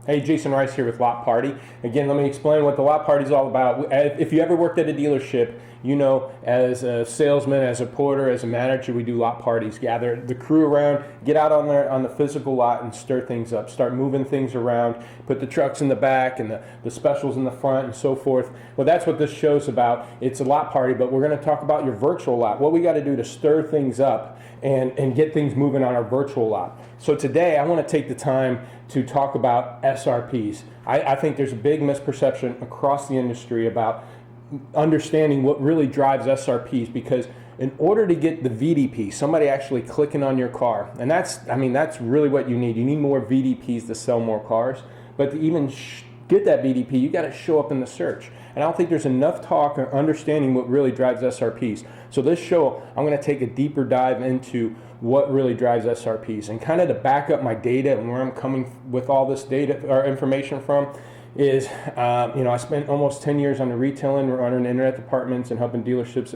Hey, Jason Rice here with Lot Party. Again, let me explain what the Lot Party is all about. If you ever worked at a dealership, you know, as a salesman, as a porter, as a manager, we do lot parties. Gather the crew around, get out on the physical lot and stir things up. Start moving things around, put the trucks in the back and the specials in the front and so forth. Well, that's what this show's about. It's a lot party, but we're going to talk about your virtual lot. What we got to do to stir things up and get things moving on our virtual lot. So today I want to take the time to talk about SRPs. I think there's a big misperception across the industry about understanding what really drives SRPs, because in order to get the VDP, somebody actually clicking on your car, and that's really what you need. You need more VDPs to sell more cars, but to even get that VDP, you got to show up in the search. And I don't think there's enough talk or understanding what really drives SRPs. So this show, I'm going to take a deeper dive into what really drives SRPs, and kind of to back up my data and where I'm coming with all this data or information from is, I spent almost 10 years on the retailing, running internet departments and helping dealerships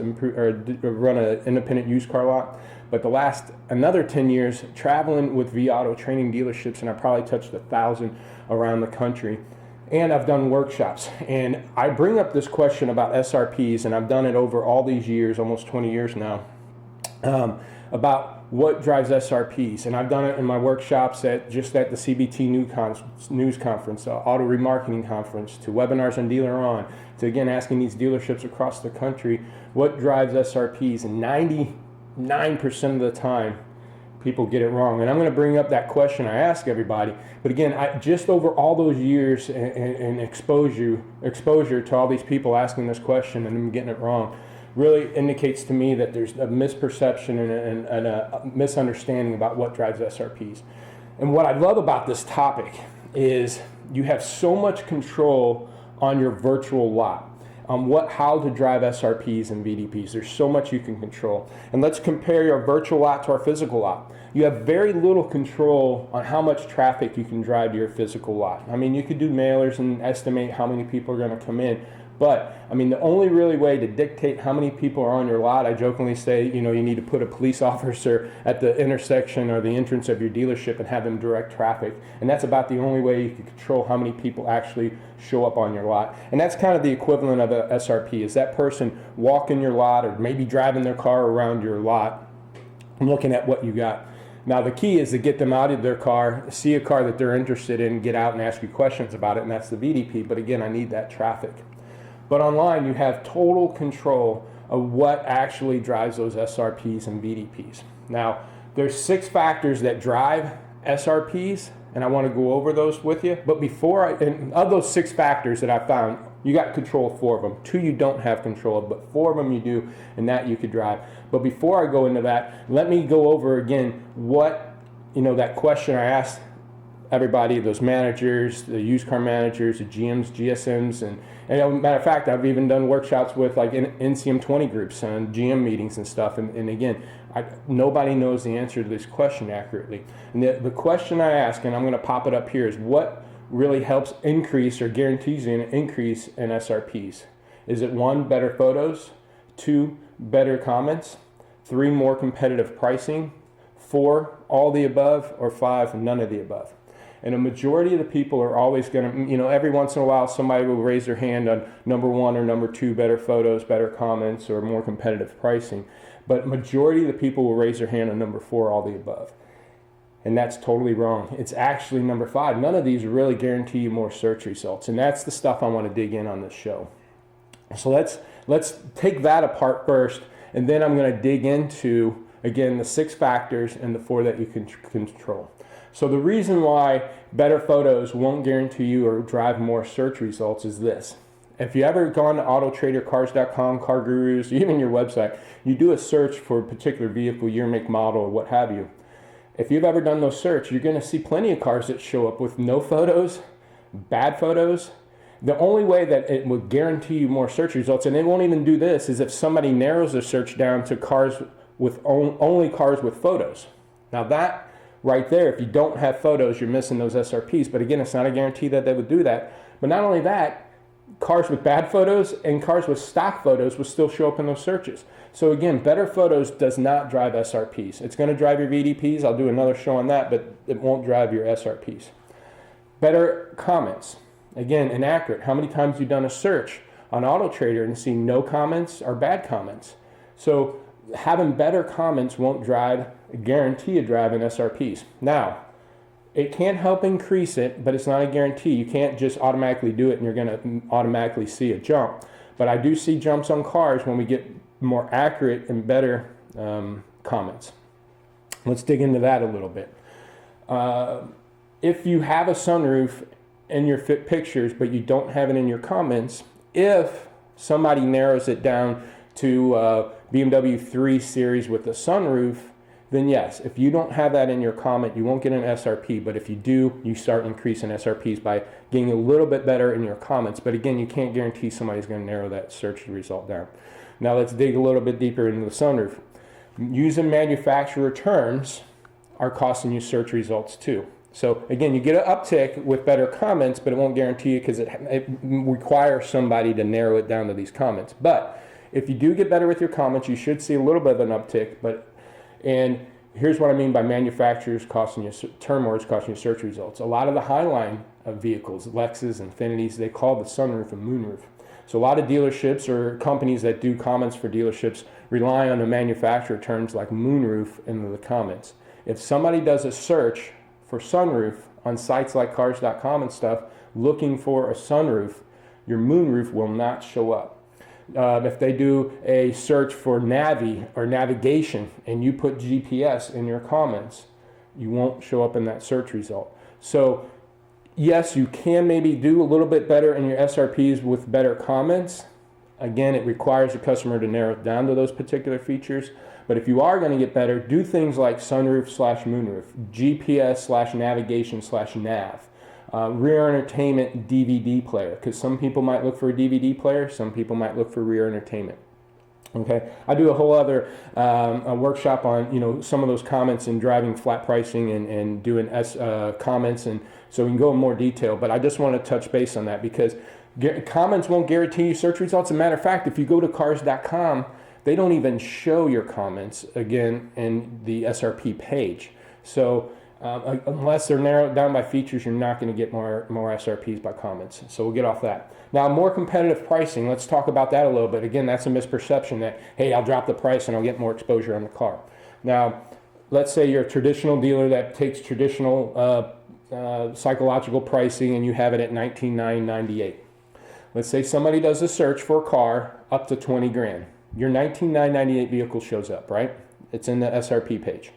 run an independent used car lot. But the last another 10 years traveling with vAuto, training dealerships, and I probably touched 1,000 around the country. And I've done workshops. And I bring up this question about SRPs, and I've done it over all these years, almost 20 years now, about what drives SRPs. And I've done it in my workshops at the CBT News Conference, Auto Remarketing Conference, to webinars on Dealer On, to again asking these dealerships across the country what drives SRPs. And 99% of the time, people get it wrong. And I'm going to bring up that question I ask everybody. But again, just over all those years and exposure to all these people asking this question and them getting it wrong, really indicates to me that there's a misperception and a misunderstanding about what drives SRPs. And what I love about this topic is you have so much control on your virtual lot, on how to drive SRPs and VDPs. There's so much you can control. And let's compare your virtual lot to our physical lot. You have very little control on how much traffic you can drive to your physical lot. I mean, you could do mailers and estimate how many people are going to come in. But, the only really way to dictate how many people are on your lot, I jokingly say, you need to put a police officer at the intersection or the entrance of your dealership and have them direct traffic. And that's about the only way you can control how many people actually show up on your lot. And that's kind of the equivalent of a SRP, is that person walking your lot or maybe driving their car around your lot and looking at what you got. Now, the key is to get them out of their car, see a car that they're interested in, get out and ask you questions about it, and that's the VDP. But again, I need that traffic. But online, you have total control of what actually drives those SRPs and VDPs. Now, there's 6 factors that drive SRPs, and I want to go over those with you. But and of those 6 factors that I found, you got control of 4 of them. 2 you don't have control of, but 4 of them you do, and that you could drive. But before I go into that, let me go over again what, that question I asked everybody, those managers, the used car managers, the GMs, GSMs, and matter of fact, I've even done workshops with like NCM 20 groups and GM meetings and stuff. And again, nobody knows the answer to this question accurately. And the question I ask, and I'm going to pop it up here, is what really helps increase or guarantees an increase in SRPs? Is it 1, better photos, 2, better comments, 3, more competitive pricing, 4, all the above, or 5, none of the above? And a majority of the people are always going to, every once in a while somebody will raise their hand on number 1 or number 2, better photos, better comments, or more competitive pricing. But majority of the people will raise their hand on number 4, all the above. And that's totally wrong. It's actually number 5. None of these really guarantee you more search results. And that's the stuff I want to dig in on this show. So let's take that apart first, and then I'm going to dig into, again, the 6 factors and the 4 that you can control. So the reason why better photos won't guarantee you or drive more search results is this. If you ever gone to autotradercars.com, Car Gurus, even your website, you do a search for a particular vehicle, year, make, model, or what have you. If you've ever done those search, you're going to see plenty of cars that show up with no photos, bad photos. The only way that it would guarantee you more search results, and they won't even do this, is if somebody narrows their search down to cars with only cars with photos. Now that right there, if you don't have photos, you're missing those SRPs. But again, it's not a guarantee that they would do that. But not only that, cars with bad photos and cars with stock photos will still show up in those searches. So again, better photos does not drive SRPs. It's going to drive your VDPs. I'll do another show on that, but it won't drive your SRPs. Better comments. Again, inaccurate. How many times have you done a search on AutoTrader and see no comments or bad comments? So having better comments won't guarantee a drive in SRPs. Now, it can help increase it, but it's not a guarantee. You can't just automatically do it and you're going to automatically see a jump. But I do see jumps on cars when we get more accurate and better comments. Let's dig into that a little bit. If you have a sunroof in your fit pictures, but you don't have it in your comments, if somebody narrows it down to BMW 3 Series with a sunroof, then yes, if you don't have that in your comment, you won't get an SRP. But if you do, you start increasing SRPs by getting a little bit better in your comments. But again, you can't guarantee somebody's going to narrow that search result down. Now let's dig a little bit deeper into the sunroof. Using manufacturer terms are costing you search results too. So again, you get an uptick with better comments, but it won't guarantee you because it requires somebody to narrow it down to these comments. But if you do get better with your comments, you should see a little bit of an uptick. And here's what I mean by manufacturers costing you, term words costing you search results. A lot of the Highline vehicles, Lexus, Infinitis, they call the sunroof a moonroof. So a lot of dealerships or companies that do comments for dealerships rely on the manufacturer terms like moonroof in the comments. If somebody does a search for sunroof on sites like cars.com and stuff, looking for a sunroof, your moonroof will not show up. If they do a search for Navi or navigation and you put GPS in your comments, you won't show up in that search result. So yes, you can maybe do a little bit better in your SRPs with better comments. Again, it requires the customer to narrow it down to those particular features. But if you are going to get better, do things like sunroof/moonroof, GPS/navigation/nav. Rear entertainment DVD player, because some people might look for a DVD player, some people might look for rear entertainment. Okay, I do a whole other a workshop on some of those comments and driving flat pricing and doing comments, and so we can go in more detail. But I just want to touch base on that because comments won't guarantee you search results. As a matter of fact, if you go to cars.com, they don't even show your comments again in the SRP page. So unless they're narrowed down by features, you're not going to get more SRPs by comments. So we'll get off that. Now, more competitive pricing, let's talk about that a little bit. Again, that's a misperception that, hey, I'll drop the price and I'll get more exposure on the car. Now, let's say you're a traditional dealer that takes traditional psychological pricing and you have it at $19,998. Let's say somebody does a search for a car up to 20 grand. Your $19,998 vehicle shows up, right? It's in the SRP page.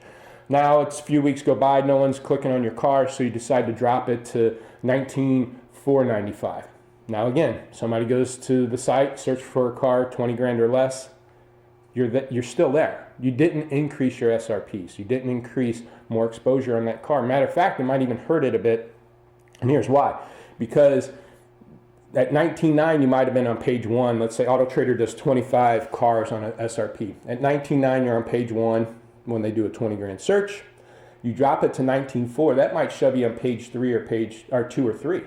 Now it's a few weeks go by, no one's clicking on your car, so you decide to drop it to $19,495. Now again, somebody goes to the site, search for a car 20 grand or less, you're still there. You didn't increase your SRPs. You didn't increase more exposure on that car. Matter of fact, it might even hurt it a bit, and here's why. Because at $19,900, you might have been on page 1. Let's say AutoTrader does 25 cars on an SRP. At $19,900, you're on page 1. When they do a 20 grand search, you drop it to $19,400. That might shove you on page 3 or 2 or 3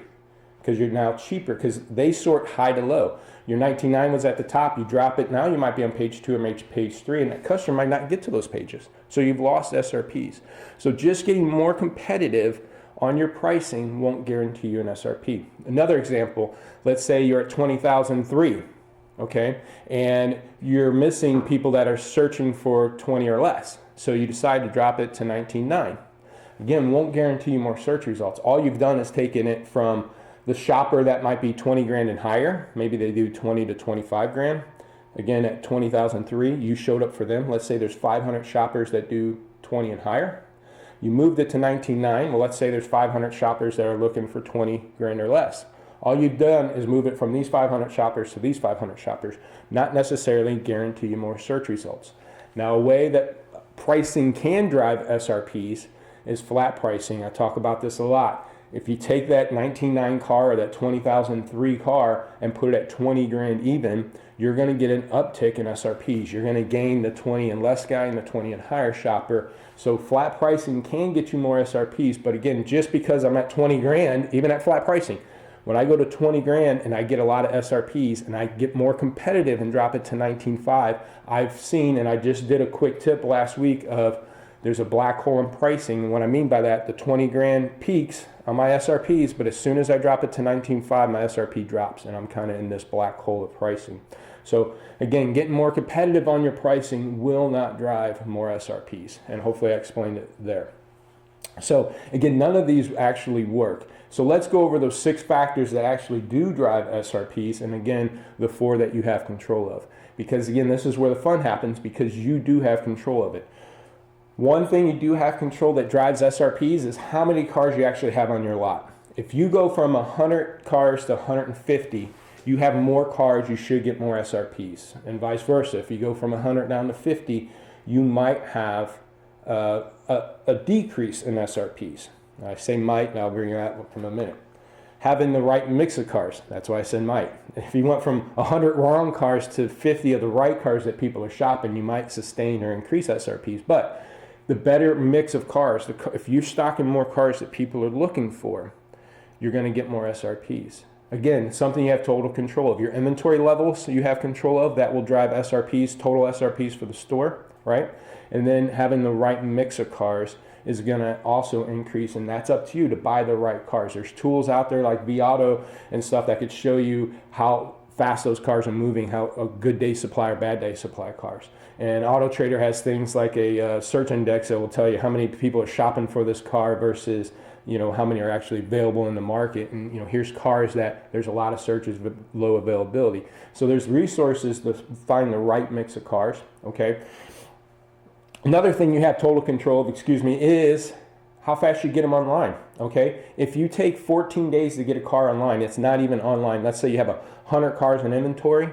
because you're now cheaper because they sort high to low. Your $19,900 was at the top. You drop it. Now you might be on page 2 or page 3, and that customer might not get to those pages. So you've lost SRPs. So just getting more competitive on your pricing won't guarantee you an SRP. Another example, let's say you're at $20,003. Okay, and you're missing people that are searching for 20 or less. So you decide to drop it to $19,900. Again, won't guarantee you more search results. All you've done is taken it from the shopper that might be 20 grand and higher. Maybe they do 20 to 25 grand. Again, at $20,003, you showed up for them. Let's say there's 500 shoppers that do 20 and higher. You moved it to $19,900. Well, let's say there's 500 shoppers that are looking for 20 grand or less. All you've done is move it from these 500 shoppers to these 500 shoppers, not necessarily guarantee you more search results. Now, a way that pricing can drive SRPs is flat pricing. I talk about this a lot. If you take that $19,900 car or that $20,003 car and put it at 20 grand even, you're going to get an uptick in SRPs. You're going to gain the 20 and less guy and the 20 and higher shopper. So flat pricing can get you more SRPs. But again, just because I'm at 20 grand, even at flat pricing, when I go to 20 grand and I get a lot of SRPs and I get more competitive and drop it to $19,500, I've seen, and I just did a quick tip last week of there's a black hole in pricing. And what I mean by that, the 20 grand peaks on my SRPs, but as soon as I drop it to 19.5, my SRP drops, and I'm kind of in this black hole of pricing. So again, getting more competitive on your pricing will not drive more SRPs, and hopefully I explained it there. So again, none of these actually work. So let's go over those 6 factors that actually do drive SRPs, and again, the 4 that you have control of. Because again, this is where the fun happens, because you do have control of it. One thing you do have control that drives SRPs is how many cars you actually have on your lot. If you go from 100 cars to 150, you have more cars, you should get more SRPs. And vice versa. If you go from 100 down to 50, you might have a decrease in SRPs. I say might, and I'll bring you that in a minute. Having the right mix of cars, that's why I said might. If you went from 100 wrong cars to 50 of the right cars that people are shopping, you might sustain or increase SRPs. But the better mix of cars, if you're stocking more cars that people are looking for, you're going to get more SRPs. Again, something you have total control of. Your inventory levels you have control of, that will drive SRPs, total SRPs for the store, right? And then having the right mix of cars is going to also increase, and that's up to you to buy the right cars. There's tools out there like vAuto and stuff that could show you how fast those cars are moving, how a good day supply or bad day supply cars. And AutoTrader has things like a search index that will tell you how many people are shopping for this car versus, you know, how many are actually available in the market. And, you know, here's cars that there's a lot of searches with low availability. So there's resources to find the right mix of cars, okay? Another thing you have total control of, is how fast you get them online, okay? If you take 14 days to get a car online, it's not even online. Let's say you have 100 cars in inventory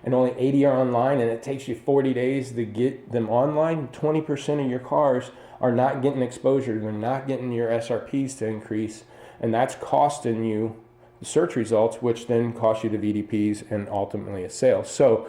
and only 80 are online, and it takes you 40 days to get them online. 20% of your cars are not getting exposure. They're not getting your SRPs to increase, and that's costing you the search results, which then cost you the VDPs and ultimately a sale. So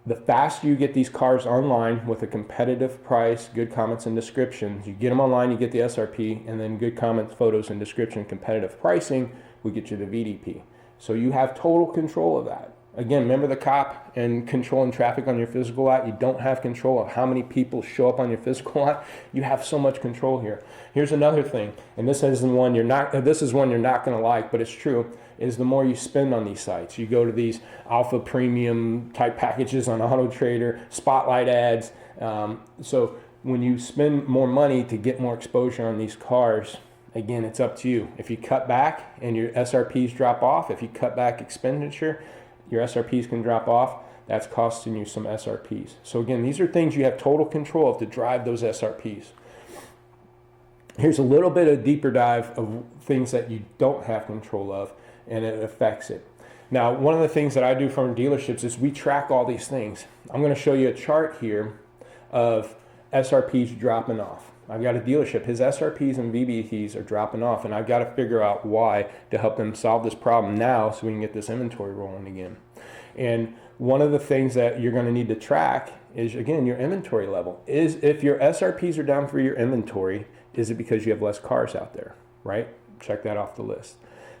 the faster you get these cars online with a competitive price, good comments and descriptions, you get them online, you get the SRP, and then good comments, photos, and description, competitive pricing, we get you the VDP. So you have total control of that. Again, remember the cop and controlling traffic on your physical lot? You don't have control of how many people show up on your physical lot. You have so much control here. Here's another thing, and this is one you're not going to like, but it's true, is the more you spend on these sites. You go to these alpha premium type packages on AutoTrader, spotlight ads. So when you spend more money to get more exposure on these cars, again, it's up to you. If you cut back and your SRPs drop off, if you cut back expenditure, your SRPs can drop off. That's costing you some SRPs. So again, these are things you have total control of to drive those SRPs. Here's a little bit of deeper dive of things that you don't have control of, and it affects it. Now, one of the things that I do from dealerships is we track all these things. I'm going to show you a chart here of SRPs dropping off. I've got a dealership, his SRPs and VBTs are dropping off, and I've got to figure out why to help them solve this problem now so we can get this inventory rolling again. And one of the things that you're going to need to track is, again, your inventory level. Is if your SRPs are down for your inventory, is it because you have less cars out there, right? Check that off the list.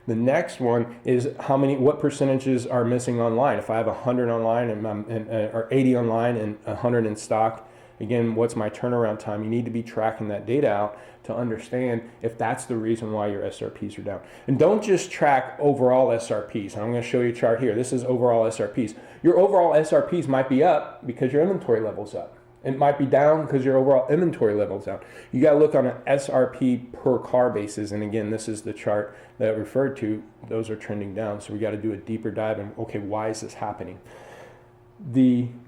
The next one is what percentages are missing online. If I have 100 online or 80 online and 100 in stock, again, what's my turnaround time? You need to be tracking that data out to understand if that's the reason why your SRPs are down. And don't just track overall SRPs. I'm going to show you a chart here. This is overall SRPs. Your overall SRPs might be up because your inventory level's up. It might be down because your overall inventory level's down. You got to look on an SRP per car basis. And again, this is the chart that I referred to. Those are trending down. So we got to do a deeper dive in, okay, why is this happening?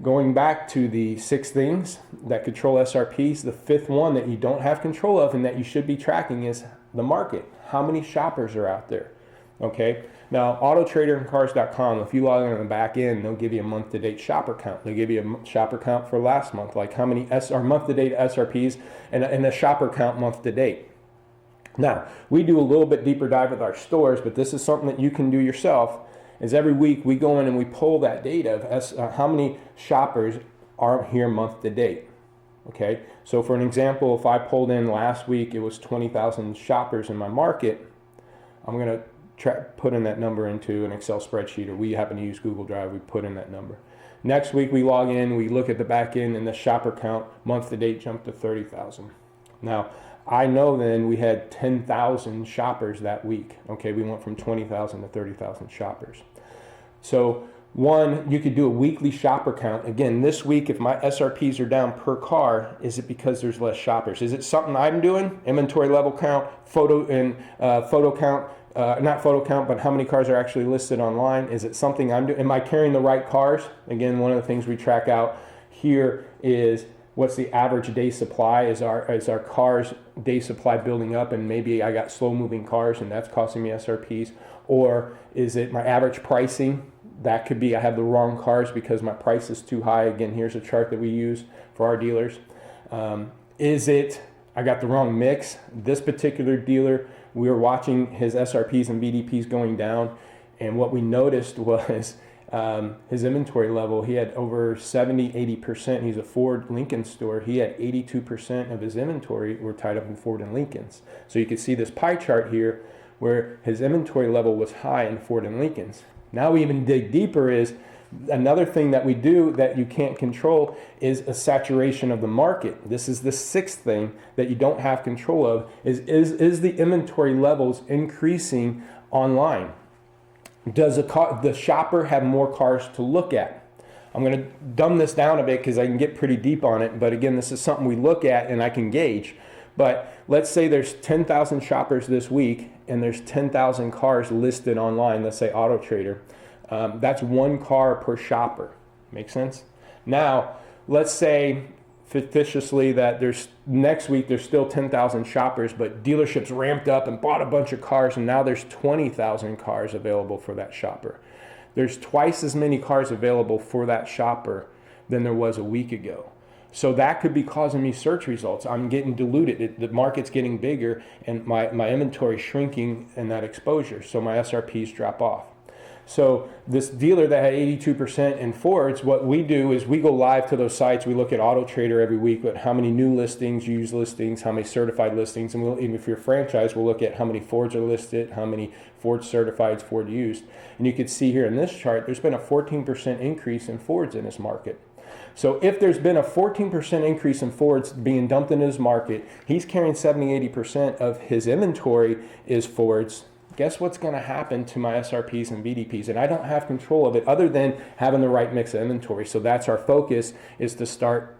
Going back to the 6 things that control SRPs, the 5th one that you don't have control of and that you should be tracking is the market. How many shoppers are out there? Okay. Now, AutoTrader and Cars.com, if you log in on the back end, they'll give you a month-to-date shopper count. They'll give you a shopper count for last month, like how many month-to-date SRPs and a shopper count month-to-date. Now, we do a little bit deeper dive with our stores, but this is something that you can do yourself. Is every week we go in and we pull that data of how many shoppers are here month to date. Okay, so for an example, if I pulled in last week, it was 20,000 shoppers in my market. I'm going to put in that number into an Excel spreadsheet, or we happen to use Google Drive. We put in that number. Next week we log in, we look at the back end, and the shopper count month to date jumped to 30,000. Now, I know then we had 10,000 shoppers that week. Okay, we went from 20,000 to 30,000 shoppers. So one, you could do a weekly shopper count. Again, this week, if my SRPs are down per car, is it because there's less shoppers? Is it something I'm doing? Inventory level count, photo count, not photo count, but how many cars are actually listed online? Is it something I'm doing? Am I carrying the right cars? Again, one of the things we track out here is what's the average day supply? Is our cars day supply building up, and maybe I got slow moving cars and that's costing me SRPs? Or is it my average pricing? That could be I have the wrong cars because my price is too high. Again, here's a chart that we use for our dealers. Is it I got the wrong mix? This particular dealer, we were watching his SRPs and VDPs going down, and what we noticed was his inventory level. He had over 70-80%. He's a Ford Lincoln store. He had 82% of his inventory were tied up in Ford and Lincolns. So you can see this pie chart here where his inventory level was high in Ford and Lincolns. Now we even dig deeper is another thing that we do that you can't control is a saturation of the market. This is the sixth thing that you don't have control of is the inventory levels increasing online? Does the shopper have more cars to look at? I'm going to dumb this down a bit because I can get pretty deep on it, but again, this is something we look at and I can gauge. But let's say there's 10,000 shoppers this week and there's 10,000 cars listed online, let's say AutoTrader. That's one car per shopper. Make sense? Now, let's say fictitiously that there's next week there's still 10,000 shoppers, but dealerships ramped up and bought a bunch of cars, and now there's 20,000 cars available for that shopper. There's twice as many cars available for that shopper than there was a week ago. So that could be causing me search results. I'm getting diluted. The market's getting bigger and my inventory shrinking in that exposure. So my SRPs drop off. So this dealer that had 82% in Fords, what we do is we go live to those sites. We look at AutoTrader every week, but how many new listings, used listings, how many certified listings, and even if you're a franchise, we'll look at how many Fords are listed, how many Ford certifieds, Ford used. And you can see here in this chart, there's been a 14% increase in Fords in this market. So if there's been a 14% increase in Fords being dumped into his market, he's carrying 70-80% of his inventory is Fords. Guess what's going to happen to my SRPs and VDPs? And I don't have control of it other than having the right mix of inventory. So that's our focus, is to start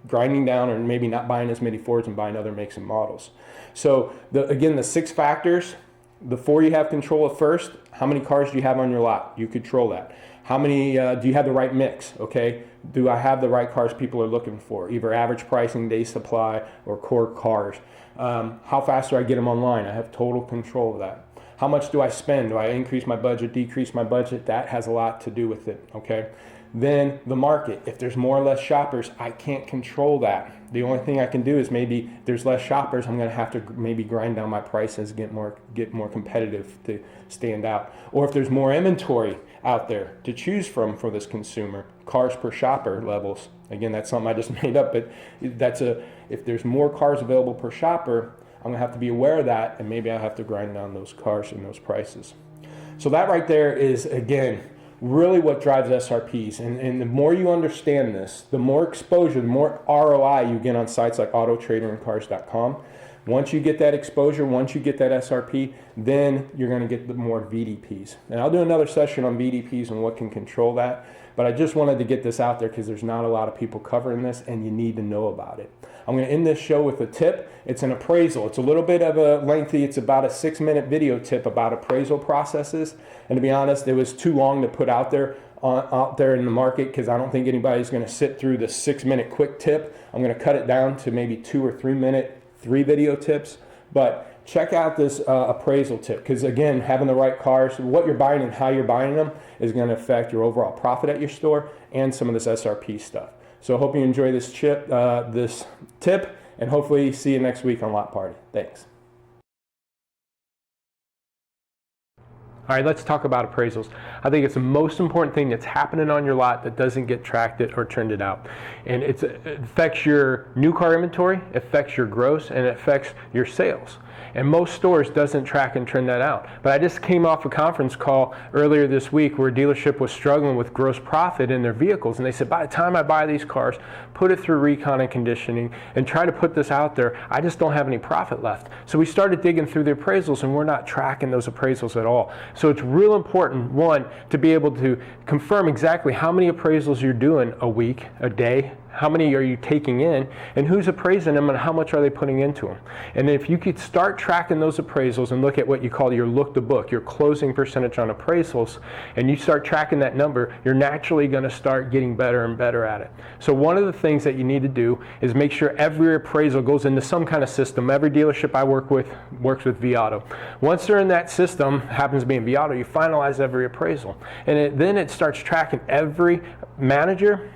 grinding down or maybe not buying as many Fords and buying other makes and models. So again, the 6 factors, the 4 you have control of first. How many cars do you have on your lot? You control that. How many, do you have the right mix? Okay. Do I have the right cars people are looking for? Either average pricing, day supply, or core cars. How fast do I get them online? I have total control of that. How much do I spend? Do I increase my budget, decrease my budget? That has a lot to do with it, okay? Then the market. If there's more or less shoppers, I can't control that. The only thing I can do is maybe if there's less shoppers, I'm going to have to maybe grind down my prices, get more competitive to stand out. Or if there's more inventory out there to choose from for this consumer, cars per shopper levels. Again, that's something I just made up, but if there's more cars available per shopper, I'm going to have to be aware of that, and maybe I have to grind down those cars and those prices. So that right there is, again, really what drives SRPs. And the more you understand this, the more exposure, the more ROI you get on sites like Autotrader and Cars.com. Once you get that exposure, once you get that SRP, then you're going to get the more VDPs. And I'll do another session on VDPs and what can control that. But I just wanted to get this out there because there's not a lot of people covering this, and you need to know about it. I'm going to end this show with a tip. It's an appraisal. It's a little bit of a lengthy, it's about a 6-minute video tip about appraisal processes. And to be honest, it was too long to put out there in the market because I don't think anybody's going to sit through the 6-minute quick tip. I'm going to cut it down to maybe 2 or 3 minute, 3 video tips. But check out this appraisal tip because, again, having the right cars, what you're buying and how you're buying them is going to affect your overall profit at your store and some of this SRP stuff. So I hope you enjoy this tip, and hopefully see you next week on Lot Party. Thanks. All right, let's talk about appraisals. I think it's the most important thing that's happening on your lot that doesn't get tracked or trended out. And it affects your new car inventory, it affects your gross, and it affects your sales. And most stores doesn't track and trend that out. But I just came off a conference call earlier this week where a dealership was struggling with gross profit in their vehicles. And they said, by the time I buy these cars, put it through recon and conditioning and try to put this out there, I just don't have any profit left. So we started digging through the appraisals, and we're not tracking those appraisals at all. So it's real important, one, to be able to confirm exactly how many appraisals you're doing a week, a day, how many are you taking in, and who's appraising them, and how much are they putting into them. And if you could start tracking those appraisals and look at what you call your look to book, your closing percentage on appraisals, and you start tracking that number, you're naturally going to start getting better and better at it. So one of the things that you need to do is make sure every appraisal goes into some kind of system. Every dealership I work with works with vAuto. Once they're in that system, happens to be in vAuto, you finalize every appraisal. And then it starts tracking every manager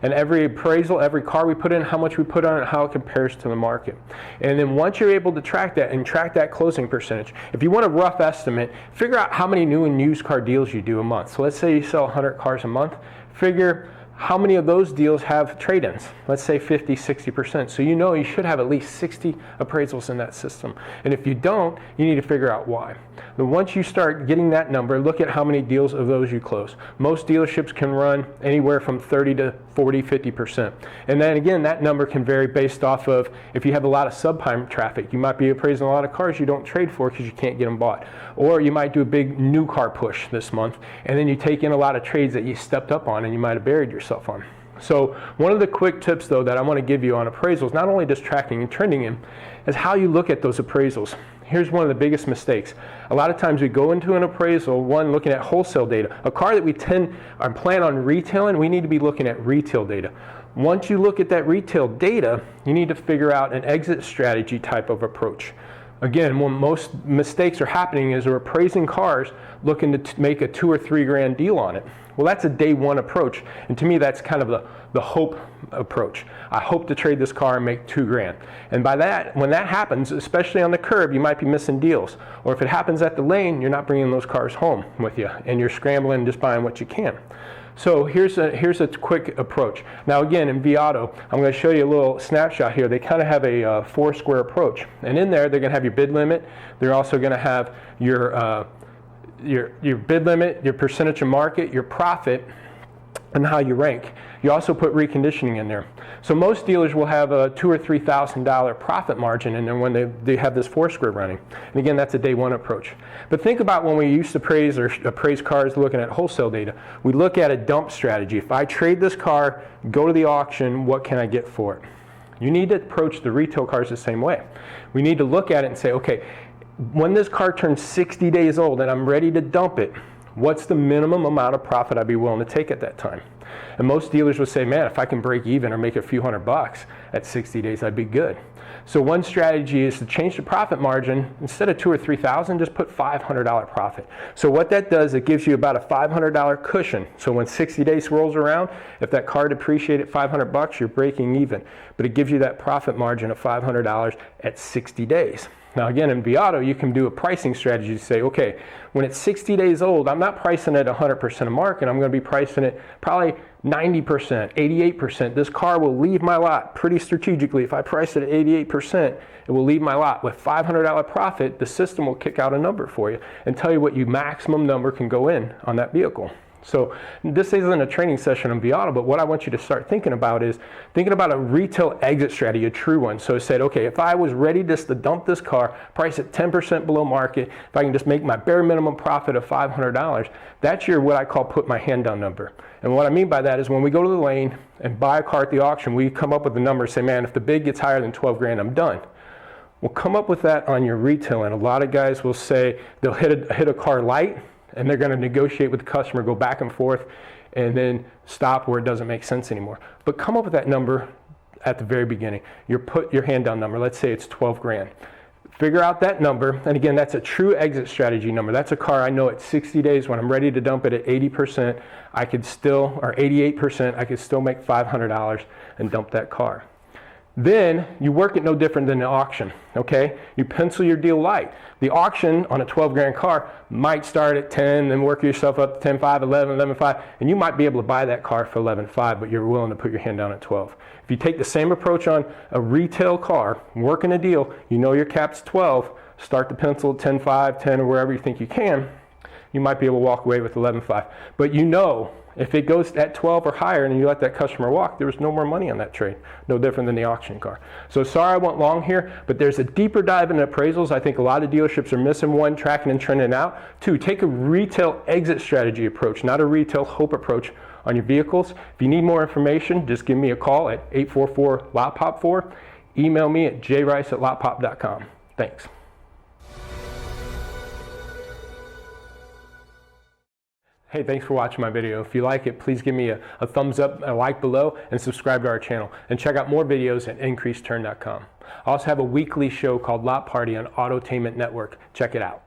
and every appraisal, every car we put in, how much we put on it, how it compares to the market. And then once you're able to track that and track that closing percentage, if you want a rough estimate, figure out how many new and used car deals you do a month. So let's say you sell 100 cars a month, figure how many of those deals have trade-ins? Let's say 50, 60%. So you know you should have at least 60 appraisals in that system. And if you don't, you need to figure out why. Then once you start getting that number, look at how many deals of those you close. Most dealerships can run anywhere from 30 to 40, 50%. And then again, that number can vary based off of if you have a lot of subprime traffic. You might be appraising a lot of cars you don't trade for because you can't get them bought. Or you might do a big new car push this month, and then you take in a lot of trades that you stepped up on and you might have buried yourself on. So one of the quick tips though that I want to give you on appraisals, not only just tracking and trending in, is how you look at those appraisals. Here's one of the biggest mistakes. A lot of times we go into an appraisal, one, looking at wholesale data. A car that we plan on retailing, we need to be looking at retail data. Once you look at that retail data, you need to figure out an exit strategy type of approach. Again, when most mistakes are happening is we're appraising cars looking to make a $2 or $3 grand deal on it. Well, that's a day one approach. And to me, that's kind of the hope approach. I hope to trade this car and make $2 grand. And by that, when that happens, especially on the curb, you might be missing deals. Or if it happens at the lane, you're not bringing those cars home with you and you're scrambling just buying what you can. So here's a quick approach. Now again, in vAuto, I'm going to show you a little snapshot here. They kind of have a four-square approach. And in there, they're going to have your bid limit. They're also going to have your bid limit, your percentage of market, your profit, and how you rank. You also put reconditioning in there. So most dealers will have a $2,000 or $3,000 profit margin in there when they have this four-square running. And again, that's a day one approach. But think about when we used to appraise cars looking at wholesale data. We look at a dump strategy. If I trade this car, go to the auction, what can I get for it? You need to approach the retail cars the same way. We need to look at it and say, okay, when this car turns 60 days old and I'm ready to dump it, what's the minimum amount of profit I'd be willing to take at that time? And most dealers would say, man, if I can break even or make a few $100 at 60 days, I'd be good. So one strategy is to change the profit margin. Instead of $2,000 or $3,000, just put $500 profit. So what that does, it gives you about a $500 cushion. So when 60 days rolls around, if that car depreciated $500, you're breaking even. But it gives you that profit margin of $500 at 60 days. Now again, in vAuto, you can do a pricing strategy to say, okay, when it's 60 days old, I'm not pricing it 100% of market. I'm going to be pricing it probably 90%, 88%. This car will leave my lot pretty strategically. If I price it at 88%, it will leave my lot. With $500 profit, the system will kick out a number for you and tell you what your maximum number can go in on that vehicle. So this isn't a training session on vAuto, but what I want you to start thinking about is thinking about a retail exit strategy, a true one. So it said, okay, if I was ready just to dump this car, price it 10% below market, if I can just make my bare minimum profit of $500, that's your what I call put my hand down number. And what I mean by that is when we go to the lane and buy a car at the auction, we come up with a number and say, man, if the bid gets higher than 12 grand, I'm done. We'll come up with that on your retail, and a lot of guys will say they'll hit a car light, and they're going to negotiate with the customer, go back and forth, and then stop where it doesn't make sense anymore. But come up with that number at the very beginning. Put your hand down number. Let's say it's 12 grand. Figure out that number, and again, that's a true exit strategy number. That's a car I know at 60 days when I'm ready to dump it at 80%, I could still, or 88%, I could still make $500 and dump that car. Then you work it no different than the auction, okay? You pencil your deal light. The auction on a 12 grand car might start at 10, then work yourself up to 10.5, 11, 11.5, and you might be able to buy that car for 11.5, but you're willing to put your hand down at 12. If you take the same approach on a retail car, working a deal, you know your cap's 12, start the pencil at 10.5, 10, or wherever you think you can, you might be able to walk away with 11.5. But you know, if it goes at 12 or higher and you let that customer walk, there was no more money on that trade. No different than the auction car. So sorry I went long here, but there's a deeper dive into appraisals. I think a lot of dealerships are missing. One, tracking and trending out. Two, take a retail exit strategy approach, not a retail hope approach on your vehicles. If you need more information, just give me a call at 844-LOTPOP4. Email me at jrice@lotpop.com. Thanks. Hey, thanks for watching my video. If you like it, please give me a thumbs up, a like below, and subscribe to our channel. And check out more videos at increaseturn.com. I also have a weekly show called Lot Party on Autotainment Network. Check it out.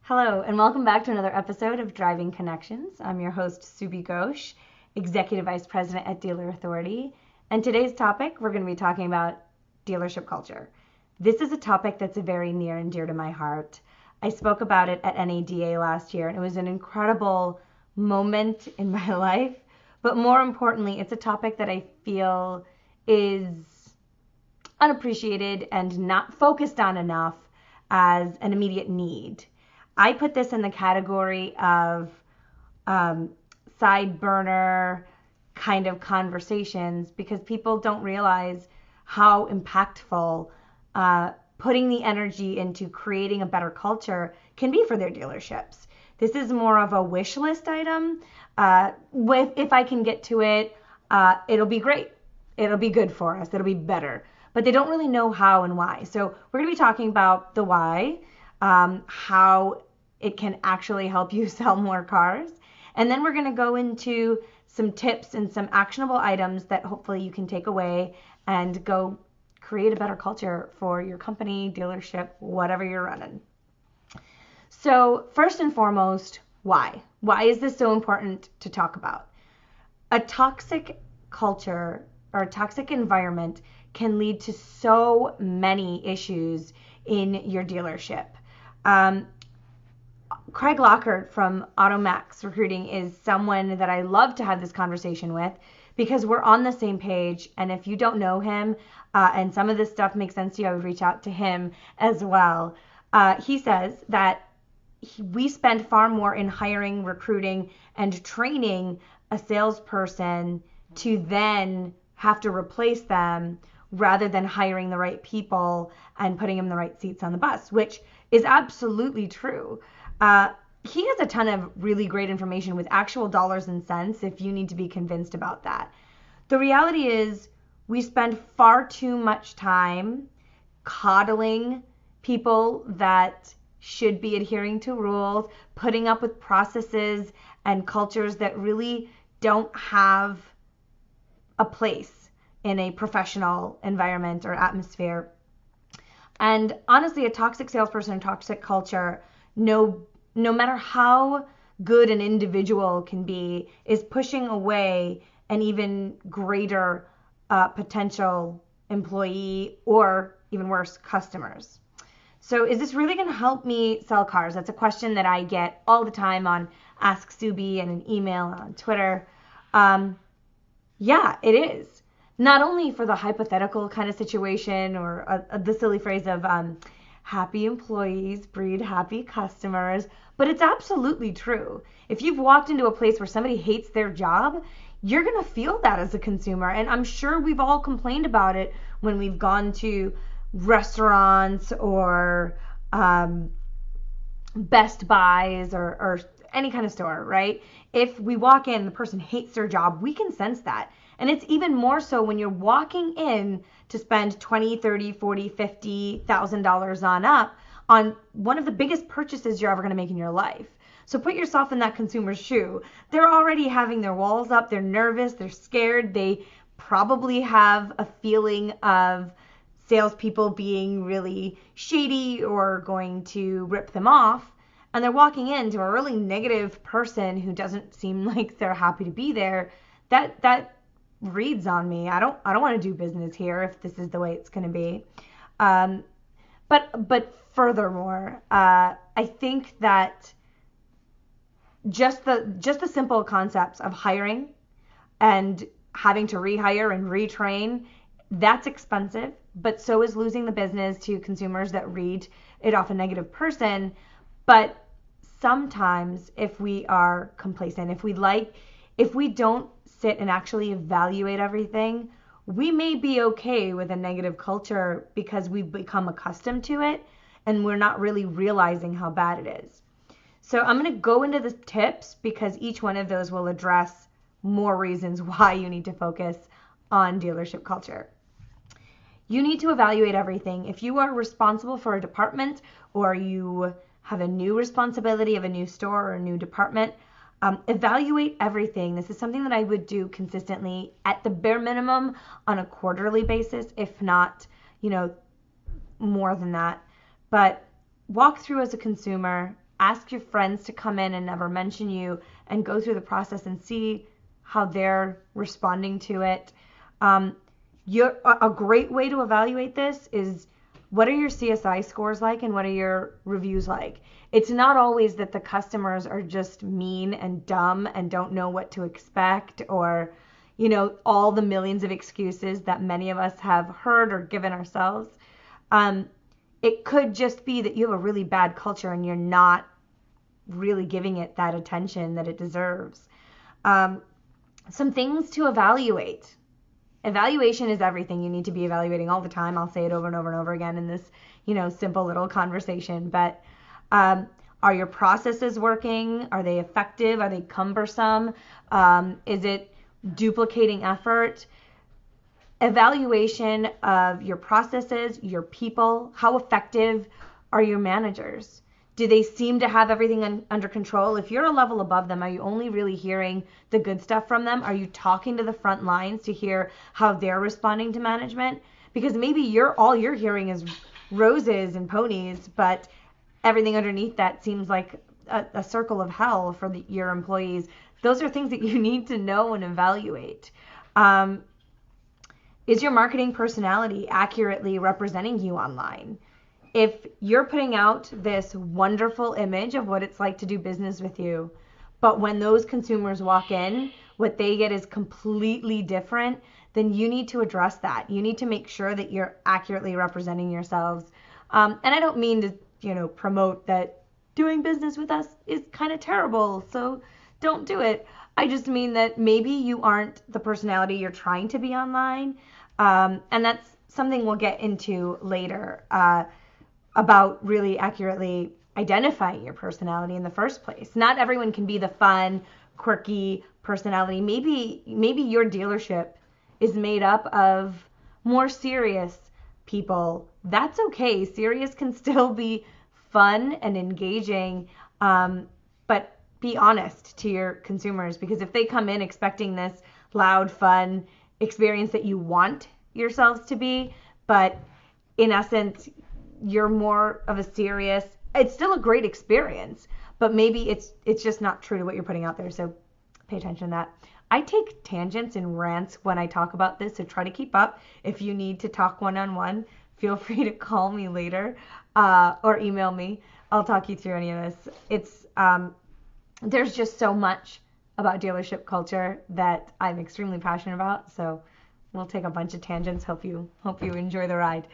Hello, and welcome back to another episode of Driving Connections. I'm your host, Subi Ghosh, Executive Vice President at Dealer Authority. And today's topic, we're going to be talking about dealership culture. This is a topic that's very near and dear to my heart. I spoke about it at NADA last year, and it was an incredible moment in my life. But more importantly, it's a topic that I feel is unappreciated and not focused on enough as an immediate need. I put this in the category of side burner kind of conversations because people don't realize how impactful putting the energy into creating a better culture can be for their dealerships. This is more of a wish list item. If I can get to it, it'll be great. It'll be good for us. It'll be better. But they don't really know how and why. So we're going to be talking about the why, how it can actually help you sell more cars. And then we're going to go into some tips and some actionable items that hopefully you can take away and go create a better culture for your company, dealership, whatever you're running. So first and foremost, why? Why is this so important to talk about? A toxic culture or a toxic environment can lead to so many issues in your dealership. Craig Lockhart from Automax Recruiting is someone that I love to have this conversation with because we're on the same page. And if you don't know him and some of this stuff makes sense to you, I would reach out to him as well. He says that we spend far more in hiring, recruiting, and training a salesperson to then have to replace them rather than hiring the right people and putting them in the right seats on the bus, which is absolutely true. He has a ton of really great information with actual dollars and cents if you need to be convinced about that. The reality is we spend far too much time coddling people that should be adhering to rules, putting up with processes and cultures that really don't have a place in a professional environment or atmosphere. And honestly, a toxic salesperson, toxic culture, no matter how good an individual can be, is pushing away an even greater potential employee, or even worse, customers. So is this really going to help me sell cars? That's a question that I get all the time on Ask Subi and an email on Twitter. Yeah, it is. Not only for the hypothetical kind of situation, or the silly phrase of happy employees breed happy customers, but it's absolutely true. If you've walked into a place where somebody hates their job, you're going to feel that as a consumer. And I'm sure we've all complained about it when we've gone to restaurants or Best Buys or any kind of store, right? If we walk in, the person hates their job, we can sense that. And it's even more so when you're walking in to spend $20, $30, $40, $50,000 on up on one of the biggest purchases you're ever going to make in your life. So put yourself in that consumer's shoe. They're already having their walls up. They're nervous. They're scared. They probably have a feeling of salespeople being really shady or going to rip them off. And they're walking into a really negative person who doesn't seem like they're happy to be there. That reads on me. I don't want to do business here if this is the way it's going to be. But furthermore, I think that just the simple concepts of hiring and having to rehire and retrain, that's expensive, but so is losing the business to consumers that read it off a negative person. But sometimes if we are complacent, if we don't sit and actually evaluate everything, we may be okay with a negative culture because we've become accustomed to it and we're not really realizing how bad it is. So I'm going to go into the tips because each one of those will address more reasons why you need to focus on dealership culture. You need to evaluate everything. If you are responsible for a department or you have a new responsibility of a new store or a new department, evaluate everything. This is something that I would do consistently at the bare minimum on a quarterly basis, if not, more than that. But walk through as a consumer, ask your friends to come in and never mention you, and go through the process and see how they're responding to it. A great way to evaluate this is, what are your CSI scores like and what are your reviews like? It's not always that the customers are just mean and dumb and don't know what to expect, or, all the millions of excuses that many of us have heard or given ourselves. It could just be that you have a really bad culture and you're not really giving it that attention that it deserves. Some things to evaluate. Evaluation is everything. You need to be evaluating all the time. I'll say it over and over and over again in this, simple little conversation. But are your processes working? Are they effective? Are they cumbersome? Is it duplicating effort? Evaluation of your processes, your people. How effective are your managers? Do they seem to have everything under control? If you're a level above them, are you only really hearing the good stuff from them? Are you talking to the front lines to hear how they're responding to management? Because maybe all you're hearing is roses and ponies, but everything underneath that seems like a circle of hell for your employees. Those are things that you need to know and evaluate. Is your marketing personality accurately representing you online? If you're putting out this wonderful image of what it's like to do business with you, but when those consumers walk in, what they get is completely different, then you need to address that. You need to make sure that you're accurately representing yourselves. And I don't mean to, promote that doing business with us is kind of terrible, so don't do it. I just mean that maybe you aren't the personality you're trying to be online. And that's something we'll get into later. About really accurately identifying your personality in the first place. Not everyone can be the fun, quirky personality. Maybe your dealership is made up of more serious people. That's okay. Serious can still be fun and engaging, but be honest to your consumers, because if they come in expecting this loud, fun experience that you want yourselves to be, but in essence, you're more of a serious, it's still a great experience, but maybe it's just not true to what you're putting out there. So pay attention to that. I take tangents and rants when I talk about this, so try to keep up. If you need to talk one-on-one, feel free to call me later or email me. I'll talk you through any of this. It's there's just so much about dealership culture that I'm extremely passionate about. So we'll take a bunch of tangents. Hope you enjoy the ride.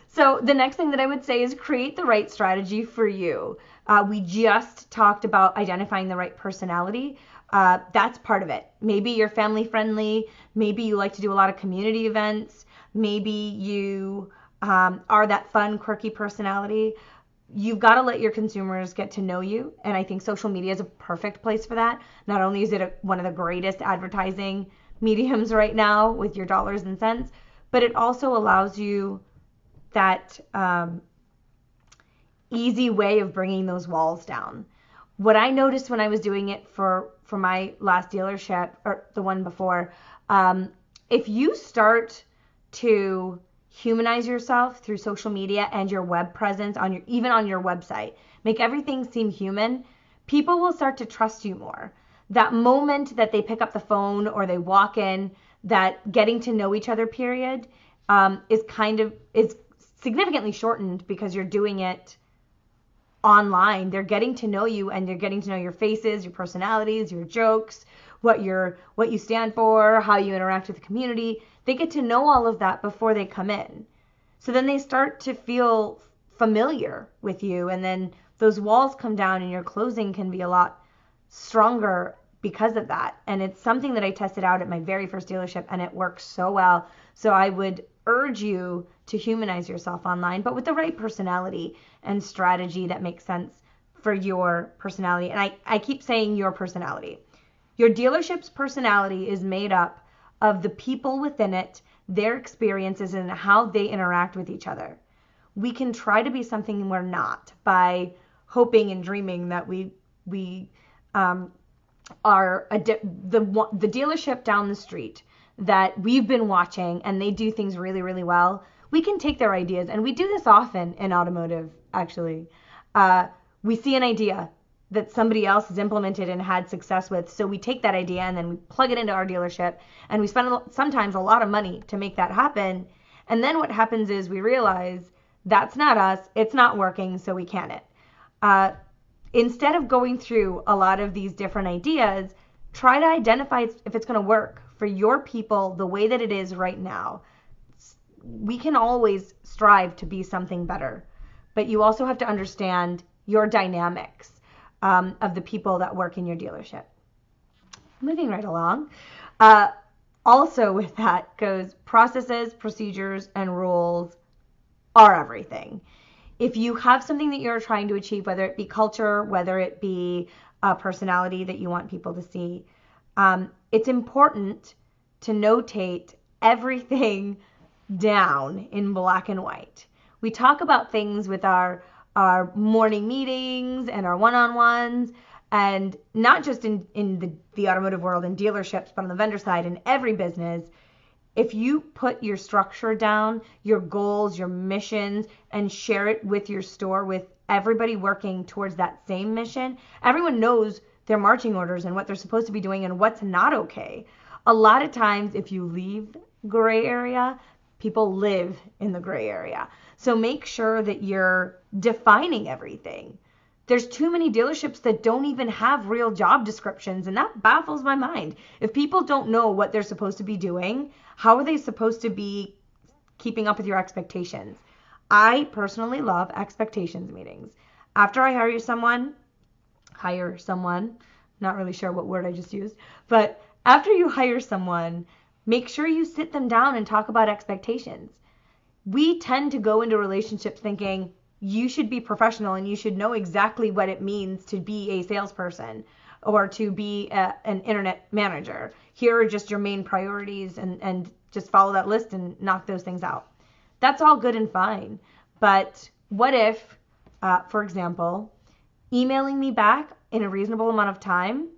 So the next thing that I would say is create the right strategy for you. We just talked about identifying the right personality. That's part of it. Maybe you're family friendly. Maybe you like to do a lot of community events. Maybe you are that fun, quirky personality. You've got to let your consumers get to know you. And I think social media is a perfect place for that. Not only is it one of the greatest advertising mediums right now with your dollars and cents, but it also allows you that easy way of bringing those walls down. What I noticed when I was doing it for my last dealership, or the one before, if you start to humanize yourself through social media and your web presence, even on your website, make everything seem human, people will start to trust you more. That moment that they pick up the phone or they walk in, that getting to know each other period is significantly shortened because you're doing it online. They're getting to know you, and they're getting to know your faces, your personalities, your jokes, what you stand for, how you interact with the community. They get to know all of that before they come in. So then they start to feel familiar with you, and then those walls come down and your closing can be a lot stronger because of that. And it's something that I tested out at my very first dealership, and it works so well. So I would urge you to humanize yourself online, but with the right personality and strategy that makes sense for your personality. And I keep saying your personality. Your dealership's personality is made up of the people within it, their experiences, and how they interact with each other. We can try to be something we're not by hoping and dreaming that we are the dealership down the street that we've been watching and they do things really, really well. We can take their ideas, and we do this often in automotive, actually. We see an idea that somebody else has implemented and had success with, so we take that idea and then we plug it into our dealership, and we spend sometimes a lot of money to make that happen. And then what happens is we realize that's not us, it's not working, so we can it. Instead of going through a lot of these different ideas, try to identify if it's going to work for your people the way that it is right now. We can always strive to be something better, but you also have to understand your dynamics of the people that work in your dealership. Moving right along. Also with that goes processes, procedures, and rules are everything. If you have something that you're trying to achieve, whether it be culture, whether it be a personality that you want people to see, it's important to notate everything down in black and white. We talk about things with our morning meetings and our one-on-ones, and not just in the automotive world and dealerships, but on the vendor side in every business. If you put your structure down, your goals, your missions, and share it with your store, with everybody working towards that same mission, everyone knows their marching orders and what they're supposed to be doing and what's not okay. A lot of times, if you leave gray area, people live in the gray area. So make sure that you're defining everything. There's too many dealerships that don't even have real job descriptions, and that baffles my mind. If people don't know what they're supposed to be doing, how are they supposed to be keeping up with your expectations? I personally love expectations meetings. After I hire someone, not really sure what word I just used, but after you hire someone, make sure you sit them down and talk about expectations. We tend to go into relationships thinking you should be professional and you should know exactly what it means to be a salesperson or to be an internet manager. Here are just your main priorities, and just follow that list and knock those things out. That's all good and fine, but what if, for example, emailing me back in a reasonable amount of time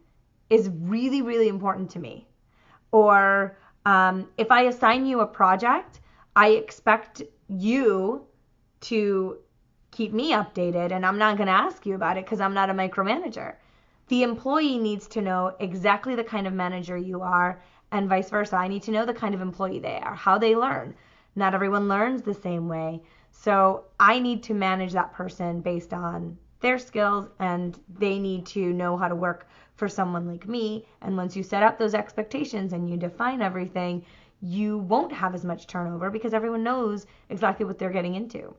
is really, really important to me? Or if I assign you a project, I expect you to keep me updated, and I'm not going to ask you about it because I'm not a micromanager. The employee needs to know exactly the kind of manager you are, and vice versa. I need to know the kind of employee they are, how they learn. Not everyone learns the same way. So I need to manage that person based on their skills, and they need to know how to work for someone like me. And once you set up those expectations and you define everything, you won't have as much turnover because everyone knows exactly what they're getting into.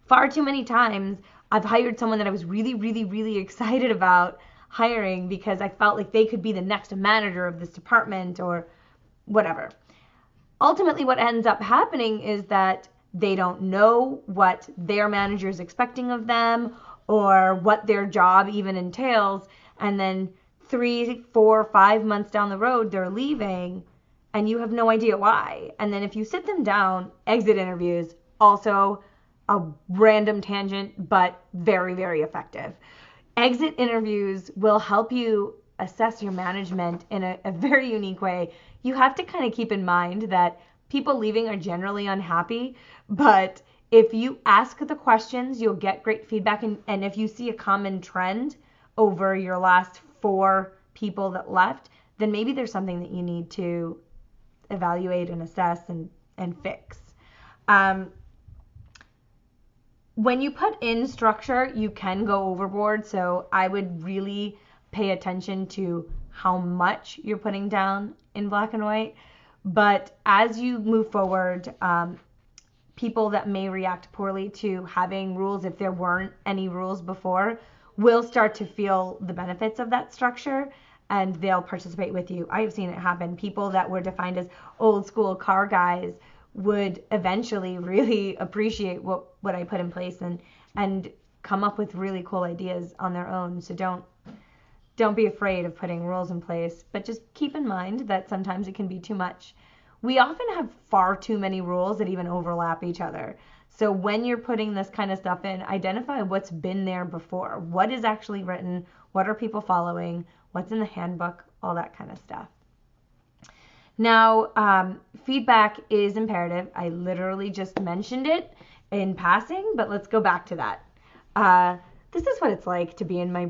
Far too many times I've hired someone that I was really, really, really excited about hiring because I felt like they could be the next manager of this department or whatever. Ultimately, what ends up happening is that they don't know what their manager is expecting of them or what their job even entails. And then 3, 4, 5 months down the road, they're leaving and you have no idea why. And then if you sit them down, exit interviews, also a random tangent, but very, very effective. Exit interviews will help you assess your management in a very unique way. You have to kind of keep in mind that people leaving are generally unhappy, but if you ask the questions, you'll get great feedback. And if you see a common trend over your last 4 people that left, then maybe there's something that you need to evaluate and assess and fix. When you put in structure, you can go overboard. So I would really pay attention to how much you're putting down in black and white. But as you move forward, people that may react poorly to having rules, if there weren't any rules before, will start to feel the benefits of that structure and they'll participate with you. I have seen it happen. People that were defined as old school car guys would eventually really appreciate what I put in place and come up with really cool ideas on their own. So don't be afraid of putting rules in place, but just keep in mind that sometimes it can be too much. We often have far too many rules that even overlap each other. So when you're putting this kind of stuff in, identify what's been there before. What is actually written? What are people following? What's in the handbook? All that kind of stuff. Now, feedback is imperative. I literally just mentioned it in passing, but let's go back to that. This is what it's like to be in my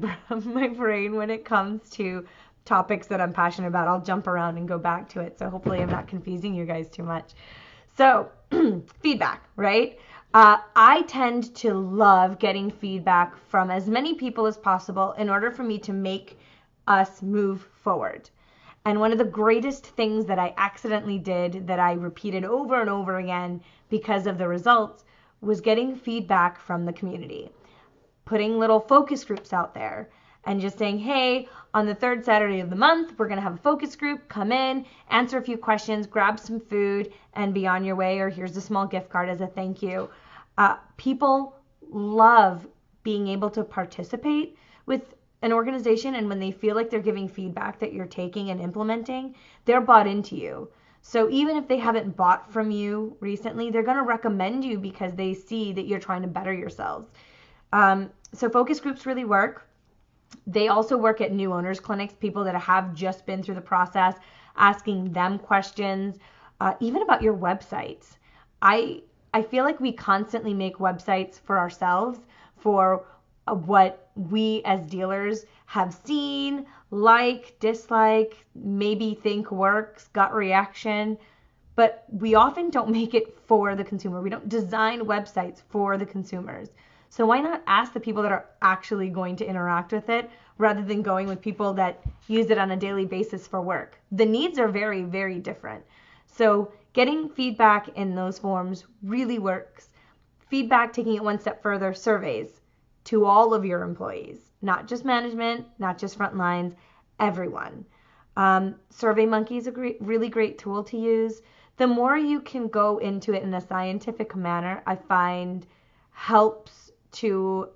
brain when it comes to topics that I'm passionate about. I'll jump around and go back to it. So hopefully I'm not confusing you guys too much. So feedback, right? I tend to love getting feedback from as many people as possible in order for me to make us move forward. And one of the greatest things that I accidentally did that I repeated over and over again because of the results was getting feedback from the community. Putting little focus groups out there and just saying, hey, on the 3rd Saturday of the month, we're going to have a focus group. Come in, answer a few questions, grab some food, and be on your way. Or here's a small gift card as a thank you. People love being able to participate with an organization, and when they feel like they're giving feedback that you're taking and implementing, they're bought into you. So even if they haven't bought from you recently, they're going to recommend you because they see that you're trying to better yourselves. So focus groups really work. They also work at new owners clinics, people that have just been through the process, asking them questions, even about your websites. I feel like we constantly make websites for ourselves, for what we as dealers have seen, like, dislike, maybe think works, gut reaction, but we often don't make it for the consumer. We don't design websites for the consumers. So why not ask the people that are actually going to interact with it rather than going with people that use it on a daily basis for work? The needs are very, very different. So getting feedback in those forms really works. Feedback, taking it one step further, surveys to all of your employees, not just management, not just front lines, everyone. SurveyMonkey is a really great tool to use. The more you can go into it in a scientific manner, I find helps to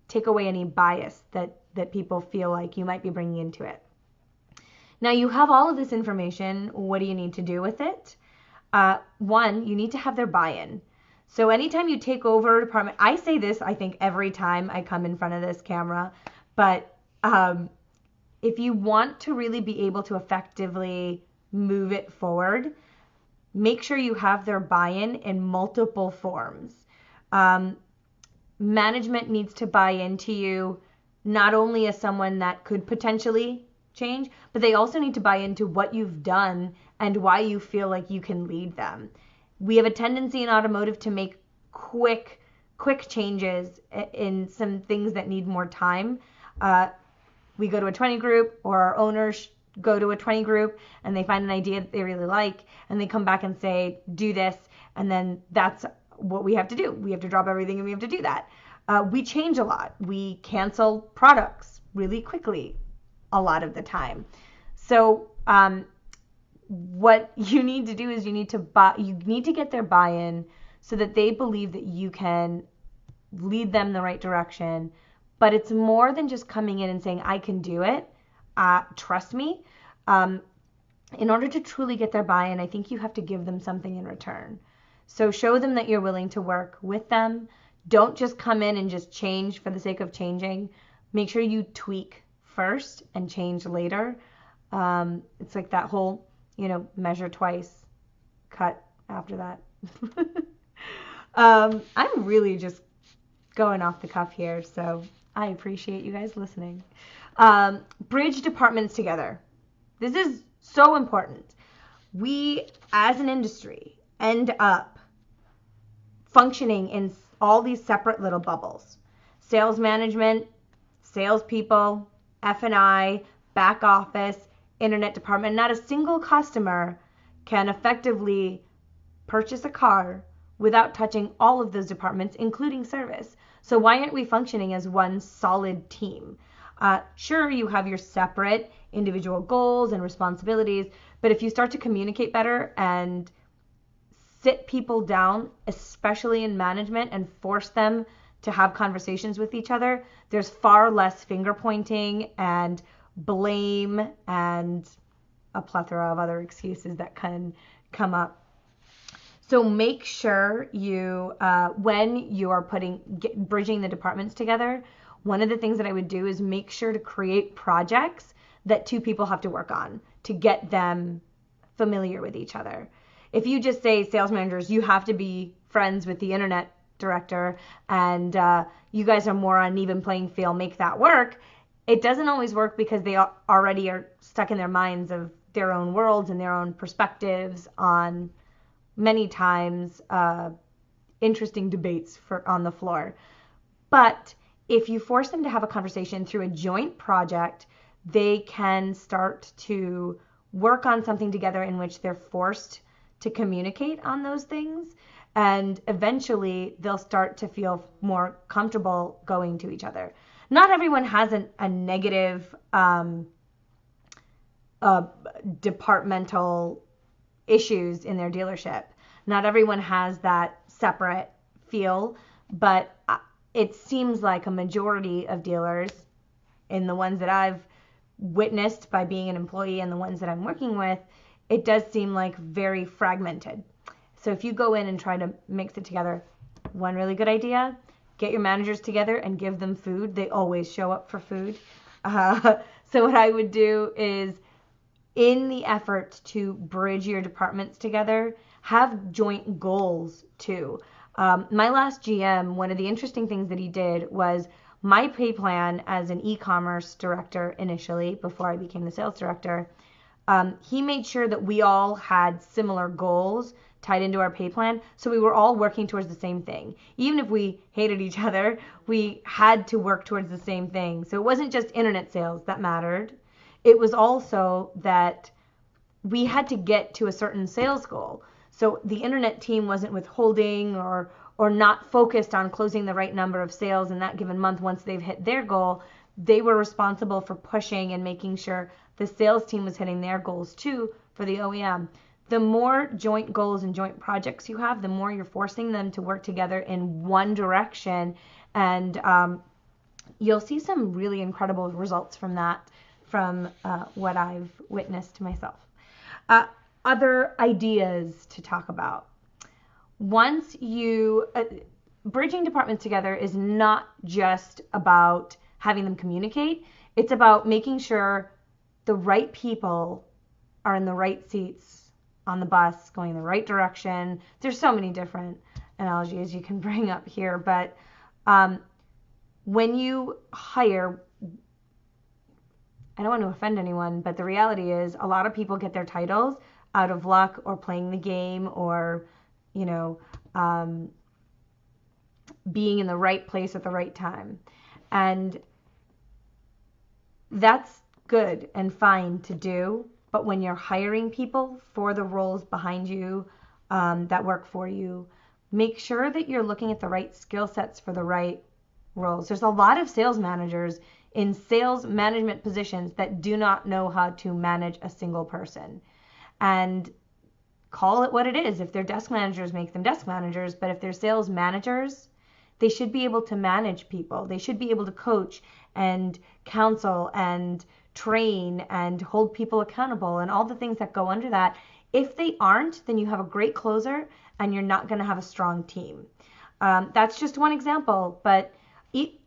take away any bias that people feel like you might be bringing into it. Now you have all of this information. What do you need to do with it? One, you need to have their buy-in. So anytime you take over a department, I say this, I think, every time I come in front of this camera, but if you want to really be able to effectively move it forward, make sure you have their buy-in in multiple forms. Management needs to buy into you not only as someone that could potentially change, but they also need to buy into what you've done and why you feel like you can lead them. We have a tendency in automotive to make quick changes in some things that need more time. We go to a 20 group, or our owners go to a 20 group, and they find an idea that they really like, and they come back and say, do this, and then that's what we have to do. We have to drop everything and we have to do that. We change a lot. We cancel products really quickly a lot of the time. So what you need to do is you need to get their buy-in so that they believe that you can lead them the right direction. But it's more than just coming in and saying, I can do it. Trust me. In order to truly get their buy-in, I think you have to give them something in return. So show them that you're willing to work with them. Don't just come in and just change for the sake of changing. Make sure you tweak first and change later. It's like that whole, measure twice, cut after that. I'm really just going off the cuff here, so I appreciate you guys listening. Bridge departments together. This is so important. We, as an industry, end up functioning in all these separate little bubbles. Sales management, salespeople, F&I, back office, internet department. Not a single customer can effectively purchase a car without touching all of those departments, including service. So why aren't we functioning as one solid team? Sure, you have your separate individual goals and responsibilities, but if you start to communicate better and sit people down, especially in management, and force them to have conversations with each other, there's far less finger pointing and blame and a plethora of other excuses that can come up. So make sure you, when you are bridging the departments together, one of the things that I would do is make sure to create projects that two people have to work on to get them familiar with each other. If you just say, sales managers, you have to be friends with the internet director, and you guys are more on an even playing field, make that work, it doesn't always work because they already are stuck in their minds of their own worlds and their own perspectives on many times interesting debates on the floor. But if you force them to have a conversation through a joint project, they can start to work on something together in which they're forced to communicate on those things, and eventually they'll start to feel more comfortable going to each other. Not everyone has a negative departmental issues in their dealership. Not everyone has that separate feel, but it seems like a majority of dealers, in the ones that I've witnessed by being an employee and the ones that I'm working with, it does seem like very fragmented. So if you go in and try to mix it together, one really good idea, get your managers together and give them food. They always show up for food. So what I would do is, in the effort to bridge your departments together, have joint goals too. My last GM, one of the interesting things that he did was, my pay plan as an e-commerce director initially, before I became the sales director, he made sure that we all had similar goals tied into our pay plan, so we were all working towards the same thing. Even if we hated each other, we had to work towards the same thing. So it wasn't just internet sales that mattered. It was also that we had to get to a certain sales goal. So the internet team wasn't withholding or not focused on closing the right number of sales in that given month once they've hit their goal. They were responsible for pushing and making sure the sales team was hitting their goals too for the OEM. The more joint goals and joint projects you have, the more you're forcing them to work together in one direction, and you'll see some really incredible results from that, from what I've witnessed myself. Other ideas to talk about. once you bridging departments together is not just about having them communicate. It's about making sure the right people are in the right seats on the bus, going in the right direction. There's so many different analogies you can bring up here, but when you hire, I don't want to offend anyone, but the reality is a lot of people get their titles out of luck or playing the game or, you know, being in the right place at the right time. And that's good and fine to do. But when you're hiring people for the roles behind you that work for you, make sure that you're looking at the right skill sets for the right roles. There's a lot of sales managers in sales management positions that do not know how to manage a single person. And call it what it is. If they're desk managers, make them desk managers. But if they're sales managers, they should be able to manage people. They should be able to coach and counsel and train and hold people accountable and all the things that go under that. If they aren't, then you have a great closer and you're not going to have a strong team. That's just one example, but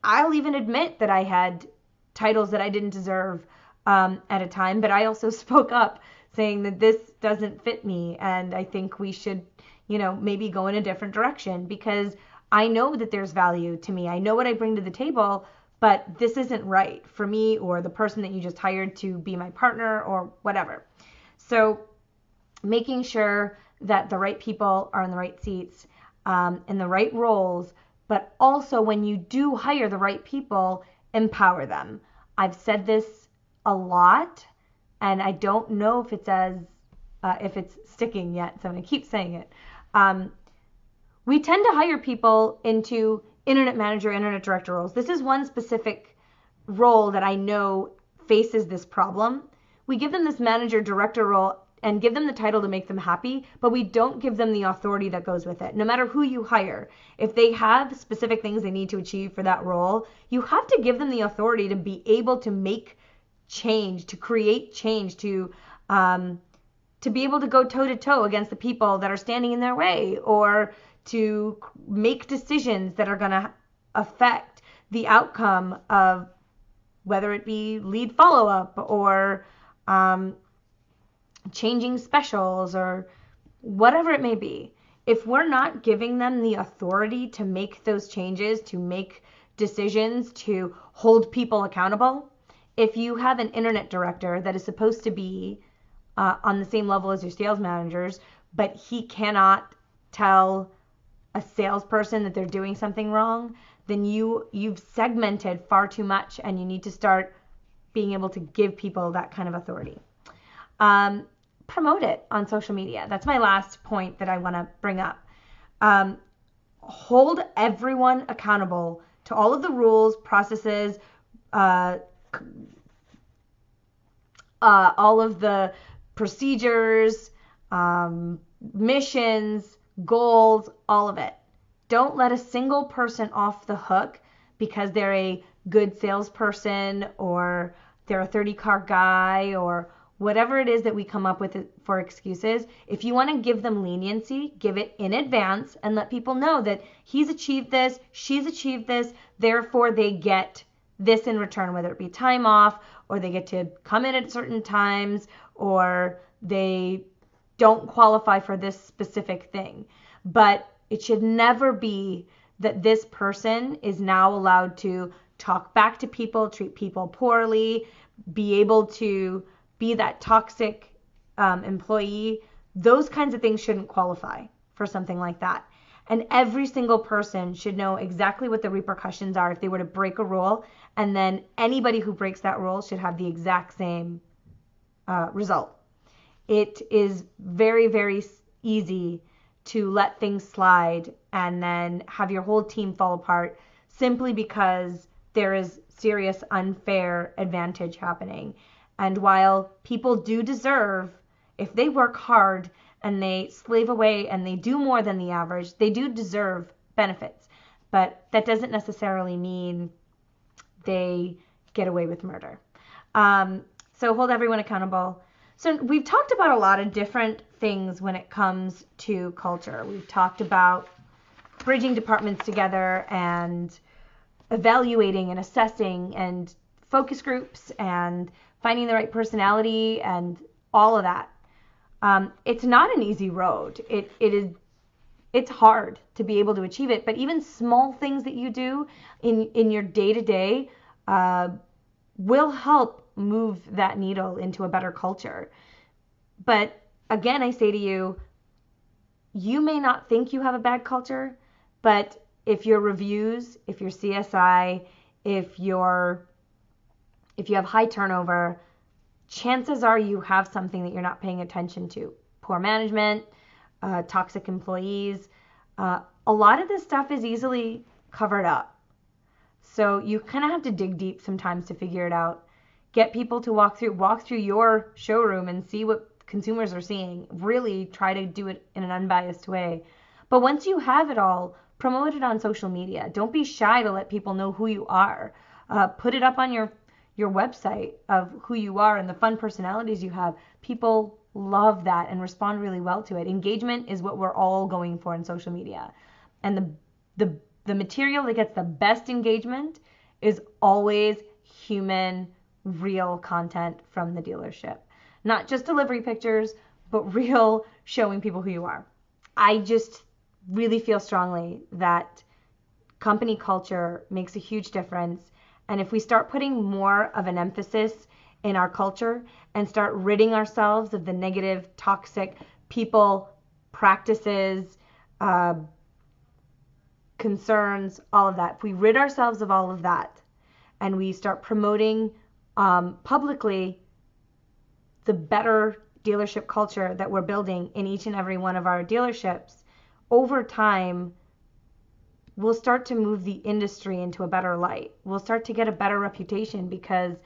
I'll even admit that I had titles that I didn't deserve at a time, but I also spoke up saying that this doesn't fit me and I think we should, maybe go in a different direction because I know that there's value to me. I know what I bring to the table, but this isn't right for me or the person that you just hired to be my partner or whatever. So making sure that the right people are in the right seats, in the right roles, but also when you do hire the right people, empower them. I've said this a lot, and I don't know if it's sticking yet, so I'm going to keep saying it. We tend to hire people into internet manager, internet director roles. This is one specific role that I know faces this problem. We give them this manager director role and give them the title to make them happy, but we don't give them the authority that goes with it. No matter who you hire, if they have specific things they need to achieve for that role, you have to give them the authority to be able to make change, to create change, to be able to go toe to toe against the people that are standing in their way, or to make decisions that are going to affect the outcome of whether it be lead follow-up or changing specials or whatever it may be. If we're not giving them the authority to make those changes, to make decisions, to hold people accountable, if you have an internet director that is supposed to be on the same level as your sales managers, but he cannot tell a salesperson that they're doing something wrong, then you've segmented far too much, and you need to start being able to give people that kind of authority. Promote it on social media. That's my last point that I want to bring up. Hold everyone accountable to all of the rules, processes, all of the procedures, missions, goals, all of it. Don't let a single person off the hook because they're a good salesperson or they're a 30-car guy or whatever it is that we come up with for excuses. If you want to give them leniency, give it in advance and let people know that he's achieved this, she's achieved this, therefore they get this in return, whether it be time off or they get to come in at certain times or they don't qualify for this specific thing. But it should never be that this person is now allowed to talk back to people, treat people poorly, be able to be that toxic employee. Those kinds of things shouldn't qualify for something like that. And every single person should know exactly what the repercussions are if they were to break a rule, and then anybody who breaks that rule should have the exact same result. It is very, very easy to let things slide and then have your whole team fall apart simply because there is serious unfair advantage happening. And while people do deserve, if they work hard and they slave away and they do more than the average, they do deserve benefits. But that doesn't necessarily mean they get away with murder. So hold everyone accountable. So we've talked about a lot of different things when it comes to culture. We've talked about bridging departments together and evaluating and assessing and focus groups and finding the right personality and all of that. It's not an easy road. It's hard to be able to achieve it, but even small things that you do in your day-to-day will help move that needle into a better culture. But again, I say to you, you may not think you have a bad culture, but if your reviews, if your CSI, if you have high turnover, chances are you have something that you're not paying attention to. Poor management, toxic employees. A lot of this stuff is easily covered up. So you kind of have to dig deep sometimes to figure it out. Get people to walk through your showroom and see what consumers are seeing. Really try to do it in an unbiased way. But once you have it all, promote it on social media. Don't be shy to let people know who you are. Put it up on your website of who you are and the fun personalities you have. People love that and respond really well to it. Engagement is what we're all going for in social media. And the material that gets the best engagement is always human, real content from the dealership. Not just delivery pictures, but real showing people who you are. I just really feel strongly that company culture makes a huge difference. And if we start putting more of an emphasis in our culture and start ridding ourselves of the negative, toxic people, practices, concerns, all of that, if we rid ourselves of all of that and we start promoting publicly the better dealership culture that we're building in each and every one of our dealerships, over time, we'll start to move the industry into a better light. We'll start to get a better reputation because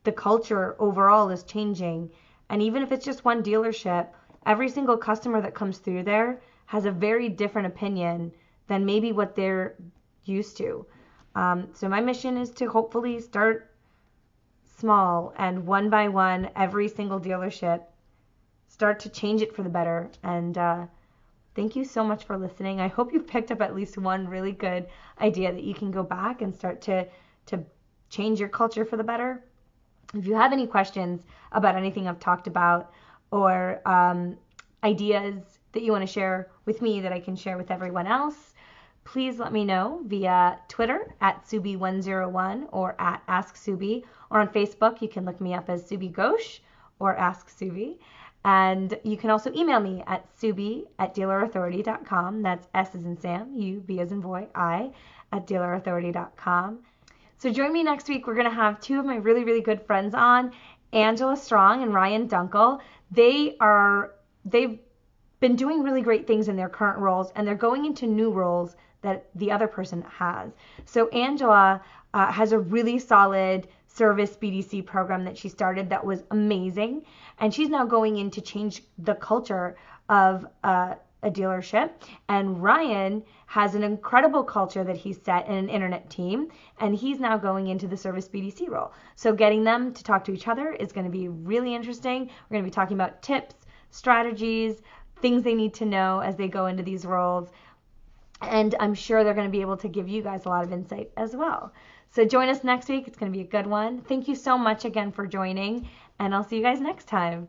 the culture overall is changing. And even if it's just one dealership, every single customer that comes through there has a very different opinion than maybe what they're used to. So my mission is to hopefully start small and one by one, every single dealership, start to change it for the better. And thank you so much for listening. I hope you've picked up at least one really good idea that you can go back and start to change your culture for the better. If you have any questions about anything I've talked about or ideas that you want to share with me that I can share with everyone else, please let me know via Twitter at Subi101 or at Ask Subi, or on Facebook you can look me up as Subi Ghosh or Ask Subi. And you can also email me at subi@dealerauthority.com. That's S as in Sam, U, B as in boy, I @dealerauthority.com. So join me next week. We're going to have two of my really, really good friends on, Angela Strong and Ryan Dunkel. They've been doing really great things in their current roles, and they're going into new roles that the other person has. So Angela has a really solid service BDC program that she started that was amazing, and she's now going in to change the culture of a dealership. And Ryan has an incredible culture that he's set in an internet team, and he's now going into the service BDC role. So getting them to talk to each other is going to be really interesting. We're going to be talking about tips, strategies, things they need to know as they go into these roles. And I'm sure they're going to be able to give you guys a lot of insight as well. So join us next week. It's going to be a good one. Thank you so much again for joining, and I'll see you guys next time.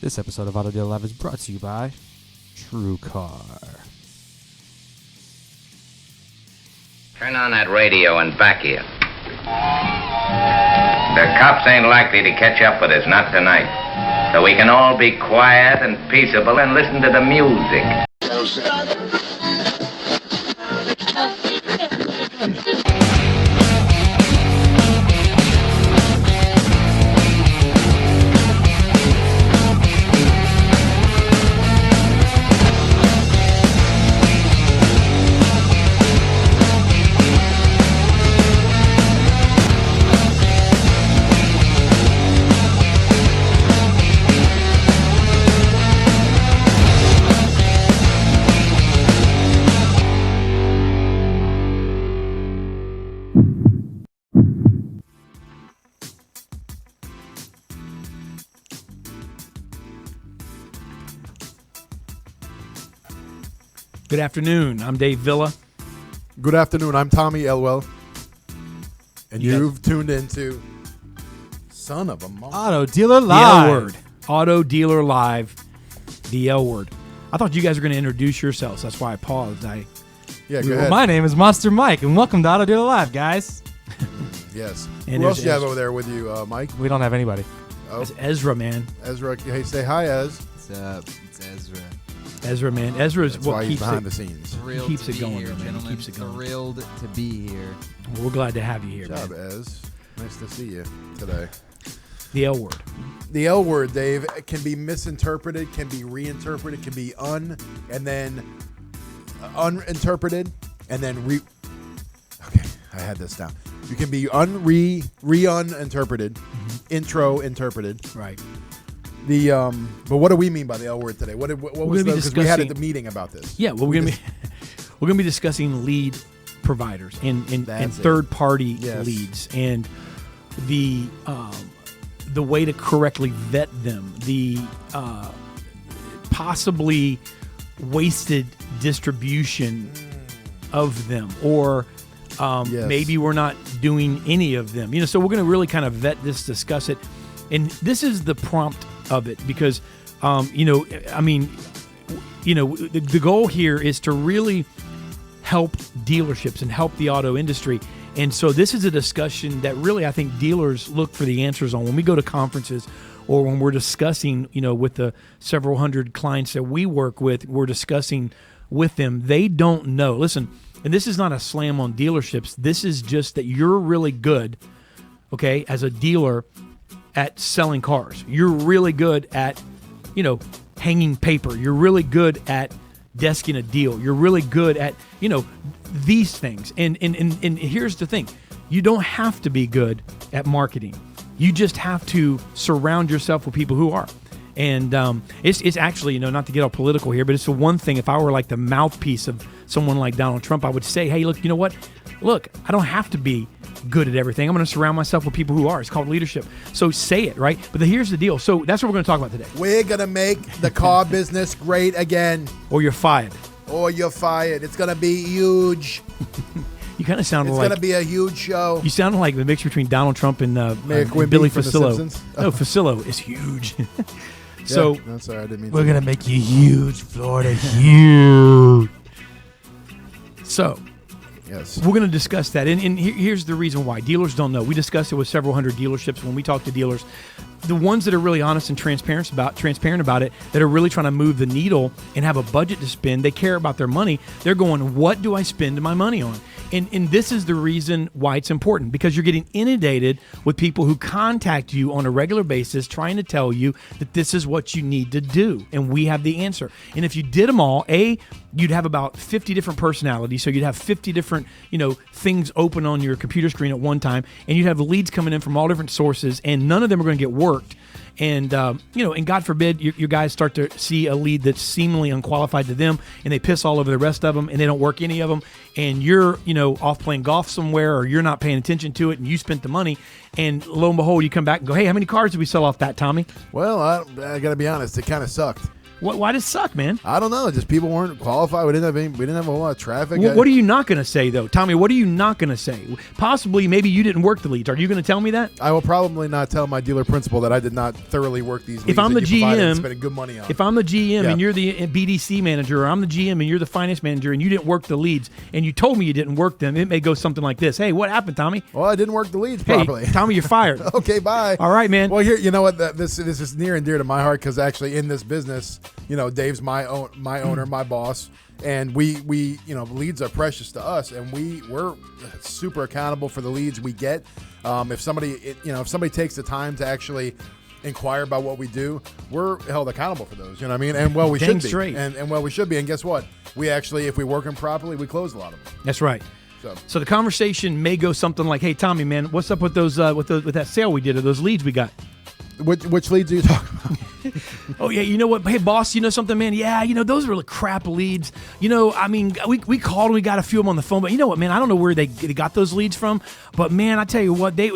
This episode of Auto Dealer Live is brought to you by True Car. Turn on that radio and back here. The cops ain't likely to catch up with us, not tonight. So we can all be quiet and peaceable and listen to the music. Good afternoon. I'm Dave Villa. Good afternoon. I'm Tommy Elwell. And you've tuned into Son of a Mom. Auto Dealer The Live. L Word. Auto Dealer Live. The L Word. I thought you guys were going to introduce yourselves. That's why I paused. Yeah, go ahead. My name is Monster Mike, and welcome to Auto Dealer Live, guys. Yes. And Who else there's do you have Ezra. over there with you, Mike? We don't have anybody. Oh, That's Ezra, man. Ezra. Hey, say hi, Ez. What's up? It's Ezra. Ezra, man. Ezra is That's what why he's keeps behind the it. scenes. Thrilled keeps to it be going, here, man. He gentlemen. keeps it going. Thrilled to be here. We're glad to have you here, Good job, man. Ez. Nice to see you today. The L Word. The L word, Dave, can be misinterpreted, can be reinterpreted, can be uninterpreted, and then Okay, I had this down. You can be uninterpreted, intro interpreted. Right. But what do we mean by the L word today? What was gonna be because we had at discussing- the meeting about this? Yeah, well, we're gonna be discussing lead providers and That's it. third party Yes. leads and the way to correctly vet them, the possibly wasted distribution of them, or Yes. maybe we're not doing any of them. So we're going to really kind of vet this, discuss it, and this is the prompt of it because, the goal here is to really help dealerships and help the auto industry. And so this is a discussion that really I think dealers look for the answers on when we go to conferences or when we're discussing, with the several hundred clients that we work with, we're discussing with them. They don't know. Listen, and this is not a slam on dealerships. This is just that you're really good, okay, as a dealer at selling cars. You're really good at, hanging paper. You're really good at desking a deal. You're really good at, these things. And here's the thing. You don't have to be good at marketing. You just have to surround yourself with people who are. And it's actually, not to get all political here, but it's the one thing, if I were like the mouthpiece of someone like Donald Trump, I would say, hey, look, you know what? Look, I don't have to be good at everything. I'm going to surround myself with people who are. It's called leadership. So say it, right? But here's the deal. So that's what we're going to talk about today. We're going to make the car business great again, Or you're fired. or you're fired. It's going to be huge. You kind of sounded It's like... going to be a huge show. You sounded like the mix between Donald Trump and Mayor Quimby Billy from The Facillo. Simpsons? No, Facillo is huge. So Yeah, I'm sorry, I didn't mean We're to. going to make you huge, Florida, huge. So Yes. we're going to discuss that. And here's the reason why. Dealers don't know. We discussed it with several hundred dealerships when we talk to dealers. The ones that are really honest and transparent about it, that are really trying to move the needle and have a budget to spend, they care about their money. They're going, what do I spend my money on? And this is the reason why it's important, because you're getting inundated with people who contact you on a regular basis trying to tell you that this is what you need to do. And we have the answer. And if you did them all, you'd have about 50 different personalities. So you'd have 50 different, things open on your computer screen at one time. And you'd have leads coming in from all different sources, and none of them are going to get worked. And, and God forbid you guys start to see a lead that's seemingly unqualified to them, and they piss all over the rest of them, and they don't work any of them. And you're, off playing golf somewhere, or you're not paying attention to it, and you spent the money. And lo and behold, you come back and go, hey, how many cars did we sell off that, Tommy? Well, I got to be honest. It kind of sucked. Why does it suck, man? I don't know. Just people weren't qualified. We didn't have a whole lot of traffic. What are you not going to say, though? Tommy, what are you not going to say? Possibly, maybe you didn't work the leads. Are you going to tell me that? I will probably not tell my dealer principal that I did not thoroughly work these leads. If I'm the GM, spending good money on. If I'm the GM Yeah. and you're the BDC manager, or I'm the GM and you're the finance manager and you didn't work the leads and you told me you didn't work them, it may go something like this. Hey, what happened, Tommy? Well, I didn't work the leads properly. Hey, Tommy, you're fired. Okay, bye. All right, man. Well, here, you know what? This is near and dear to my heart because actually in this business, Dave's my owner, my boss, and we leads are precious to us, and we're super accountable for the leads we get. If somebody takes the time to actually inquire about what we do, we're held accountable for those. You know what I mean? And well, we Dang should be. straight. And well, we should be. And guess what? We actually, if we work them properly, we close a lot of them. That's right. So the conversation may go something like, "Hey, Tommy, man, what's up with those with that sale we did or those leads we got?" Which leads are you talking about? Oh, yeah, you know what? Hey, boss, you know something, man? Yeah, those are really crap leads. I mean, we called and we got a few of them on the phone, but you know what, man? I don't know where they got those leads from, but man, I tell you what, they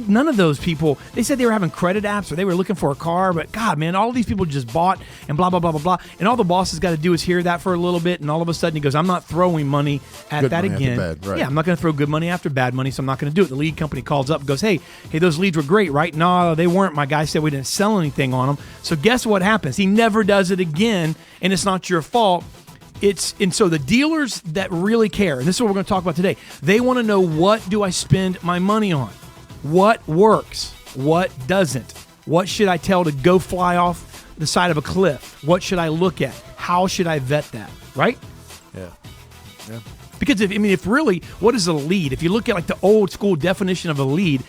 none of those people, they said they were having credit apps or they were looking for a car, but God, man, all these people just bought and blah, blah, blah, blah, blah. And all the boss has got to do is hear that for a little bit, and all of a sudden he goes, I'm not throwing money at Good that money again. after bad, right. Yeah, I'm not going to throw good money after bad money, so I'm not going to do it. The lead company calls up and goes, hey, those leads were great, right? No, they weren't. My guy said we didn't sell anything on them. So guess what happens? He never does it again, and it's not your fault. And so the dealers that really care, and this is what we're going to talk about today, they want to know, what do I spend my money on? What works? What doesn't? What should I tell to go fly off the side of a cliff? What should I look at? How should I vet that? Right? Yeah. Because if really, what is a lead? If you look at like the old school definition of a lead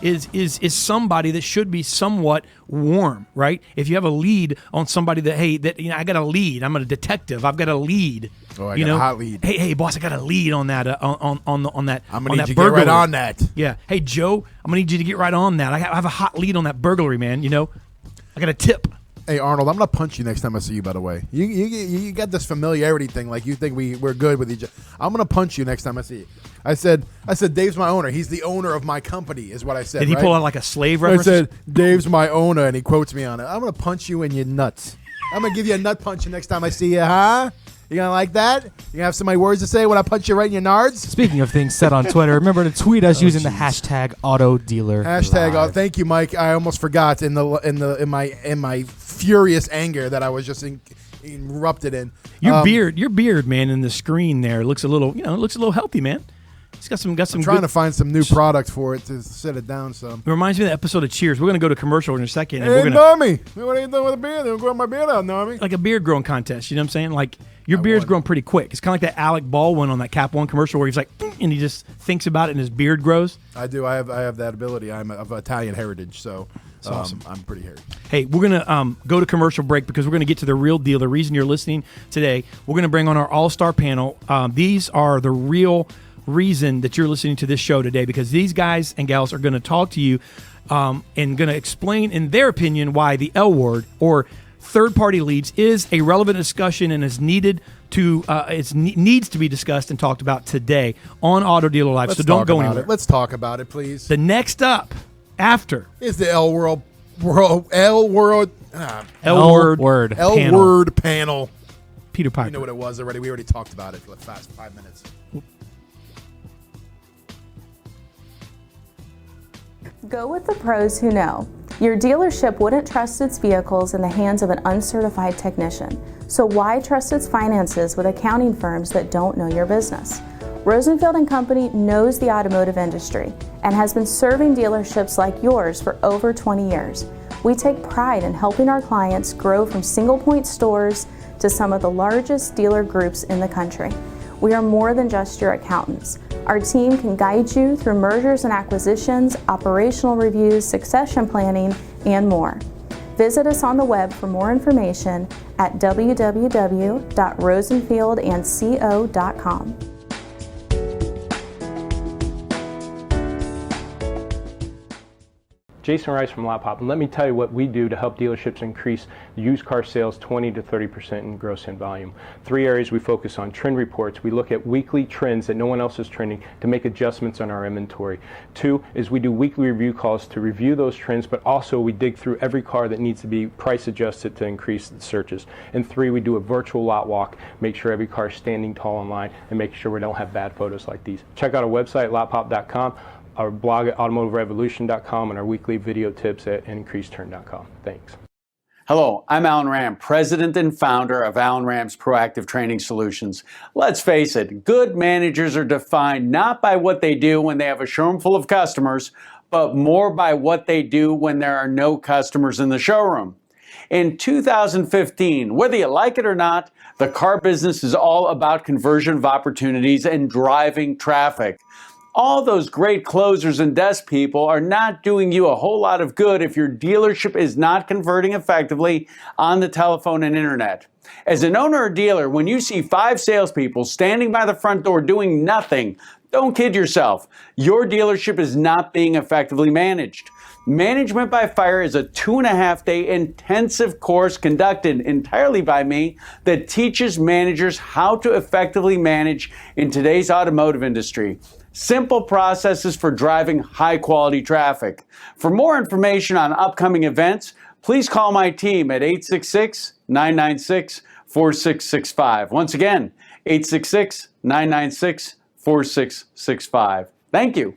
is somebody that should be somewhat warm, right? If you have a lead on somebody that, hey, I got a lead. I'm a detective. I've got a lead. Oh, I got a hot lead. Hey, boss, I got a lead on that on that. I'm gonna need you to get burglary. right on that. Yeah. Hey, Joe, I'm gonna need you to get right on that. I have a hot lead on that burglary, man. I got a tip. Hey, Arnold, I'm going to punch you next time I see you, by the way. You got this familiarity thing, like you think we're good with each other. I'm going to punch you next time I see you. I said, Dave's my owner. He's the owner of my company, is what I said. Did he pull out like a slave reference? I said, Dave's my owner, and he quotes me on it. I'm going to punch you in your nuts. I'm going to give you a nut punch the next time I see you, huh? You going to like that? You going to have so many words to say when I punch you right in your nards? Speaking of things said on Twitter, remember to tweet us using the hashtag AutoDealer. Hashtag. Thank you, Mike. I almost forgot in my furious anger that I was just erupted in. Your beard, man, in the screen there looks a little, looks a little healthy, man. It's got some. I'm trying to find some new product for it to set it down some. It reminds me of the episode of Cheers. We're going to go to commercial in a second. And hey, we're Normie, what are you doing with the beard? I'm growing my beard out, Normie. Like a beard growing contest. You know what I'm saying? Like your beard's growing pretty quick. It's kind of like that Alec Baldwin on that Cap One commercial where he's like, and he just thinks about it and his beard grows. I do. I have that ability. I'm of Italian heritage, so awesome. I'm pretty hairy. Hey, we're going to go to commercial break because we're going to get to the real deal. The reason you're listening today, we're going to bring on our all-star panel. These are the real reason that you're listening to this show today, because these guys and gals are going to talk to you and going to explain, in their opinion, why the L word or third-party leads is a relevant discussion and is needed to needs to be discussed and talked about today on Auto Dealer Live. So don't go anywhere. Let's talk about it, please. The next up after is the L word panel. Peter Piper. You know what it was already. We already talked about it for the past 5 minutes. Go with the pros who know. Your dealership wouldn't trust its vehicles in the hands of an uncertified technician. So why trust its finances with accounting firms that don't know your business? Rosenfield & Company knows the automotive industry and has been serving dealerships like yours for over 20 years. We take pride in helping our clients grow from single-point stores to some of the largest dealer groups in the country. We are more than just your accountants. Our team can guide you through mergers and acquisitions, operational reviews, succession planning, and more. Visit us on the web for more information at www.rosenfieldandco.com. Jason Rice from Lot Pop, and let me tell you what we do to help dealerships increase used car sales 20 to 30% in gross in volume. 3 areas we focus on: trend reports. We look at weekly trends that no one else is trending to make adjustments on our inventory. 2 is we do weekly review calls to review those trends, but also we dig through every car that needs to be price adjusted to increase the searches. And 3, we do a virtual lot walk, make sure every car is standing tall in line, and make sure we don't have bad photos like these. Check out our website, lotpop.com, our blog at automotiverevolution.com, and our weekly video tips at increaseturn.com. Thanks. Hello, I'm Alan Ram, president and founder of Alan Ram's Proactive Training Solutions. Let's face it, good managers are defined not by what they do when they have a showroom full of customers, but more by what they do when there are no customers in the showroom. In 2015, whether you like it or not, the car business is all about conversion of opportunities and driving traffic. All those great closers and desk people are not doing you a whole lot of good if your dealership is not converting effectively on the telephone and internet. As an owner or dealer, when you see 5 salespeople standing by the front door doing nothing, don't kid yourself. Your dealership is not being effectively managed. Management by Fire is a 2.5-day intensive course conducted entirely by me that teaches managers how to effectively manage in today's automotive industry. Simple processes for driving high-quality traffic. For more information on upcoming events, please call my team at 866-996-4665. Once again, 866-996-4665. Thank you.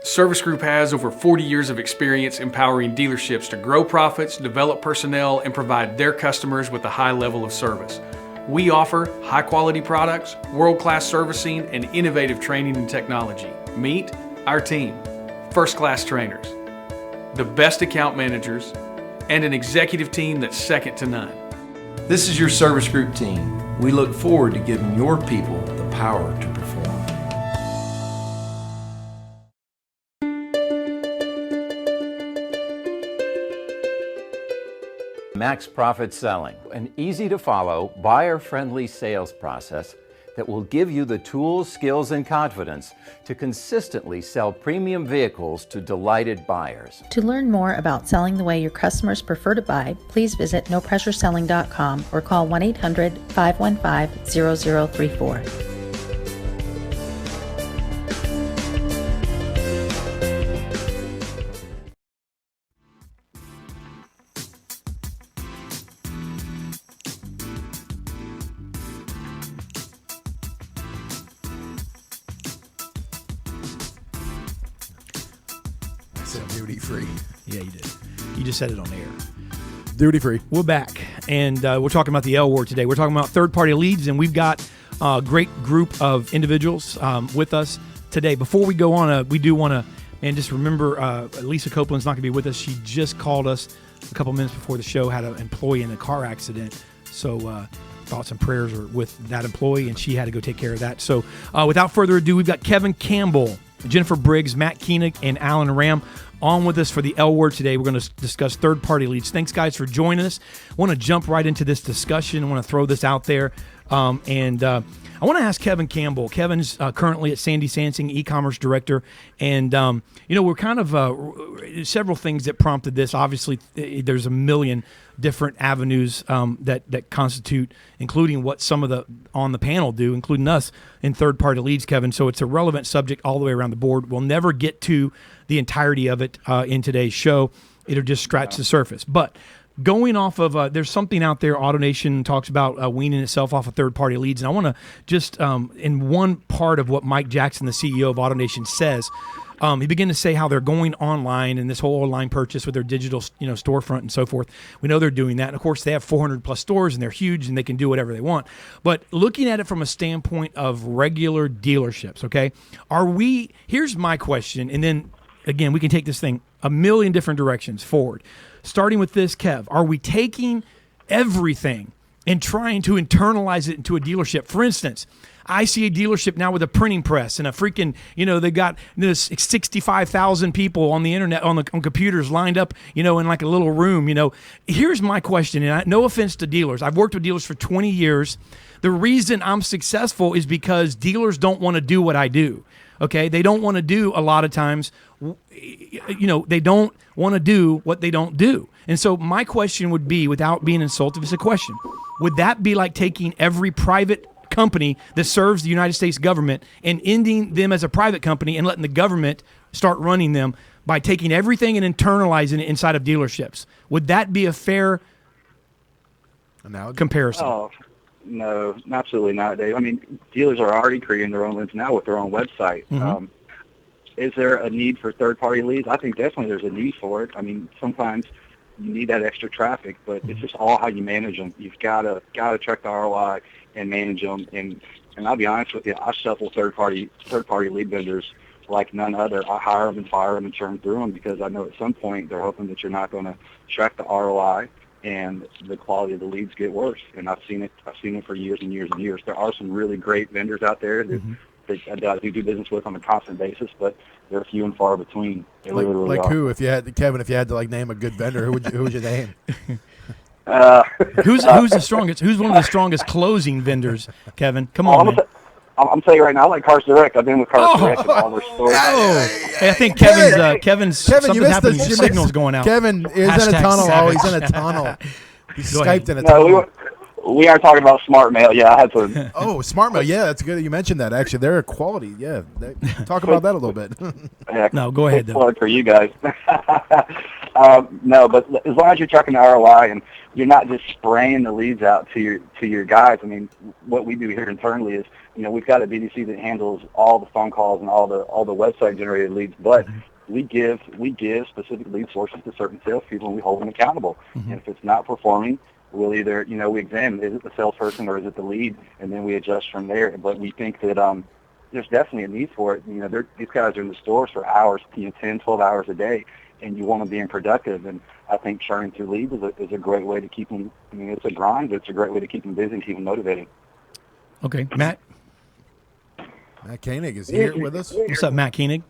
Service Group has over 40 years of experience empowering dealerships to grow profits, develop personnel, and provide their customers with a high level of service. We offer high-quality products, world-class servicing, and innovative training and technology. Meet our team: first-class trainers, the best account managers, and an executive team that's second to none. This is your Service Group team. We look forward to giving your people the power to perform. Max Profit Selling, an easy-to-follow, buyer-friendly sales process that will give you the tools, skills, and confidence to consistently sell premium vehicles to delighted buyers. To learn more about selling the way your customers prefer to buy, please visit nopressureselling.com or call 1-800-515-0034. Duty free. Yeah, you did. You just said it on air. Duty free. We're back, and we're talking about the L word today. We're talking about third-party leads, and we've got a great group of individuals with us today. Before we go on, we do want to, just remember, Lisa Copeland's not going to be with us. She just called us a couple minutes before the show, had an employee in a car accident. So thoughts and prayers are with that employee, and she had to go take care of that. So without further ado, we've got Kevin Campbell, Jennifer Briggs, Matt Koenig, and Alan Ram on with us for the L word today. We're going to discuss third-party leads. Thanks, guys, for joining us. I want to jump right into this discussion. I want to throw this out there. I want to ask Kevin Campbell. Kevin's currently at Sandy Sansing, e-commerce director. And, we're kind of several things that prompted this. Obviously, there's a million different avenues that constitute, including what some of the on the panel do, including us, in third-party leads, Kevin. So it's a relevant subject all the way around the board. We'll never get to the entirety of it in today's show. It'll just scratch the surface. But going off of, there's something out there, AutoNation talks about weaning itself off of third-party leads. And I want to just, in one part of what Mike Jackson, the CEO of AutoNation, says, he began to say how they're going online and this whole online purchase with their digital, storefront and so forth. We know they're doing that. And, of course, they have 400-plus stores, and they're huge, and they can do whatever they want. But looking at it from a standpoint of regular dealerships, okay, here's my question, and then again, we can take this thing a million different directions forward. Starting with this, Kev, are we taking everything and trying to internalize it into a dealership? For instance, I see a dealership now with a printing press and a freaking, they got this 65,000 people on the internet, on computers lined up, in like a little room, Here's my question, and no offense to dealers. I've worked with dealers for 20 years. The reason I'm successful is because dealers don't want to do what I do. Okay, they don't want to do a lot of times, they don't want to do what they don't do. And so my question would be, without being insultive, it's a question. Would that be like taking every private company that serves the United States government and ending them as a private company and letting the government start running them by taking everything and internalizing it inside of dealerships? Would that be a fair comparison? Oh, no, absolutely not, Dave. I mean, dealers are already creating their own leads now with their own website. Mm-hmm. Is there a need for third-party leads? I think definitely there's a need for it. I mean, sometimes you need that extra traffic, but it's just all how you manage them. You've got to check the ROI and manage them. And I'll be honest with you, I shuffle third-party lead vendors like none other. I hire them and fire them and churn through them because I know at some point they're hoping that you're not going to track the ROI and the quality of the leads get worse. And I've seen it for years and years and years. There are some really great vendors out there that I do business with on a constant basis, but they're few and far between. They really are. Who? If you had to like name a good vendor, who would you name? Who's the strongest? Who's one of the strongest closing vendors, Kevin? Come on, man. I'm telling you right now, I like Cars Direct. I've been with Cars Direct in all their stores. Hey, I think Kevin's something happened. His signal's going out. Kevin is in a tunnel. Savage. He's in a tunnel. He's Go Skyped ahead. in a tunnel. We are talking about Smart Mail. Yeah, I had to. Oh, Smart Mail. Yeah, that's good that you mentioned that. Actually, they're a quality. Yeah, talk about that a little bit. No, go ahead, though. Plug for you guys. No, but as long as you're tracking the ROI and you're not just spraying the leads out to your guys. I mean, what we do here internally is, we've got a BDC that handles all the phone calls and all the website generated leads, but we give specific lead sources to certain salespeople and we hold them accountable. And if it's not performing, we'll either, we examine, is it the salesperson or is it the lead, and then we adjust from there. But we think that there's definitely a need for it. These guys are in the stores for hours, 10, 12 hours a day, and you want them being productive. And I think churning through leads is a great way to keep them. I mean, it's a grind, but it's a great way to keep them busy and keep them motivated. Okay, Matt. Matt Koenig is here with us. What's up, Matt Koenig?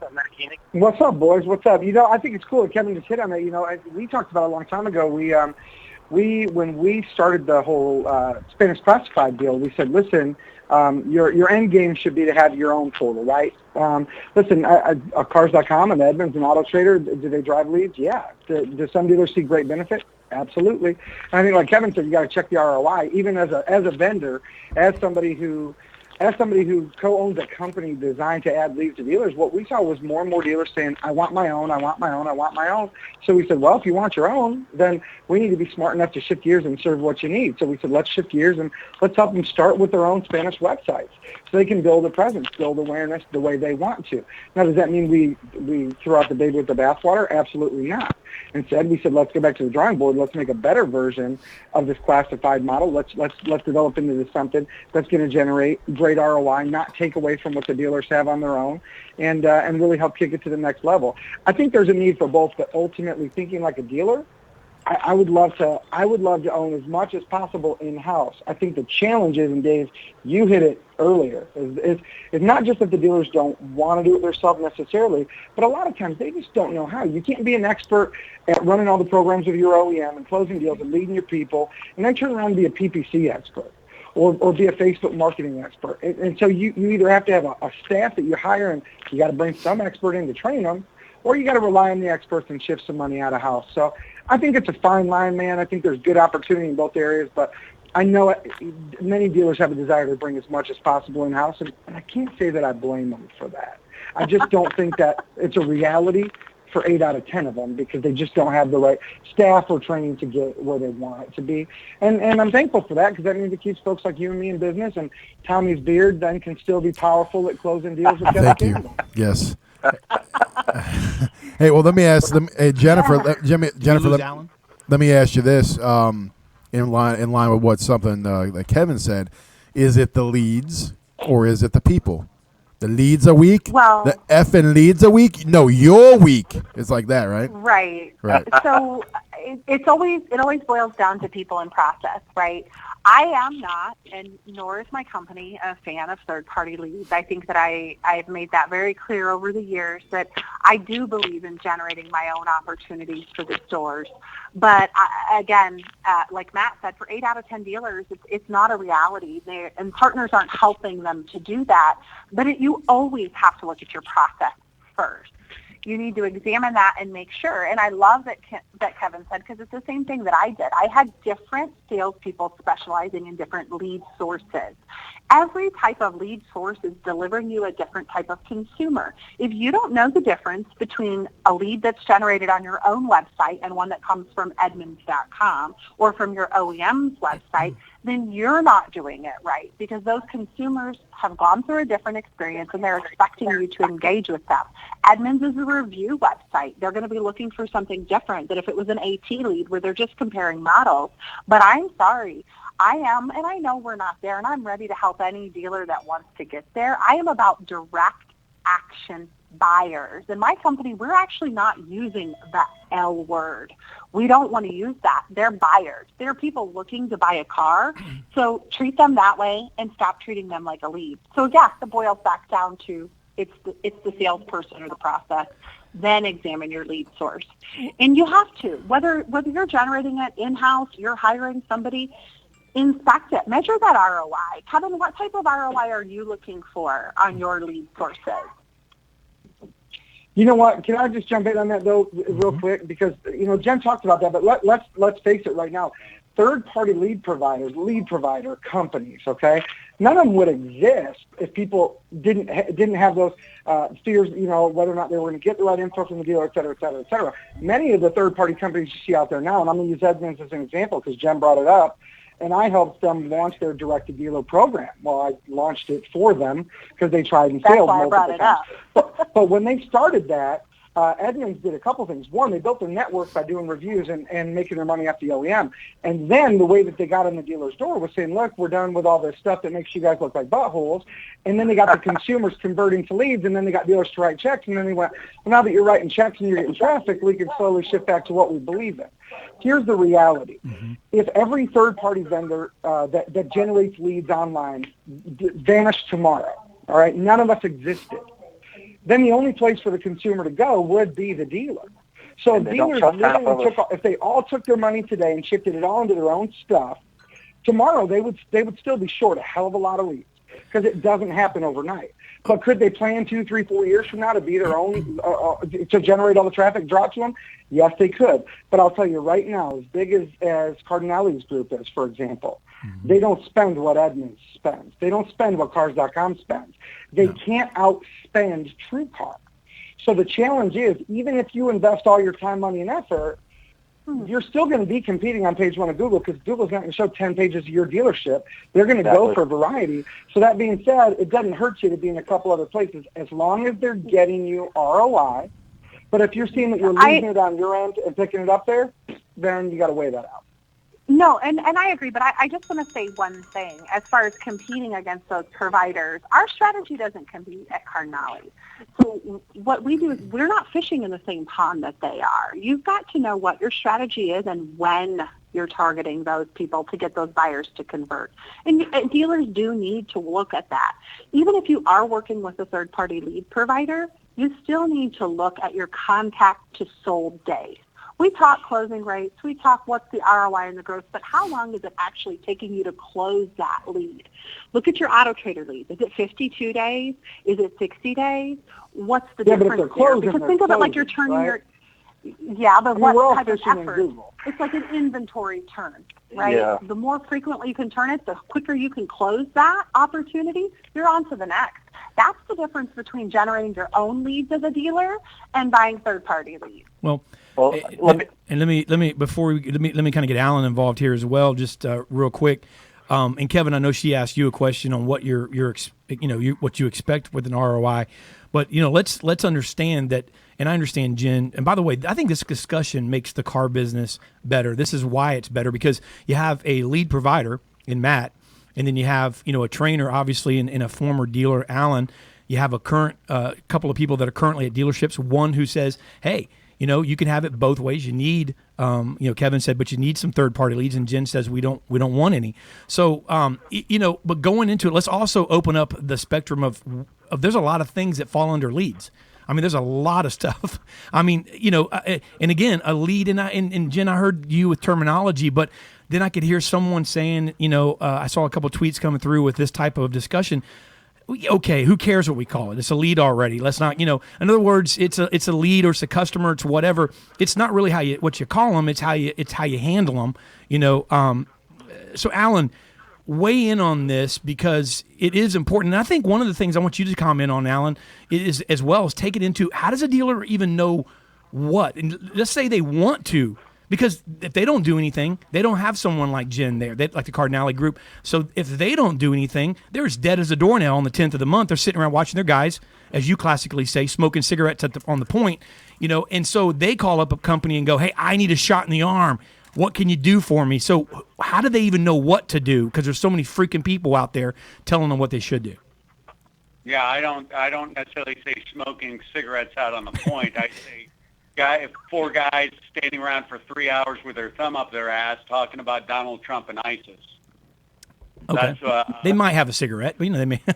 What's up, boys? What's up? I think it's cool. Kevin just hit on it. We talked about it a long time ago. When we started the whole Spanish classified deal, we said, listen, your end game should be to have your own portal, right? Listen, Cars.com and Edmunds and Auto Trader, do they drive leads? Yeah. Do some dealers see great benefit? Absolutely. And I think, like Kevin said, you got to check the ROI. Even as a vendor, as somebody who co-owns a company designed to add leads to dealers, what we saw was more and more dealers saying, I want my own, I want my own, I want my own. So we said, well, if you want your own, then we need to be smart enough to shift gears and serve what you need. So we said, let's shift gears and let's help them start with their own Spanish websites so they can build a presence, build awareness the way they want to. Now, does that mean we throw out the baby with the bathwater? Absolutely not. Instead, we said, let's go back to the drawing board. Let's make a better version of this classified model. Let's develop into this something that's going to generate great ROI, not take away from what the dealers have on their own, and really help kick it to the next level. I think there's a need for both, but ultimately thinking like a dealer, I would love to own as much as possible in-house. I think the challenge is, and Dave, you hit it earlier, is not just that the dealers don't want to do it themselves necessarily, but a lot of times they just don't know how. You can't be an expert at running all the programs of your OEM and closing deals and leading your people, and then turn around and be a PPC expert or be a Facebook marketing expert. And so you either have to have a staff that you hire and you got to bring some expert in to train them, or you got to rely on the experts and shift some money out of house. So I think it's a fine line, man. I think there's good opportunity in both areas, but I know many dealers have a desire to bring as much as possible in-house, and I can't say that I blame them for that. I just don't think that it's a reality for 8 out of 10 of them because they just don't have the right staff or training to get where they want it to be. And I'm thankful for that because that means it keeps folks like you and me in business, and Tommy's beard then can still be powerful at closing deals with Kevin Campbell. Yes. Hey, well, let me ask them. Hey, Jennifer, let me ask you this. In line with what something that Kevin said, is it the leads or is it the people? The leads a week? Well- the effing leads a week? No, your week. It's like that, right? Right. Right. So it always boils down to people and process, right? I am not, and nor is my company, a fan of third-party leads. I think that I've made that very clear over the years that I do believe in generating my own opportunities for the stores. But again, like Matt said, for 8 out of 10 dealers, it's not a reality. And partners aren't helping them to do that. But you always have to look at your process first. You need to examine that and make sure. And I love that Kevin said, because it's the same thing that I did. I had different salespeople specializing in different lead sources. Every type of lead source is delivering you a different type of consumer. If you don't know the difference between a lead that's generated on your own website and one that comes from Edmunds.com or from your OEM's website, then you're not doing it right, because those consumers have gone through a different experience and they're expecting you to engage with them. Edmunds is a review website. They're going to be looking for something different than if it was an AT lead where they're just comparing models. But I'm sorry, I am, and I know we're not there, and I'm ready to help any dealer that wants to get there. I am about direct action buyers. In my company, we're actually not using the L word. We don't want to use that. They're buyers. They're people looking to buy a car. So treat them that way and stop treating them like a lead. So yes, it boils back down to it's the salesperson or the process. Then examine your lead source. And you have to, whether you're generating it in-house, you're hiring somebody, inspect it. Measure that ROI. Kevin, what type of ROI are you looking for on your lead sources? You know what? Can I just jump in on that though, real quick? Because Jen talked about that, but let's face it right now. Third-party lead provider companies. Okay, none of them would exist if people didn't have those fears. Whether or not they were going to get the right info from the dealer, et cetera, et cetera, et cetera. Many of the third-party companies you see out there now, and I'm going to use Edmunds as an example because Jen brought it up. And I helped them launch their direct-to-dealer program. Well, I launched it for them because they tried and failed multiple times. But when they started that, Edmunds did a couple things. One, they built their network by doing reviews and making their money off the OEM. And then the way that they got in the dealer's door was saying, look, we're done with all this stuff that makes you guys look like buttholes. And then they got the consumers converting to leads, and then they got dealers to write checks. And then they went, well, now that you're writing checks and you're getting traffic, we can slowly shift back to what we believe in. Here's the reality. If every third-party vendor that generates leads online vanished tomorrow, all right, none of us existed, then the only place for the consumer to go would be the dealer. So if dealers literally if they all took their money today and shifted it all into their own stuff, tomorrow they would still be short a hell of a lot of leads because it doesn't happen overnight. But could they plan 2, 3, 4 years from now to be their own, to generate all the traffic drop to them? Yes, they could. But I'll tell you right now, as big as Cardinelli's group is, for example, they don't spend what Edmunds spends. They don't spend what Cars.com spends. They can't outspend TrueCar. So the challenge is, even if you invest all your time, money, and effort, you're still going to be competing on page 1 of Google because Google's not going to show 10 pages of your dealership. They're going to go for variety. So that being said, it doesn't hurt you to be in a couple other places as long as they're getting you ROI. But if you're seeing that you're losing it on your end and picking it up there, then you got to weigh that out. No, and I agree, but I just want to say one thing. As far as competing against those providers, our strategy doesn't compete at Cardinelli. So what we do is we're not fishing in the same pond that they are. You've got to know what your strategy is and when you're targeting those people to get those buyers to convert. And dealers do need to look at that. Even if you are working with a third-party lead provider, you still need to look at your contact to sold days. We talk closing rates, we talk what's the ROI and the growth, but how long is it actually taking you to close that lead? Look at your Autotrader lead. Is it 52 days? Is it 60 days? What's the difference there? Because think of it like you're turning your... Yeah, but what type of effort? It's like an inventory turn, right? Yeah. The more frequently you can turn it, the quicker you can close that opportunity, you're on to the next. That's the difference between generating your own leads as a dealer and buying third-party leads. Well, let me kind of get Alan involved here as well, just real quick. And Kevin, I know she asked you a question on what what you expect with an ROI, but let's understand that. And I understand Jen. And by the way, I think this discussion makes the car business better. This is why it's better, because you have a lead provider in Matt, and then you have a trainer, obviously, in a former dealer, Alan. You have a current couple of people that are currently at dealerships. One who says, hey, you can have it both ways. You need, Kevin said, but you need some third-party leads, and Jen says we don't want any. So, but going into it, let's also open up the spectrum of there's a lot of things that fall under leads. I mean, there's a lot of stuff. I mean, and again, a lead, and Jen, I heard you with terminology, but then I could hear someone saying, I saw a couple of tweets coming through with this type of discussion. Okay, who cares what we call it? It's a lead already. Let's not, in other words, it's a lead or it's a customer, it's whatever. It's not really what you call them. It's how you handle them. So Alan, weigh in on this because it is important. And I think one of the things I want you to comment on, Alan, is as well as take it into how does a dealer even know what? And let's say they want to. Because if they don't do anything, they don't have someone like Jen there, like the Cardinale group. So if they don't do anything, they're as dead as a doornail on the 10th of the month. They're sitting around watching their guys, as you classically say, smoking cigarettes on the point, and so they call up a company and go, hey, I need a shot in the arm. What can you do for me? So how do they even know what to do? Because there's so many freaking people out there telling them what they should do. Yeah, I don't necessarily say smoking cigarettes out on the point. I say four guys standing around for 3 hours with their thumb up their ass talking about Donald Trump and ISIS. Okay. They might have a cigarette, but they may. Who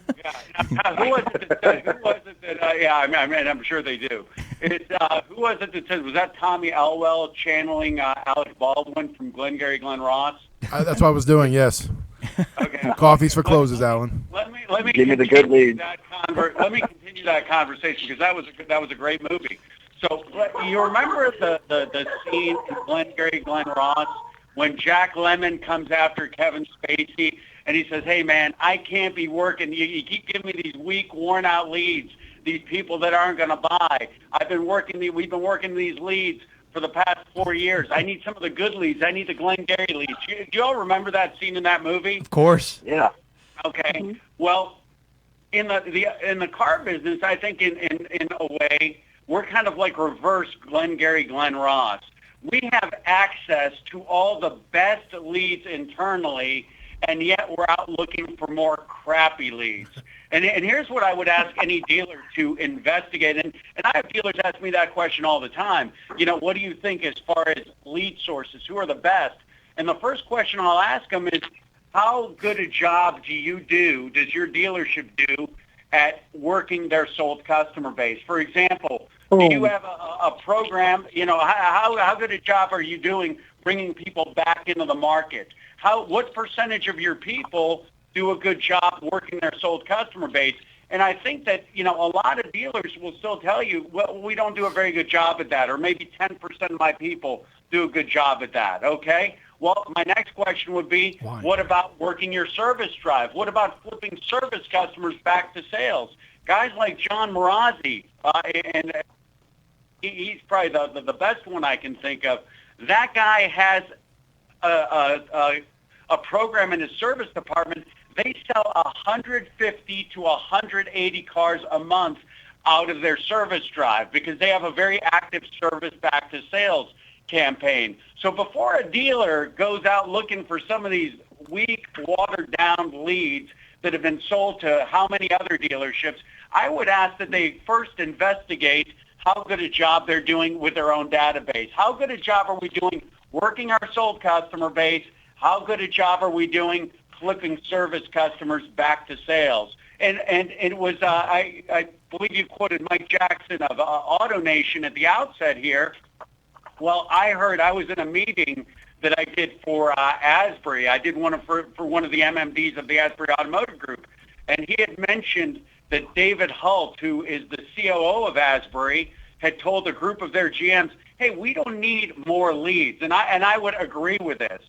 was it that I'm sure they do. Who was it that said, was that Tommy Elwell channeling Alec Baldwin from Glengarry Glen Ross? That's what I was doing, yes. Okay. Coffees for closes, Alan. Let me give me the good lead. Let me continue that conversation because that was a great movie. So you remember the scene in Glengarry Glen Ross when Jack Lemmon comes after Kevin Spacey and he says, hey, man, I can't be working. You keep giving me these weak, worn-out leads, these people that aren't going to buy. We've been working these leads for the past 4 years. I need some of the good leads. I need the Glengarry leads. Do you all remember that scene in that movie? Of course. Yeah. Okay. Mm-hmm. Well, in the car business, I think in a way, we're kind of like reverse Glengarry Glen Ross. We have access to all the best leads internally, and yet we're out looking for more crappy leads. And here's what I would ask any dealer to investigate. And I have dealers ask me that question all the time. What do you think as far as lead sources? Who are the best? And the first question I'll ask them is, how good a job does your dealership do at working their sold customer base? For example, do you have a program, how good a job are you doing bringing people back into the market? What percentage of your people do a good job working their sold customer base? And I think that, a lot of dealers will still tell you, well, we don't do a very good job at that, or maybe 10% of my people do a good job at that, okay? Well, my next question would be, what about working your service drive? What about flipping service customers back to sales? Guys like John Marazzi, and he's probably the best one I can think of. That guy has a program in his service department. They sell 150 to 180 cars a month out of their service drive because they have a very active service back to sales campaign. So before a dealer goes out looking for some of these weak, watered-down leads that have been sold to how many other dealerships, I would ask that they first investigate how good a job they're doing with their own database. How good a job are we doing working our sold customer base? How good a job are we doing flipping service customers back to sales? And it was, I believe you quoted Mike Jackson of AutoNation at the outset here. Well, I was in a meeting that I did for Asbury. I did one for one of the MMDs of the Asbury Automotive Group. And he had mentioned that David Hult, who is the COO of Asbury, had told a group of their GMs, hey, we don't need more leads. And I would agree with this.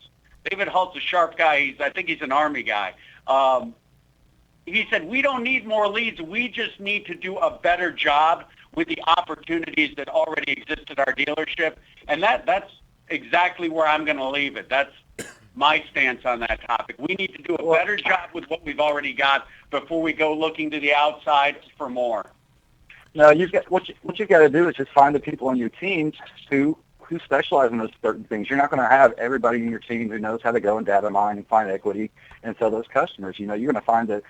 David Hult's a sharp guy. I think he's an Army guy. He said, we don't need more leads. We just need to do a better job with the opportunities that already exist at our dealership. And that's exactly where I'm going to leave it. That's my stance on that topic. We need to do a better job with what we've already got before we go looking to the outside for more. No, what you got to do is just find the people on your team who who specialize in those certain things. You're not going to have everybody in your team who knows how to go and data mine and find equity and sell those customers. You're going to find the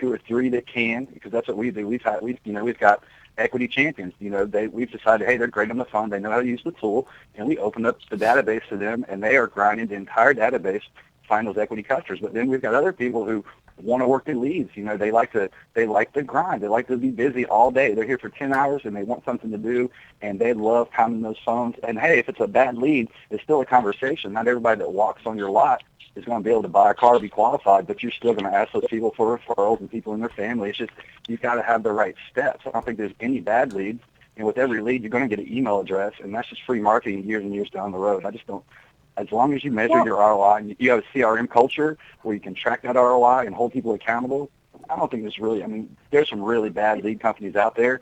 2 or 3 that can, because that's what we do. We've got equity champions. We've decided, hey, they're great on the phone. They know how to use the tool, and we open up the database to them, and they are grinding the entire database to find those equity customers. But then we've got other people who want to work in leads. They like to grind. They like to be busy all day. They're here for 10 hours and they want something to do, and they love pounding those phones. And hey, if it's a bad lead, it's still a conversation. Not everybody that walks on your lot is going to be able to buy a car or be qualified, but you're still going to ask those people for referrals and people in their family. It's just, you've got to have the right steps. I don't think there's any bad leads. And with every lead, you're going to get an email address, and that's just free marketing years and years down the road. I just don't. As long as you measure your ROI and you have a CRM culture where you can track that ROI and hold people accountable, I don't think there's some really bad lead companies out there,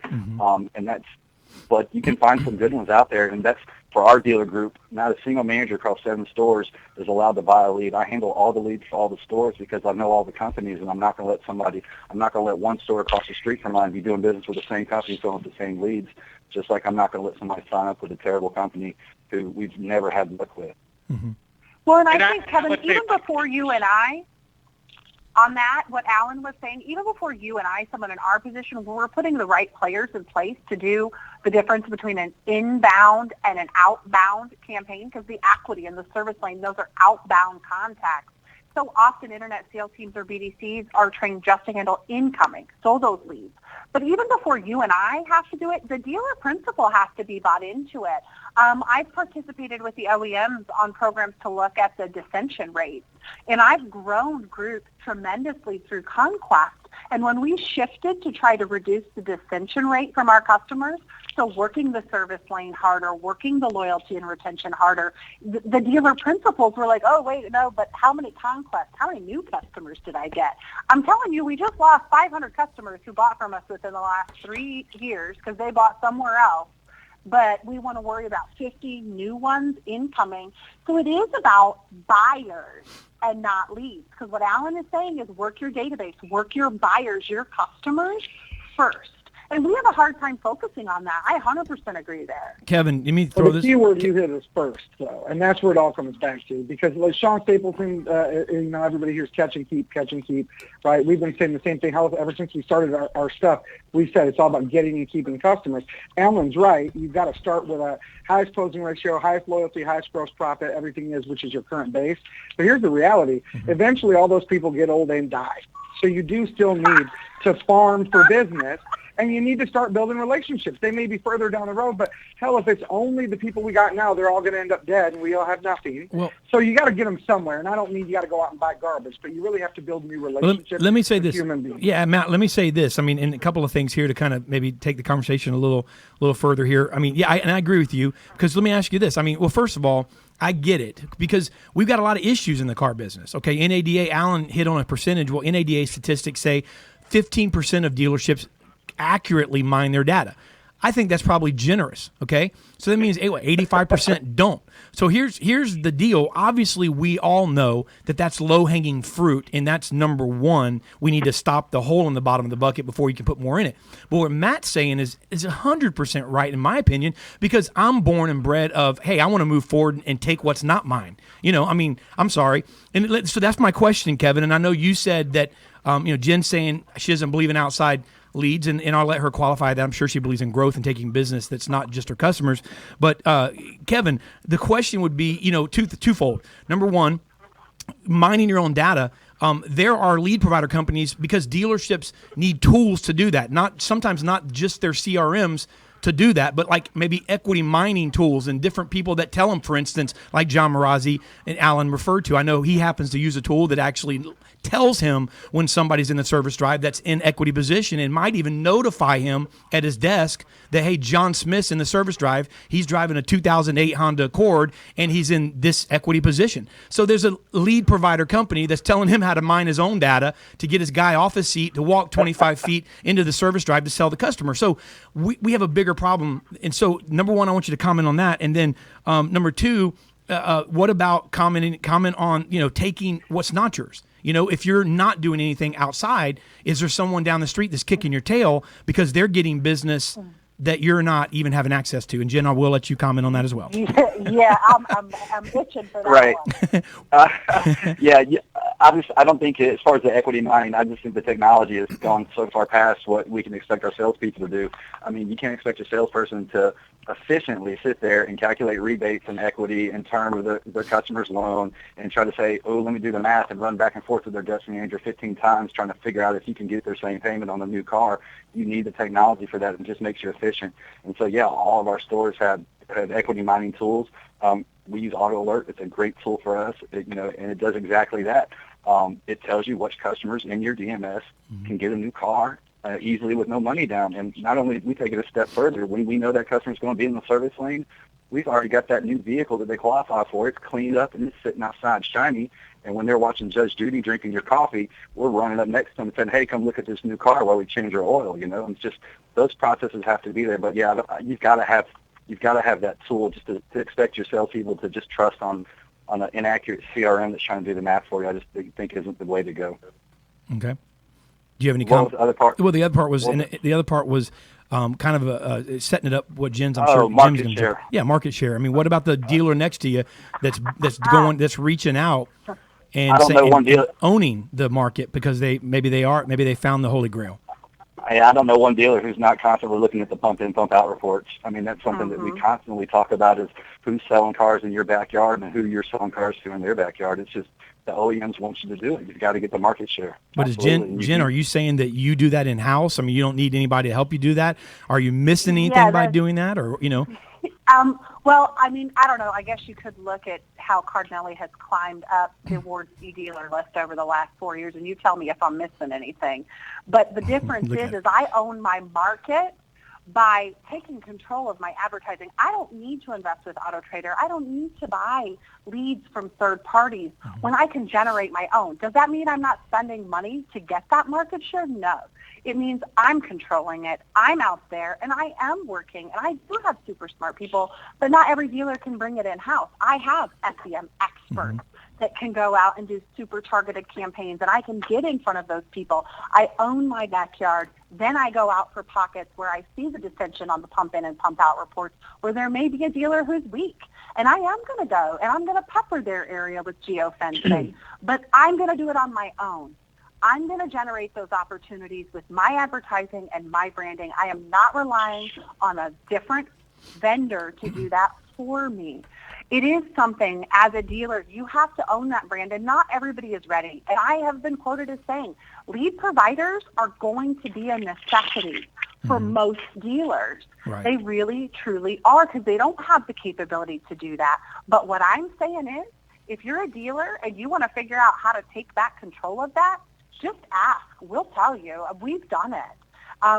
but you can find some good ones out there, and that's for our dealer group. Not a single manager across 7 stores is allowed to buy a lead. I handle all the leads for all the stores because I know all the companies, and I'm not going to let one store across the street from mine be doing business with the same company selling the same leads, just like I'm not going to let somebody sign up with a terrible company who we've never had luck with. Mm-hmm. Well, and I think, Kevin, even before you and I, on that, what Alan was saying, even before you and I, someone in our position, we're putting the right players in place to do the difference between an inbound and an outbound campaign, because the equity and the service lane, those are outbound contacts. So often internet sales teams or BDCs are trained just to handle incoming, so those leads. But even before you and I have to do it, the dealer principal has to be bought into it. I've participated with the OEMs on programs to look at the dissension rates, and I've grown groups tremendously through Conquest. And when we shifted to try to reduce the dissension rate from our customers, so working the service lane harder, working the loyalty and retention harder, the dealer principals were like, oh, wait, no, but how many conquests, how many new customers did I get? I'm telling you, we just lost 500 customers who bought from us within the last 3 years because they bought somewhere else. But we want to worry about 50 new ones incoming. So it is about buyers and not leads. Because what Alan is saying is work your database, work your buyers, your customers first. And we have a hard time focusing on that. I 100% agree there. Kevin, let me throw the key word you hit is first, though, and that's where it all comes back to. Because like Sean Stapleton, everybody here is catch and keep, right? We've been saying the same thing ever since we started our stuff. We said it's all about getting and keeping customers. Alan's right. You've got to start with a highest closing ratio, highest loyalty, highest gross profit, everything is, which is your current base. But here's the reality. Eventually, all those people get old and die. So you do still need to farm for business. And you need to start building relationships. They may be further down the road, but hell, if it's only the people we got now, they're all going to end up dead, and we all have nothing. Well, so you got to get them somewhere. And I don't mean you got to go out and buy garbage, but you really have to build new relationships. Let me say with this. Human beings. Yeah, Matt. Let me say this. I mean, and a couple of things here to kind of maybe take the conversation a little further here. I mean, yeah, and I agree with you, because let me ask you this. I mean, well, first of all, I get it, because we've got a lot of issues in the car business. Okay, NADA. Alan hit on a percentage. Well, NADA statistics say 15% of dealerships accurately mine their data. I think that's probably generous, okay? So that means 85% don't. So here's the deal. Obviously, we all know that that's low-hanging fruit, and that's number one. We need to stop the hole in the bottom of the bucket before you can put more in it. But what Matt's saying is 100% right, in my opinion, because I'm born and bred of, hey, I want to move forward and take what's not mine. I mean, I'm sorry. And so that's my question, Kevin, and I know you said that, Jen's saying she doesn't believe in outside leads, and I'll let her qualify that. I'm sure she believes in growth and taking business that's not just her customers. But Kevin, the question would be, twofold. Number one, mining your own data. There are lead provider companies, because dealerships need tools to do that. Sometimes not just their CRMs to do that, but like maybe equity mining tools and different people that tell them, for instance, like John Marazzi and Alan referred to. I know he happens to use a tool that actually tells him when somebody's in the service drive that's in equity position, and might even notify him at his desk that, hey, John Smith's in the service drive. He's driving a 2008 Honda Accord, and he's in this equity position. So there's a lead provider company that's telling him how to mine his own data to get his guy off his seat to walk 25 feet into the service drive to sell the customer. So we have a bigger problem. And so, number one, I want you to comment on that. And then number two, what about comment on, taking what's not yours? If you're not doing anything outside, is there someone down the street that's kicking your tail because they're getting business that you're not even having access to. And Jen, I will let you comment on that as well. Yeah, I'm itching for that Right. one. Yeah, I don't think, as far as the equity mining, I just think the technology has gone so far past what we can expect our salespeople to do. I mean, you can't expect a salesperson to efficiently sit there and calculate rebates and equity in terms of their customer's loan and try to say, oh, let me do the math and run back and forth with their destiny manager 15 times trying to figure out if you can get their same payment on a new car. You need the technology for that, and just makes you efficient. And so, yeah, all of our stores have equity mining tools. We use Auto Alert. It's a great tool for us, and it does exactly that. It tells you which customers in your DMS can get a new car easily with no money down. And not only we take it a step further, when we know that customer's going to be in the service lane, we've already got that new vehicle that they qualify for. It's cleaned up and it's sitting outside shiny. And when they're watching Judge Judy drinking your coffee, we're running up next to them and saying, hey, come look at this new car while we change your oil, And it's just, those processes have to be there. But yeah, you've got to have that tool just to expect your salespeople to just trust on an inaccurate CRM that's trying to do the math for you. I just think isn't the way to go. Okay. Do you have any What was the other part? Well, the other part was kind of setting it up. What Jen's, I'm Oh, sure market Jen's gonna share. do. Yeah, market share. I mean, what about the dealer next to you that's reaching out and I don't know one dealer. and owning the market because maybe they found the Holy Grail. I don't know one dealer who's not constantly looking at the pump in, pump out reports. I mean, that's something that we constantly talk about, is who's selling cars in your backyard and who you're selling cars to in their backyard. It's just the OEMs want you to do it. You've got to get the market share. But Absolutely. is Jen, are you saying that you do that in-house? I mean, you don't need anybody to help you do that? Are you missing anything by doing that, or? Well, I mean, I don't know. I guess you could look at how Cardinelli has climbed up the awards e-dealer list over the last 4 years, and you tell me if I'm missing anything. But the difference is I own my market by taking control of my advertising. I don't need to invest with AutoTrader. I don't need to buy leads from third parties when I can generate my own. Does that mean I'm not spending money to get that market share? No. It means I'm controlling it. I'm out there, and I am working, and I do have super smart people, but not every dealer can bring it in-house. I have SEM experts that can go out and do super targeted campaigns, and I can get in front of those people. I own my backyard. Then I go out for pockets where I see the dissension on the pump in and pump out reports where there may be a dealer who's weak. And I am going to go, and I'm going to pepper their area with geofencing, but I'm going to do it on my own. I'm going to generate those opportunities with my advertising and my branding. I am not relying on a different vendor to do that for me. It is something, as a dealer, you have to own that brand, and not everybody is ready. And I have been quoted as saying, lead providers are going to be a necessity for most dealers. Right. They really, truly are, because they don't have the capability to do that. But what I'm saying is, if you're a dealer and you want to figure out how to take back control of that, just ask. We'll tell you. We've done it.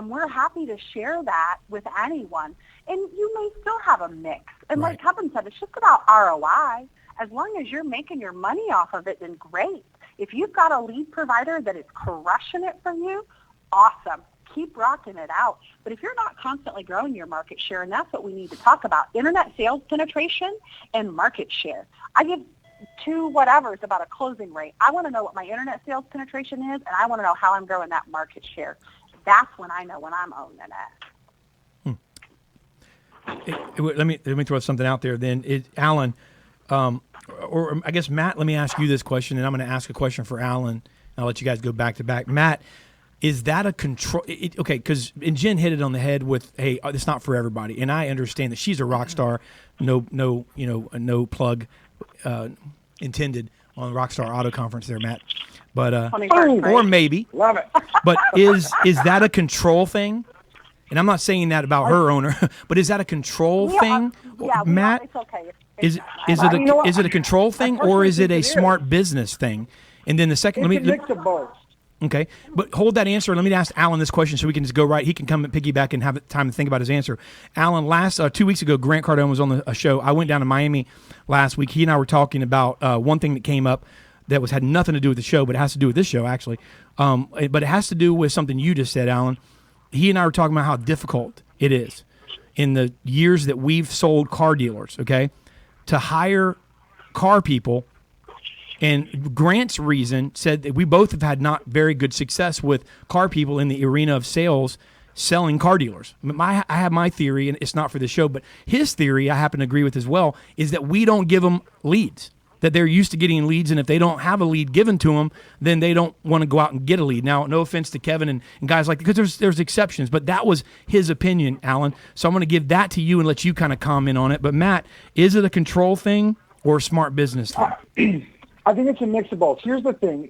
We're happy to share that with anyone. And you may still have a mix. And like Kevin said, it's just about ROI. As long as you're making your money off of it, then great. If you've got a lead provider that is crushing it for you, awesome. Keep rocking it out. But if you're not constantly growing your market share, and that's what we need to talk about, internet sales penetration and market share. I give two whatevers about a closing rate. I want to know what my internet sales penetration is, and I want to know how I'm growing that market share. That's when I know when I'm owning it. Let me throw something out there then. Alan, or I guess Matt, let me ask you this question, and I'm going to ask a question for Alan. I'll let you guys go back to back. Matt, is that a control? Okay, because Jen hit it on the head with, hey, it's not for everybody, and I understand that she's a rock star. No plug intended on Rockstar Auto Conference there, Matt. But or maybe, love it. But is that a control thing? And I'm not saying that about her owner, but is that a control thing, Matt? It's okay. Is it a control thing, or is it a smart business thing? And then the second, It's a mix of both. Okay, but hold that answer. Let me ask Alan this question so we can just go right. He can come and piggyback and have time to think about his answer. Alan, last 2 weeks ago, Grant Cardone was on a show. I went down to Miami last week. He and I were talking about one thing that came up that had nothing to do with the show, but it has to do with this show, actually. But it has to do with something you just said, Alan. He and I were talking about how difficult it is in the years that we've sold car dealers, okay, to hire car people. And Grant's reason said that we both have had not very good success with car people in the arena of sales selling car dealers. I have my theory, and it's not for this show, but his theory, I happen to agree with as well, is that we don't give them leads. That they're used to getting leads, and if they don't have a lead given to them, then they don't want to go out and get a lead. Now, no offense to Kevin and guys like, because there's exceptions, but that was his opinion, Alan. So I'm going to give that to you and let you kind of comment on it. But Matt, is it a control thing or a smart business thing? I think it's a mix of both. Here's the thing,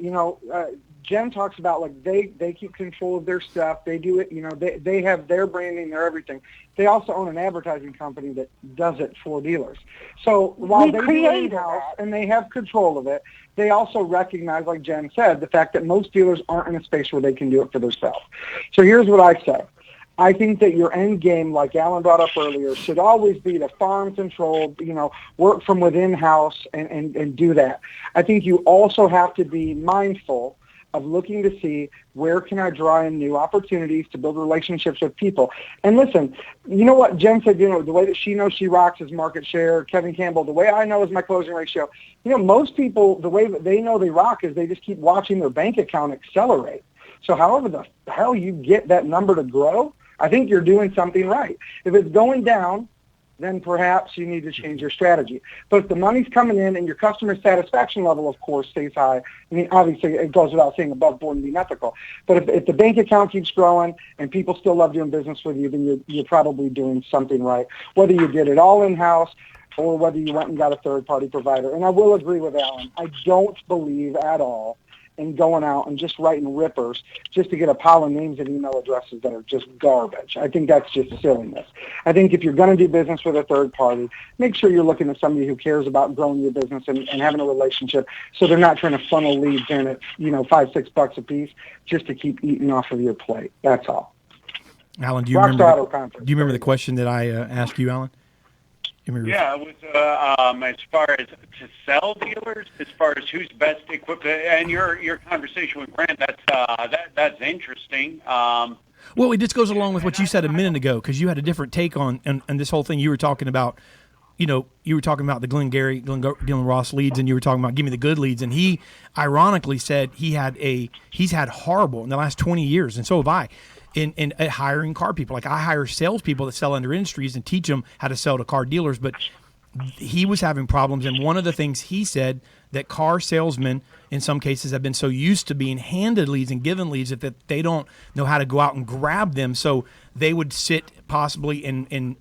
Jen talks about like they keep control of their stuff. They do it, they have their branding, their everything. They also own an advertising company that does it for dealers. So while they do it in-house and they have control of it, they also recognize, like Jen said, the fact that most dealers aren't in a space where they can do it for themselves. So here's what I say. I think that your end game, like Alan brought up earlier, should always be to farm control, work from within house and do that. I think you also have to be mindful of looking to see where can I draw in new opportunities to build relationships with people. And listen, you know what Jen said, the way that she knows she rocks is market share. Kevin Campbell, the way I know is my closing ratio. Most people, the way that they know they rock is they just keep watching their bank account accelerate. So however the hell you get that number to grow, I think you're doing something right. If it's going down, then perhaps you need to change your strategy. But if the money's coming in and your customer satisfaction level, of course, stays high, I mean, obviously it goes without saying above board and being ethical. But if the bank account keeps growing and people still love doing business with you, then you're probably doing something right, whether you did it all in-house or whether you went and got a third-party provider. And I will agree with Alan. I don't believe at all in going out and just writing rippers just to get a pile of names and email addresses that are just garbage. I think that's just silliness. I think if you're going to do business with a third party, make sure you're looking at somebody who cares about growing your business and having a relationship, so they're not trying to funnel leads in at $5-6 a piece just to keep eating off of your plate. That's all. Alan, do you remember the question that I asked you, Alan? Yeah, it was as far as to sell dealers, as far as who's best equipped, and your conversation with Grant, that's interesting. Well, it just goes along with what you said a minute ago, because you had a different take on this whole thing. You were talking about, you were talking about the Glenn Ross leads, and you were talking about give me the good leads, and he ironically said he's had horrible in the last 20 years, and so have I. In hiring car people. Like I hire salespeople that sell under industries and teach them how to sell to car dealers, but he was having problems. And one of the things he said that car salesmen in some cases have been so used to being handed leads and given leads that they don't know how to go out and grab them. So they would sit possibly in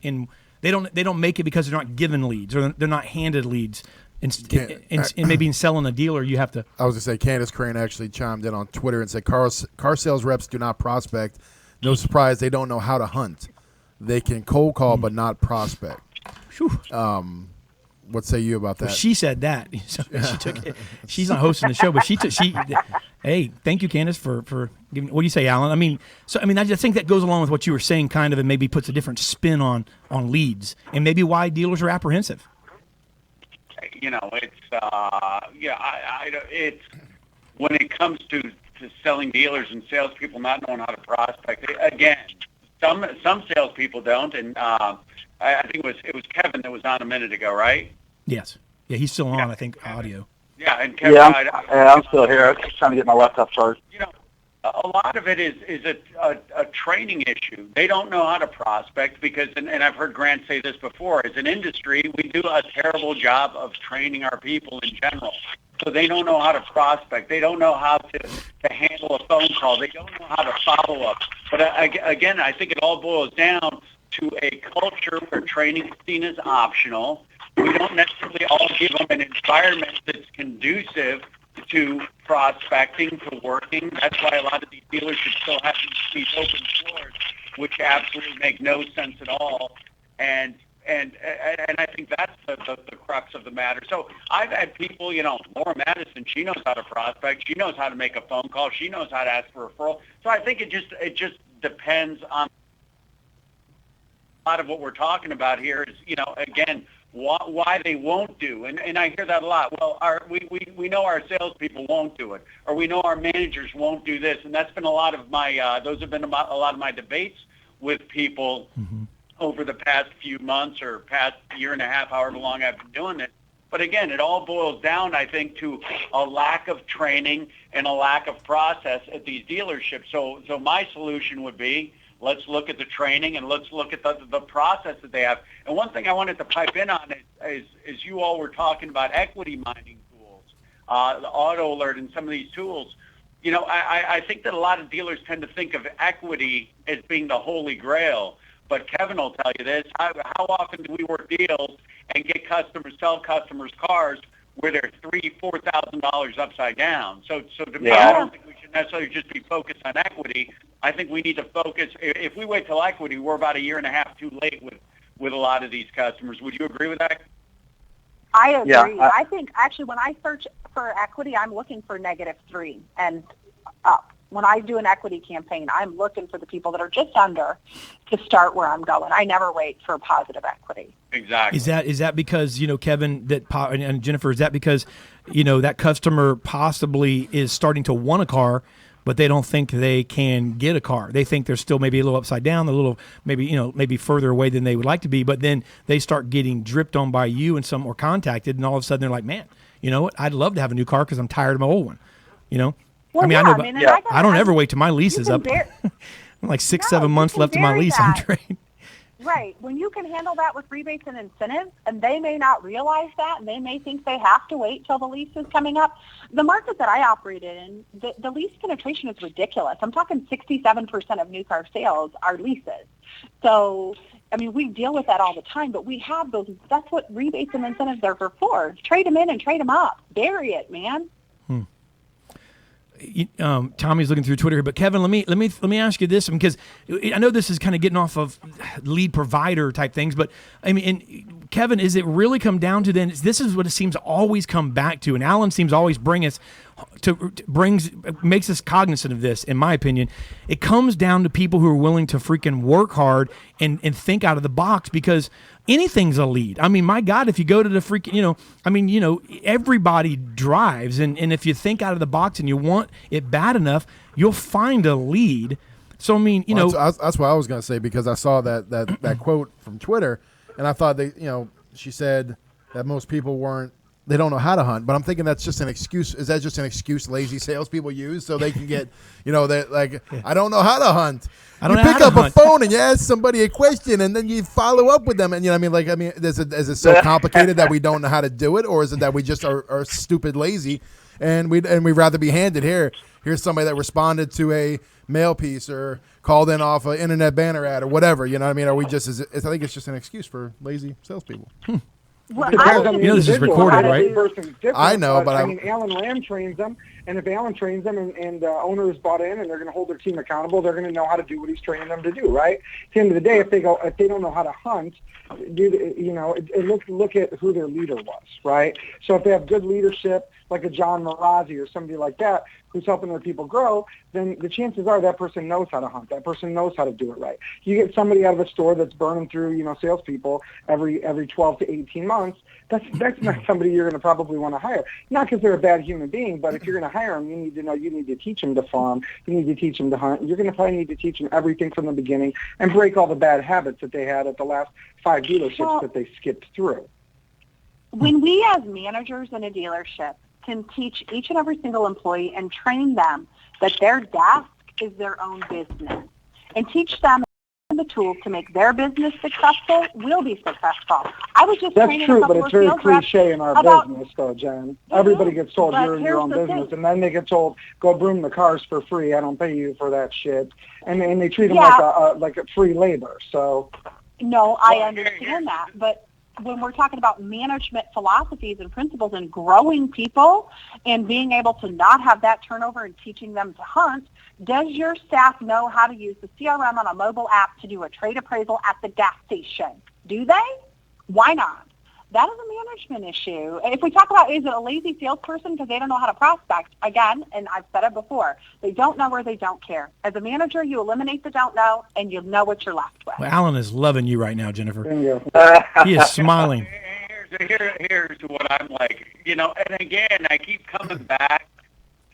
they don't make it because they're not given leads or they're not handed leads. And maybe in selling a dealer, you have to. I was going to say, Candace Crane actually chimed in on Twitter and said car sales reps do not prospect. No surprise, they don't know how to hunt. They can cold call, but not prospect. What say you about that? Well, she said that. So she took it. She's not hosting the show, but hey, thank you, Candace, for giving. What do you say, Alan? I just think that goes along with what you were saying, kind of, and maybe puts a different spin on leads, and maybe why dealers are apprehensive. It's when it comes to selling dealers and salespeople not knowing how to prospect. Again, some salespeople don't, and I think it was Kevin that was on a minute ago, right? Yes. Yeah, he's still on. I think audio. Yeah, and Kevin. I'm still here. I'm just trying to get my laptop charged. A lot of it is a training issue. They don't know how to prospect because, and I've heard Grant say this before, as an industry, we do a terrible job of training our people in general. So they don't know how to prospect. They don't know how to handle a phone call. They don't know how to follow up. But again, I think it all boils down to a culture where training is seen as optional. We don't necessarily all give them an environment that's conducive to prospecting, to working. That's why a lot of these dealerships still have these open floors, which absolutely make no sense at all. And I think that's the crux of the matter. So I've had people, Laura Madison, she knows how to prospect. She knows how to make a phone call. She knows how to ask for a referral. So I think it just depends on a lot of what we're talking about here is, again, why they won't do. And I hear that a lot. Well, we know our salespeople won't do it, or we know our managers won't do this. And that's been a lot of my, those have been a lot of my debates with people over the past few months or past year and a half, however long I've been doing it. But again, it all boils down, I think, to a lack of training and a lack of process at these dealerships. So my solution would be Let's look at the training and let's look at the process that they have. And one thing I wanted to pipe in on is you all were talking about equity mining tools, the auto alert and some of these tools. You know, I think that a lot of dealers tend to think of equity as being the holy grail. But Kevin will tell you this, how often do we work deals and get sell customers cars where they're $3,000-$4,000 upside down? So to me, I don't think we should necessarily just be focused on equity. I think we need to focus. If we wait till equity, we're about a year and a half too late with a lot of these customers. Would you agree with that? I agree. Yeah, I think actually when I search for equity, I'm looking for -3 and up. When I do an equity campaign, I'm looking for the people that are just under to start where I'm going. I never wait for positive equity. Exactly. Is that because, you know, Kevin, and Jennifer, is that because, you know, that customer possibly is starting to want a car, but they don't think they can get a car? They think they're still maybe a little upside down, a little maybe further away than they would like to be. But then they start getting dripped on by you and or contacted, and all of a sudden they're like, man, you know what? I'd love to have a new car because I'm tired of my old one. You know. Well, I don't ever wait till my lease is up. Like 6-7 months left of my lease on trade. Right. When you can handle that with rebates and incentives, and they may not realize that, and they may think they have to wait till the lease is coming up. The market that I operate in, the lease penetration is ridiculous. I'm talking 67% of new car sales are leases. So, I mean, we deal with that all the time, but we have those. That's what rebates and incentives are for. Trade them in and trade them up. Bury it, man. Tommy's looking through Twitter here, but Kevin, let me ask you this, because I know this is kind of getting off of lead provider type things, but I mean, and Kevin, is it really come down to then? This is what it seems to always come back to, and Alan seems to always makes us cognizant of this. In my opinion, it comes down to people who are willing to freaking work hard and think out of the box, because anything's a lead. I mean, my God, if you go to the freaking, everybody drives, and if you think out of the box and you want it bad enough, you'll find a lead. So, I mean, that's what I was going to say, because I saw that quote from Twitter, and I thought she said that most people they don't know how to hunt, but I'm thinking that's just an excuse. Is that just an excuse lazy salespeople use so they can get, I don't know how to hunt. You pick up a phone and you ask somebody a question, and then you follow up with them, and is it so complicated that we don't know how to do it, or is it that we just are stupid lazy, and we'd rather be handed here's somebody that responded to a mail piece or called in off an internet banner ad or whatever, you know what I mean? Are we just? I think it's just an excuse for lazy salespeople. Well, this is recorded, right? I know, but I mean, Alan Ram trains them, and if Alan trains them and the owner is bought in and they're going to hold their team accountable, they're going to know how to do what he's training them to do, right? At the end of the day, if they don't know how to hunt, look at who their leader was, right? So if they have good leadership, like a John Marazzi or somebody like that, who's helping their people grow, then the chances are that person knows how to hunt. That person knows how to do it right. You get somebody out of a store that's burning through, salespeople every 12 to 18 months, that's not somebody you're going to probably want to hire. Not because they're a bad human being, but if you're going to hire them, you need to teach them to farm. You need to teach them to hunt. You're going to probably need to teach them everything from the beginning and break all the bad habits that they had at the last 5 dealerships that they skipped through. When we as managers in a dealership can teach each and every single employee and train them that their desk is their own business, and teach them the tools to make their business successful, we'll be successful. I was just That's true, but it's very cliche in our business, though, Jen. Everybody gets told you're in your own business, and then they get told, go broom the cars for free. I don't pay you for that shit. And they treat them like a free labor. So. No, I understand that, but when we're talking about management philosophies and principles and growing people and being able to not have that turnover and teaching them to hunt, does your staff know how to use the CRM on a mobile app to do a trade appraisal at the gas station? Do they? Why not? That is a management issue. If we talk about, is it a lazy salesperson because they don't know how to prospect? Again, and I've said it before, they don't know or they don't care. As a manager, you eliminate the don't know, and you know what you're left with. Well, Alan is loving you right now, Jennifer. He is smiling. Here's what I'm like. And again, I keep coming back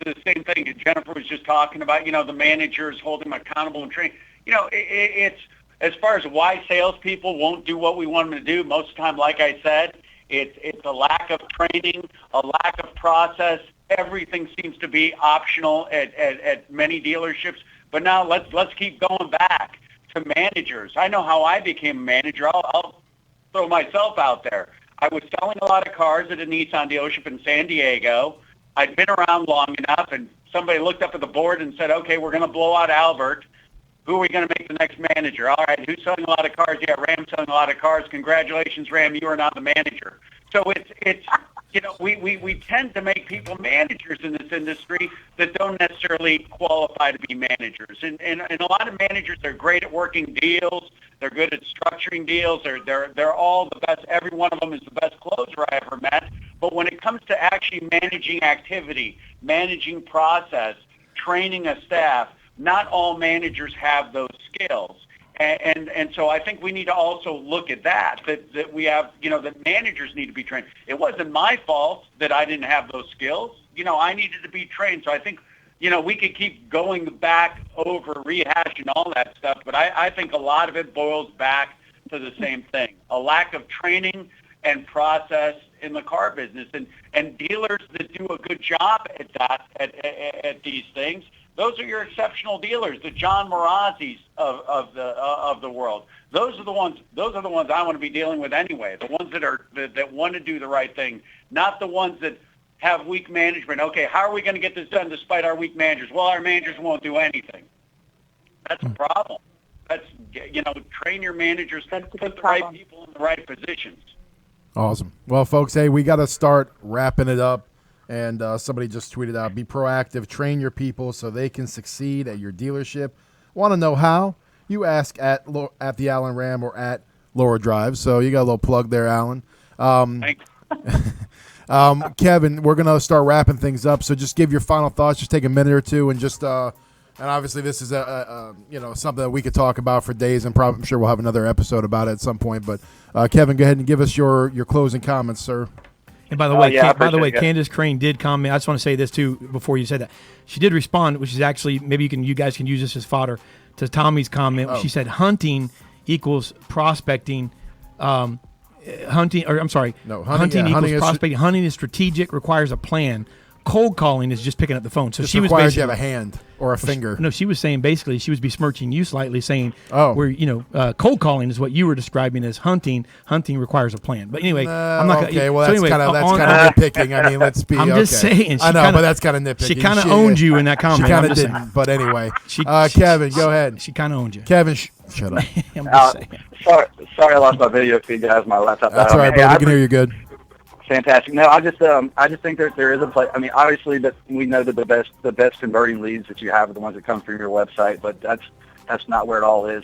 to the same thing that Jennifer was just talking about, the managers holding them accountable and training. It's as far as why salespeople won't do what we want them to do, most of the time, like I said, it's a lack of training, a lack of process. Everything seems to be optional at many dealerships. But now let's keep going back to managers. I know how I became a manager. I'll throw myself out there. I was selling a lot of cars at a Nissan dealership in San Diego. I'd been around long enough, and somebody looked up at the board and said, okay, we're going to blow out Albert. Who are we going to make the next manager? All right, who's selling a lot of cars? Yeah, Ram's selling a lot of cars. Congratulations, Ram, you are now the manager. So it's you know, we tend to make people managers in this industry that don't necessarily qualify to be managers. And a lot of managers are great at working deals. They're good at structuring deals. They're all the best. Every one of them is the best closer I ever met. But when it comes to actually managing activity, managing process, training a staff, not all managers have those skills. And so I think we need to also look at that we have, you know, that managers need to be trained. It wasn't my fault that I didn't have those skills. You know, I needed to be trained. So I think, you know, we could keep going back over rehashing all that stuff, but I think a lot of it boils back to the same thing, a lack of training and process in the car business. And dealers that do a good job at that, at these things, those are your exceptional dealers, the John Morazzis of the world. Those are the ones I want to be dealing with anyway. The ones that want to do the right thing, not the ones that have weak management. Okay, how are we going to get this done despite our weak managers? Well, our managers won't do anything. That's a problem. That's, you know, train your managers, put the right people in the right positions. Awesome. Well, folks, hey, we got to start wrapping it up. And somebody just tweeted out, be proactive, train your people so they can succeed at your dealership. Want to know how? You ask at the Alan Ram or at Laura Drive. So you got a little plug there, Alan. Kevin, we're going to start wrapping things up. So just give your final thoughts. Just take a minute or two and just and obviously this is you know, something that we could talk about for days, and probably I'm sure we'll have another episode about it at some point. But Kevin, go ahead and give us your closing comments, sir. And by the way, Candace Crane did comment. I just want to say this too before you said that. She did respond, which is actually maybe you guys can use this as fodder to Tommy's comment. She said hunting equals prospecting. Hunting equals prospecting. Hunting is strategic, requires a plan. Cold calling is just picking up the phone. So she requires was you have a hand or a finger. No, she was saying basically she was besmirching you slightly, saying cold calling is what you were describing as hunting. Hunting requires a plan. But anyway, I'm not okay. Well, that's kind of nitpicking. I mean, let's be. I'm just saying. I know, but that's kind of nitpicking. She kind of owned you in that comment. She kind of didn't. But anyway, Kevin, go ahead. She kind of owned you. Kevin, shut up. I'm just saying. Sorry, I lost my video feed, guys. My laptop. That's all right, bro. We can hear you good. Fantastic. No, I just think there is a place. I mean, obviously, that we know that the best converting leads that you have are the ones that come through your website, but that's not where it all is.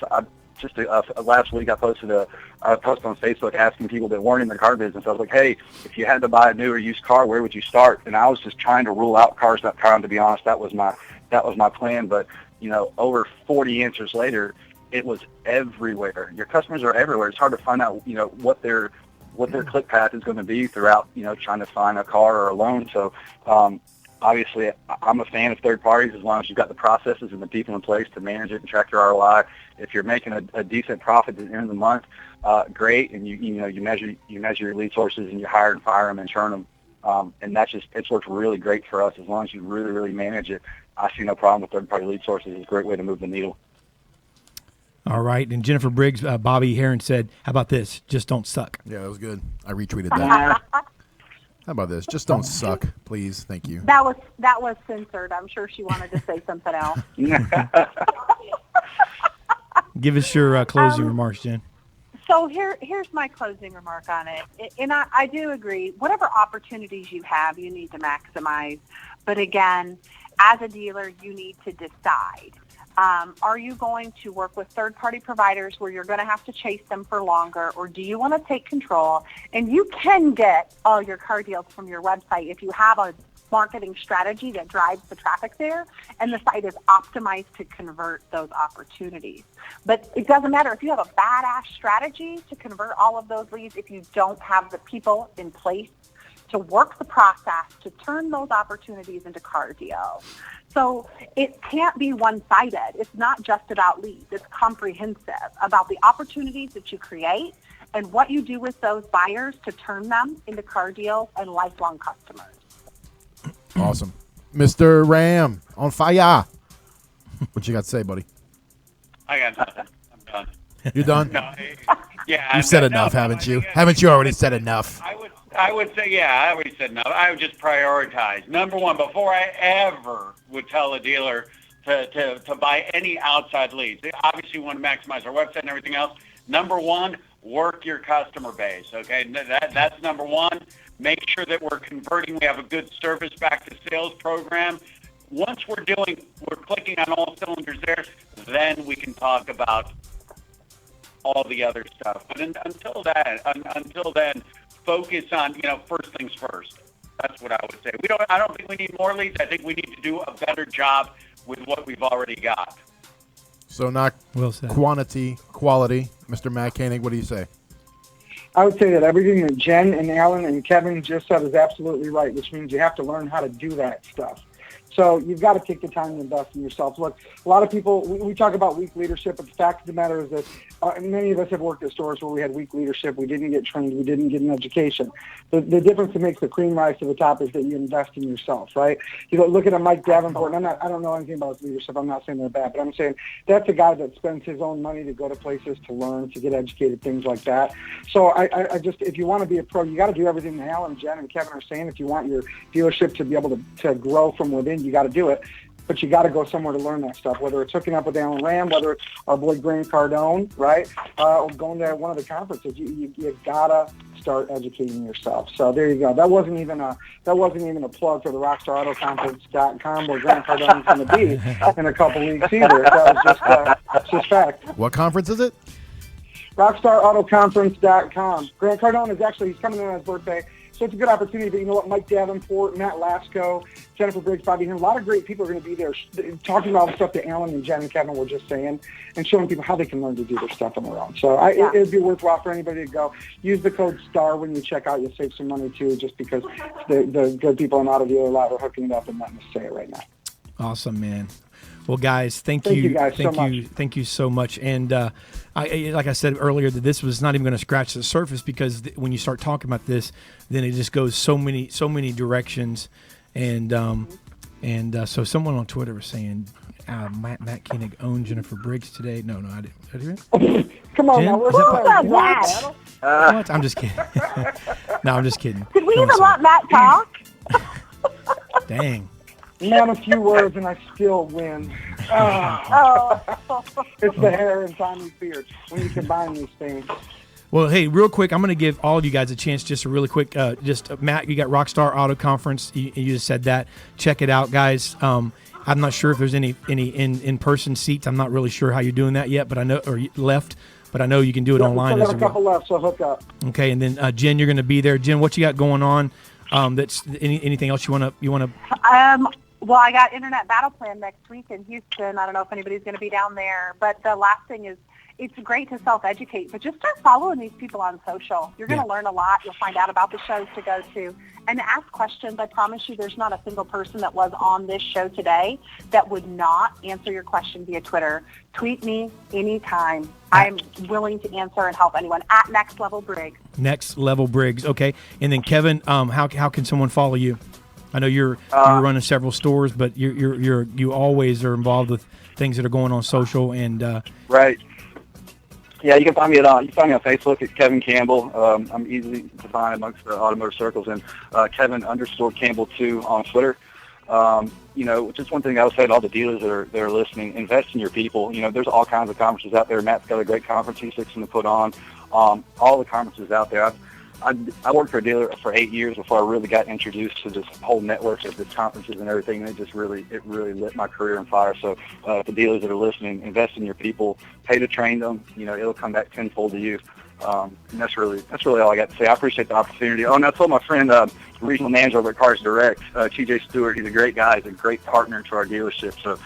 Last week I posted a post on Facebook asking people that weren't in the car business. I was like, hey, if you had to buy a new or used car, where would you start? And I was just trying to rule out Cars.com. To be honest, that was my plan. But you know, over 40 answers later, it was everywhere. Your customers are everywhere. It's hard to find out, you know, what their click path is going to be throughout, you know, trying to find a car or a loan. So obviously I'm a fan of third parties as long as you've got the processes and the people in place to manage it and track your ROI. If you're making a decent profit at the end of the month, great. And you measure your lead sources and you hire and fire them and churn them. And it's worked really great for us as long as you really, really manage it. I see no problem with third party lead sources. It's a great way to move the needle. All right. And Jennifer Briggs, Bobby Heron said, how about this? Just don't suck. Yeah, that was good. I retweeted that. How about this? Just don't suck, please. Thank you. That was censored. I'm sure she wanted to say something else. Give us your closing remarks, Jen. So here's my closing remark on it. And I do agree. Whatever opportunities you have, you need to maximize. But again, as a dealer, you need to decide. Are you going to work with third-party providers where you're going to have to chase them for longer, or do you want to take control? And you can get all your car deals from your website if you have a marketing strategy that drives the traffic there, and the site is optimized to convert those opportunities. But it doesn't matter if you have a badass strategy to convert all of those leads if you don't have the people in place to work the process to turn those opportunities into car deals. So it can't be one-sided. It's not just about leads. It's comprehensive about the opportunities that you create and what you do with those buyers to turn them into car deals and lifelong customers. Awesome. Mr. Ram, on fire. What you got to say, buddy? I got nothing. You done? No, yeah. You said no, enough, no, haven't you? Haven't you already said enough? I would say, yeah, I already said enough. I would just prioritize. Number one, before I ever would tell a dealer to buy any outside leads. They obviously want to maximize our website and everything else. Number one, work your customer base, okay? That's number one. Make sure that we're converting. We have a good service back to sales program. Once we're clicking on all cylinders there, then we can talk about all the other stuff. But until then, focus on, first things first. That's what I would say. I don't think we need more leads. I think we need to do a better job with what we've already got. So not quantity, quality. Mr. Matt Koenig, what do you say? I would say that everything that Jen and Alan and Kevin just said is absolutely right, which means you have to learn how to do that stuff. So you've got to take the time to invest in yourself. Look, a lot of people, we talk about weak leadership, but the fact of the matter is that many of us have worked at stores where we had weak leadership. We didn't get trained. We didn't get an education. The difference that makes the cream rise to the top is that you invest in yourself, right? Looking at Mike Davenport, and I don't know anything about his leadership. I'm not saying they're bad, but I'm saying that's a guy that spends his own money to go to places to learn, to get educated, things like that. So I just, if you want to be a pro, you got to do everything that Alan, Jen, and Kevin are saying. If you want your dealership to be able to grow from within, you got to do it. But you got to go somewhere to learn that stuff, whether it's hooking up with Alan Ram, whether it's our boy Grant Cardone, right, or going to one of the conferences. You got to start educating yourself. So there you go. That wasn't even a plug for the RockstarAutoConference.com where Grant Cardone's going to be in a couple weeks either. That was just fact. What conference is it? RockstarAutoConference.com. Grant Cardone he's coming in on his birthday. So it's a good opportunity. But you know what? Mike Davenport, Matt Lasco, Jennifer Briggs, Bobby Hinn, a lot of great people are going to be there talking about the stuff that Alan and Jen and Kevin were just saying and showing people how they can learn to do their stuff on their own. So it'd be worthwhile for anybody to go. Use the code STAR when you check out. You'll save some money, too, just because the good people in Auto Dealer Live are hooking it up and letting us say it right now. Awesome, man. Well, guys, thank you guys so much. Thank you so much. And like I said earlier, that this was not even going to scratch the surface because when you start talking about this, then it just goes so many directions. And so someone on Twitter was saying Matt Koenig owned Jennifer Briggs today. No, I didn't. Come on, Jen? now. What? I'm just kidding. No, I'm just kidding. Did we even let Matt talk? Dang. Man, a few words and I still win. It's the hair and Tommy's beard when you combine these things. Well, hey, real quick, I'm going to give all of you guys a chance, just a really quick, Matt, you got Rockstar Auto Conference. You just said that. Check it out, guys. I'm not sure if there's any in-person seats. I'm not really sure how you're doing that yet, but I know, or left, but I know you can do it online as well. I've got a couple left, so hook up. Okay, and then Jen, you're going to be there. Jen, what you got going on? That's anything else you want to? Well, I got Internet Battle Plan next week in Houston. I don't know if anybody's going to be down there. But the last thing is, it's great to self-educate, but just start following these people on social. You're going to learn a lot. You'll find out about the shows to go to. And ask questions. I promise you there's not a single person that was on this show today that would not answer your question via Twitter. Tweet me anytime. I'm willing to answer and help anyone at Next Level Briggs. Next Level Briggs, okay. And then, Kevin, how can someone follow you? I know you're running several stores, but you always are involved with things that are going on social and right. Yeah, you can find me on Facebook at Kevin Campbell. I'm easily to find amongst the automotive circles, and Kevin_Campbell2 on Twitter. Just one thing I would say to all the dealers that are listening: invest in your people. There's all kinds of conferences out there. Matt's got a great conference he's fixing to put on. All the conferences out there. I worked for a dealer for 8 years before I really got introduced to this whole network of this conferences and everything, and it really lit my career on fire. So the dealers that are listening, invest in your people, pay to train them. It'll come back tenfold to you. And that's really all I got to say. I appreciate the opportunity. Oh, and I told my friend, regional manager over at Cars Direct, TJ Stewart, he's a great guy. He's a great partner to our dealership. So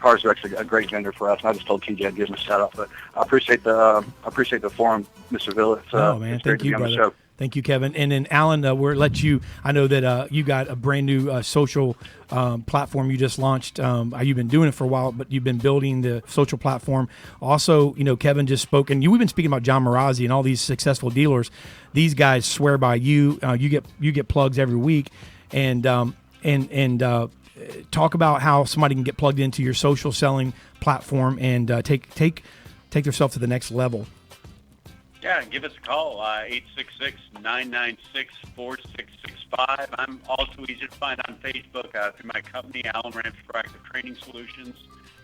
Cars Direct's a great vendor for us. And I just told TJ I'd give him a shout out. But I appreciate the forum, Mr. Villa. Oh man, thank you, brother. Thank you, Kevin. And then Alan, we'll let you. I know that you got a brand new social platform you just launched. You've been doing it for a while, but you've been building the social platform. Also, Kevin just spoke, and we've been speaking about John Marazzi and all these successful dealers. These guys swear by you. You get plugs every week, and talk about how somebody can get plugged into your social selling platform and take take themselves to the next level? Yeah, give us a call, 866-996-4665. I'm also easy to find on Facebook through my company, Alan Rams Proactive Training Solutions,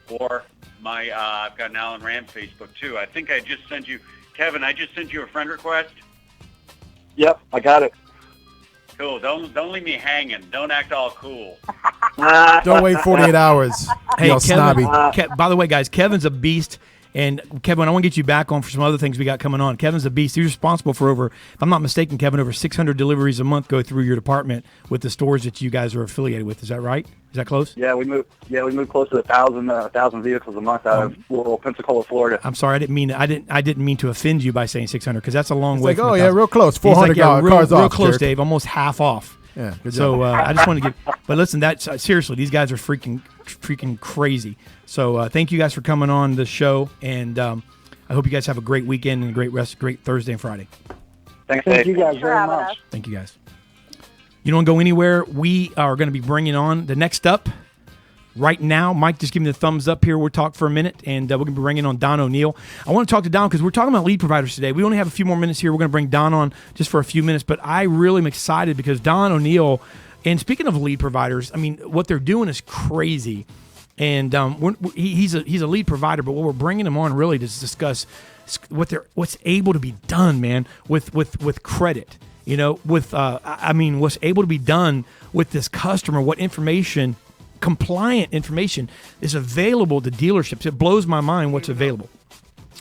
or I've got an Alan Ram Facebook too. I think I just sent you, Kevin, I just sent you a friend request. Yep, I got it. Cool. Don't leave me hanging. Don't act all cool. Don't wait 48 hours. Hey, Kevin, snobby. By the way, guys, Kevin's a beast. And Kevin, I want to get you back on for some other things we got coming on. Kevin's a beast. He's responsible for over, if I'm not mistaken, Kevin, over 600 deliveries a month go through your department with the stores that you guys are affiliated with. Is that right? Is that close? Yeah, we move close to 1,000 vehicles a month out of rural Pensacola, Florida. I'm sorry, I didn't mean to offend you by saying 600 because that's a long way. Like, from oh 1,000. yeah, real close. 400 cars real off. close, jerk. Dave. Almost half off. Yeah, good so job. I just want to get. But listen, that's seriously, these guys are freaking crazy. So thank you guys for coming on the show, and I hope you guys have a great weekend and a great Thursday and Friday. Thank you guys very much. Thank you guys. You don't go anywhere. We are going to be bringing on the next up right now. Mike, just give me the thumbs up here. We'll talk for a minute, and we're going to be bringing on Don O'Neill. I want to talk to Don because we're talking about lead providers today. We only have a few more minutes here. We're going to bring Don on just for a few minutes, but I really am excited because Don O'Neill, and speaking of lead providers, I mean, what they're doing is crazy. And he's a lead provider, but what we're bringing him on really to discuss what's able to be done, man, with credit. You know, what's able to be done with this customer, what information, compliant information is available to dealerships. It blows my mind what's available.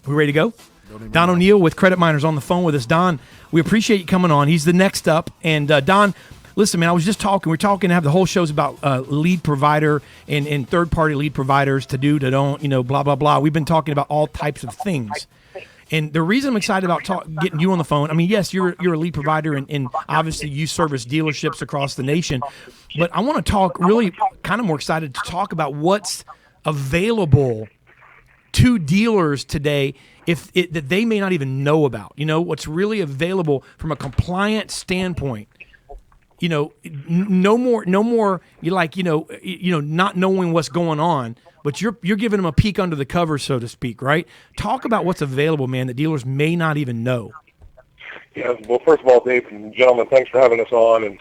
We ready to go? Don O'Neill with Credit Miners on the phone with us. Don, we appreciate you coming on. He's the next up. And Don, listen, man, I was just talking. We're talking to have the whole show's about lead provider and third-party lead providers to do, to don't, blah, blah, blah. We've been talking about all types of things. And the reason I'm excited about getting you on the phone, I mean, yes, you're a lead provider, and obviously you service dealerships across the nation. But I want to talk really kind of more excited to talk about what's available to dealers today that they may not even know about. What's really available from a compliance standpoint. No more. Not knowing what's going on, but you're giving them a peek under the covers, so to speak, right? Talk about what's available, man, that dealers may not even know. Yeah. Well, first of all, Dave and gentlemen, thanks for having us on. And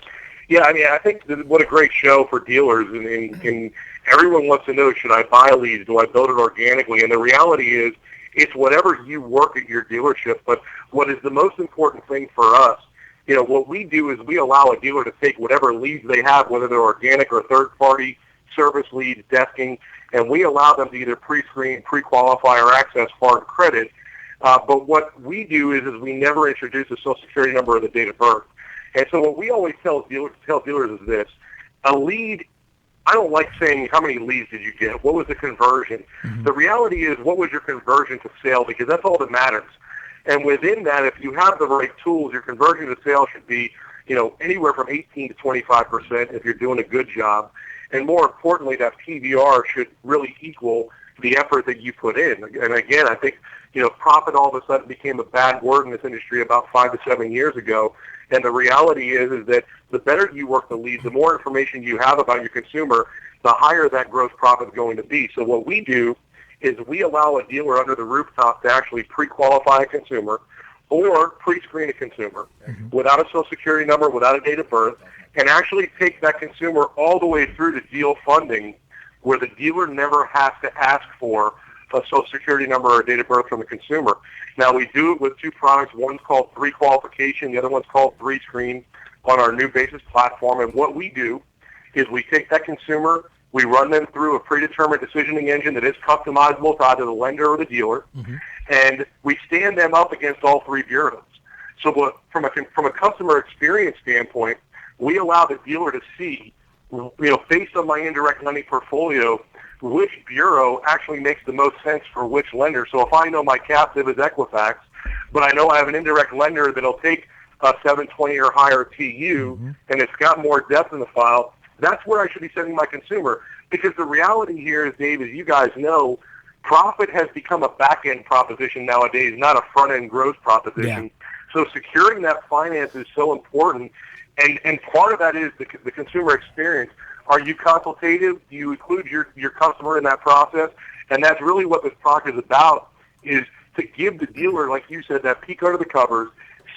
yeah, I mean, I think what a great show for dealers, and everyone wants to know: should I buy leads? Do I build it organically? And the reality is, it's whatever you work at your dealership. But what is the most important thing for us? What we do is we allow a dealer to take whatever leads they have, whether they're organic or third-party service leads, desking, and we allow them to either pre-screen, pre-qualify, or access hard credit. But what we do is we never introduce a Social Security number or the date of birth. And so what we always tell dealers is this: a lead, I don't like saying how many leads did you get, what was the conversion. Mm-hmm. The reality is, what was your conversion to sale, because that's all that matters. And within that, if you have the right tools, your conversion to sale should be, anywhere from 18 to 25% if you're doing a good job. And more importantly, that PVR should really equal the effort that you put in. And again, I think, profit all of a sudden became a bad word in this industry about 5 to 7 years ago. And the reality is that the better you work the leads, the more information you have about your consumer, the higher that gross profit is going to be. So what we do is we allow a dealer under the rooftop to actually pre-qualify a consumer or pre-screen a consumer without a Social Security number, without a date of birth, and actually take that consumer all the way through to deal funding, where the dealer never has to ask for a Social Security number or a date of birth from the consumer. Now, we do it with two products. One's called pre-qualification. The other one's called pre-screen on our new Basis platform. And what we do is we take that consumer, we run them through a predetermined decisioning engine that is customizable to either the lender or the dealer, and we stand them up against all three bureaus. So from a customer experience standpoint, we allow the dealer to see, based on my indirect lending portfolio, which bureau actually makes the most sense for which lender. So if I know my captive is Equifax, but I know I have an indirect lender that'll take a 720 or higher TU, and it's got more depth in the file, that's where I should be sending my consumer. Because the reality here is, Dave, as you guys know, profit has become a back-end proposition nowadays, not a front-end growth proposition. Yeah. So securing that finance is so important. And part of that is the consumer experience. Are you consultative? Do you include your customer in that process? And that's really what this product is about, is to give the dealer, like you said, that peek under the covers,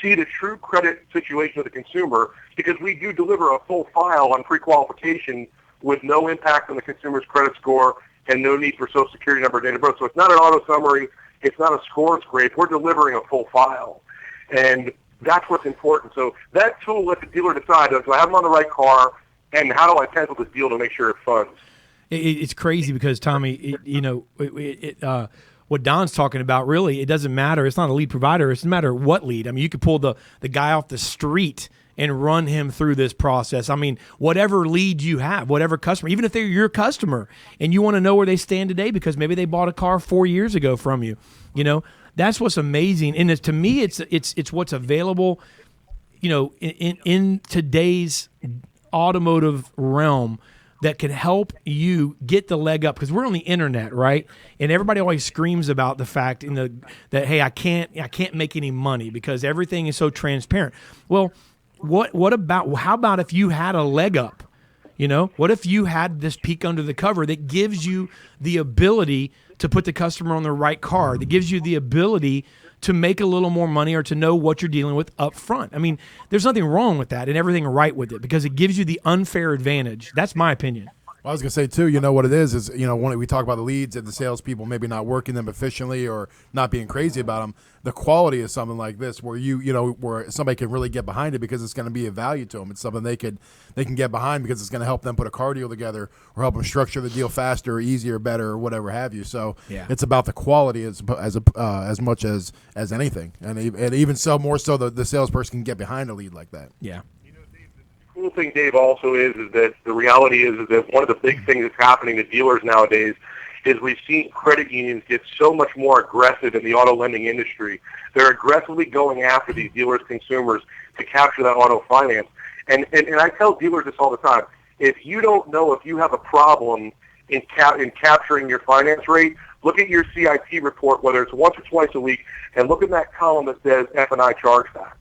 see the true credit situation of the consumer, because we do deliver a full file on pre-qualification with no impact on the consumer's credit score and no need for Social Security number, date of birth. So it's not an auto summary. It's not a score scrape. We're delivering a full file. And that's what's important. So that tool lets the dealer decide, do I have them on the right car, and how do I pencil this deal to make sure it funds? It's crazy because, Tommy, what Don's talking about, really, it doesn't matter. It's not a lead provider. It doesn't matter what lead. I mean, you could pull the guy off the street and run him through this process. I mean, whatever lead you have, whatever customer, even if they're your customer and you want to know where they stand today because maybe they bought a car 4 years ago from you, that's what's amazing. And to me, it's what's available, in today's automotive realm that can help you get the leg up, because we're on the internet, right? And everybody always screams about the fact that hey, I can't make any money because everything is so transparent. Well, how about if you had a leg up? What if you had this peek under the cover that gives you the ability to put the customer on the right car, that gives you the ability to make a little more money or to know what you're dealing with up front? I mean, there's nothing wrong with that and everything right with it because it gives you the unfair advantage. That's my opinion. Well, I was going to say, too, what it is, when we talk about the leads and the salespeople maybe not working them efficiently or not being crazy about them, the quality is something like this where where somebody can really get behind it because it's going to be of value to them. It's something they can get behind because it's going to help them put a car deal together or help them structure the deal faster, easier, better, or whatever have you. So It's about the quality as much as anything. And even so, more so the salesperson can get behind a lead like that. Yeah. Cool thing, Dave, also is that the reality is that one of the big things that's happening to dealers nowadays is we've seen credit unions get so much more aggressive in the auto lending industry. They're aggressively going after these dealers' consumers to capture that auto finance. And I tell dealers this all the time. If you don't know if you have a problem in capturing your finance rate, look at your CIT report, whether it's once or twice a week, and look in that column that says F&I chargeback.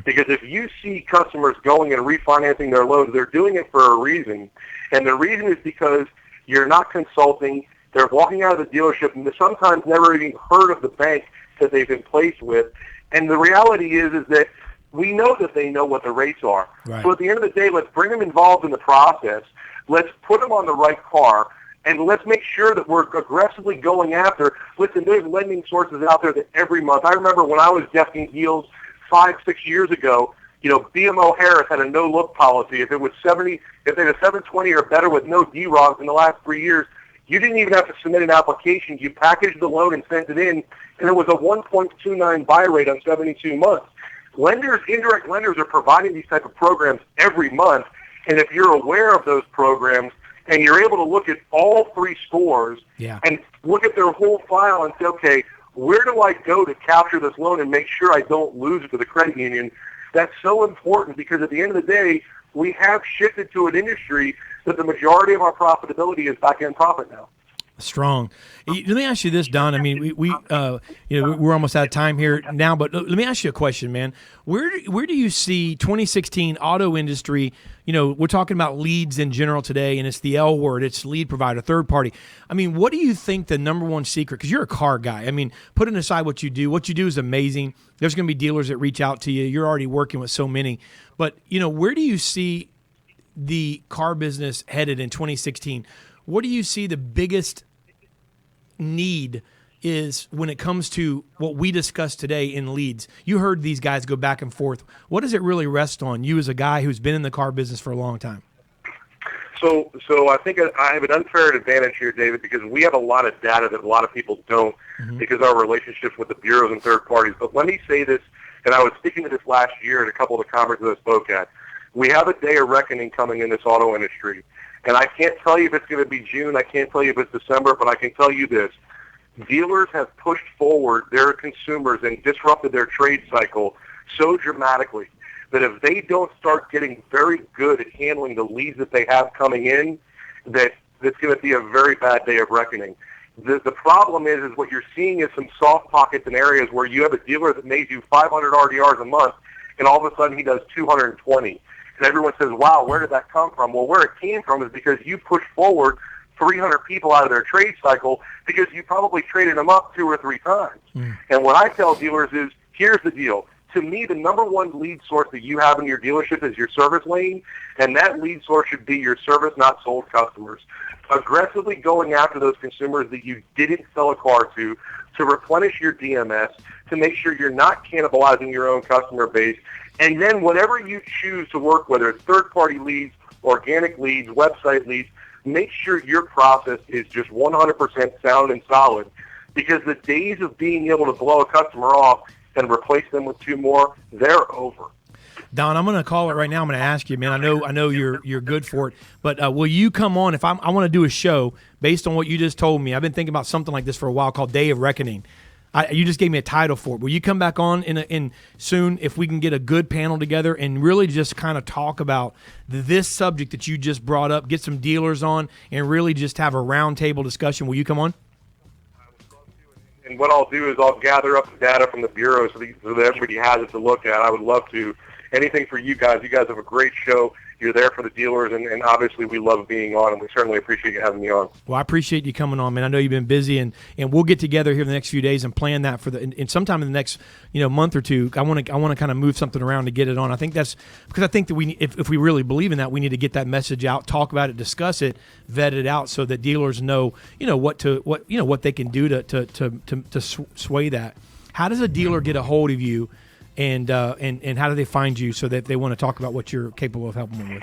Because if you see customers going and refinancing their loans, they're doing it for a reason. And the reason is because you're not consulting. They're walking out of the dealership and they sometimes never even heard of the bank that they've been placed with. And the reality is that we know that they know what the rates are. Right. So at the end of the day, let's bring them involved in the process. Let's put them on the right car. And let's make sure that we're aggressively going after. Listen, there's lending sources out there that every month. I remember when I was desking deals 5-6 years ago, BMO Harris had a no-look policy. If they had a 720 or better with no DROGs in the last 3 years, you didn't even have to submit an application. You packaged the loan and sent it in, and it was a 1.29 buy rate on 72 months. Indirect lenders are providing these type of programs every month, and if you're aware of those programs and you're able to look at all three scores and look at their whole file and say, okay, where do I go to capture this loan and make sure I don't lose it to the credit union? That's so important because at the end of the day, we have shifted to an industry that the majority of our profitability is back-end profit now. Strong. Let me ask you this, Don. I mean, we're almost out of time here now, but let me ask you a question, man. Where do you see 2016 auto industry? We're talking about leads in general today, and it's the L word. It's lead provider, third party. I mean, what do you think the number one secret? Because you're a car guy. I mean, putting aside what you do is amazing. There's going to be dealers that reach out to you. You're already working with so many. But, where do you see the car business headed in 2016? What do you see the biggest need is when it comes to what we discussed today in leads? You heard these guys go back and forth. What does it really rest on, you as a guy who's been in the car business for a long time? So I think I have an unfair advantage here, David, because we have a lot of data that a lot of people don't because of our relationships with the bureaus and third parties. But let me say this, and I was speaking to this last year at a couple of the conferences I spoke at. We have a day of reckoning coming in this auto industry. And I can't tell you if it's going to be June. I can't tell you if it's December, but I can tell you this. Dealers have pushed forward their consumers and disrupted their trade cycle so dramatically that if they don't start getting very good at handling the leads that they have coming in, that's going to be a very bad day of reckoning. The problem is what you're seeing is some soft pockets in areas where you have a dealer that may do 500 RDRs a month, and all of a sudden he does 220. And everyone says, wow, where did that come from? Well, where it came from is because you pushed forward 300 people out of their trade cycle because you probably traded them up 2 or 3 times. And what I tell dealers is, here's the deal. To me, the number one lead source that you have in your dealership is your service lane, and that lead source should be your service, not sold customers. Aggressively going after those consumers that you didn't sell a car to replenish your DMS, to make sure you're not cannibalizing your own customer base, and then whatever you choose to work, whether it's third-party leads, organic leads, website leads, make sure your process is just 100% sound and solid, because the days of being able to blow a customer off and replace them with 2 more, they're over. Don, I'm going to call it right now. I'm going to ask you, man. I know you're good for it, but will you come on if I want to do a show based on what you just told me? I've been thinking about something like this for a while called Day of Reckoning. You just gave me a title for it. Will you come back on in soon if we can get a good panel together and really just kind of talk about this subject that you just brought up, get some dealers on, and really just have a roundtable discussion? Will you come on? And what I'll do is I'll gather up the data from the bureau so that everybody has it to look at. I would love to. Anything for you guys. You guys have a great show. You're there for the dealers, and obviously we love being on, and we certainly appreciate you having me on. Well, I appreciate you coming on, man. I know you've been busy, and we'll get together here in the next few days and plan that for and sometime in the next month or two. I want to kind of move something around to get it on. I think that's because I think that if we really believe in that, we need to get that message out, talk about it, discuss it, vet it out, so that dealers know what they can do to sway that. How does a dealer get a hold of you? And how do they find you so that they want to talk about what you're capable of helping them with?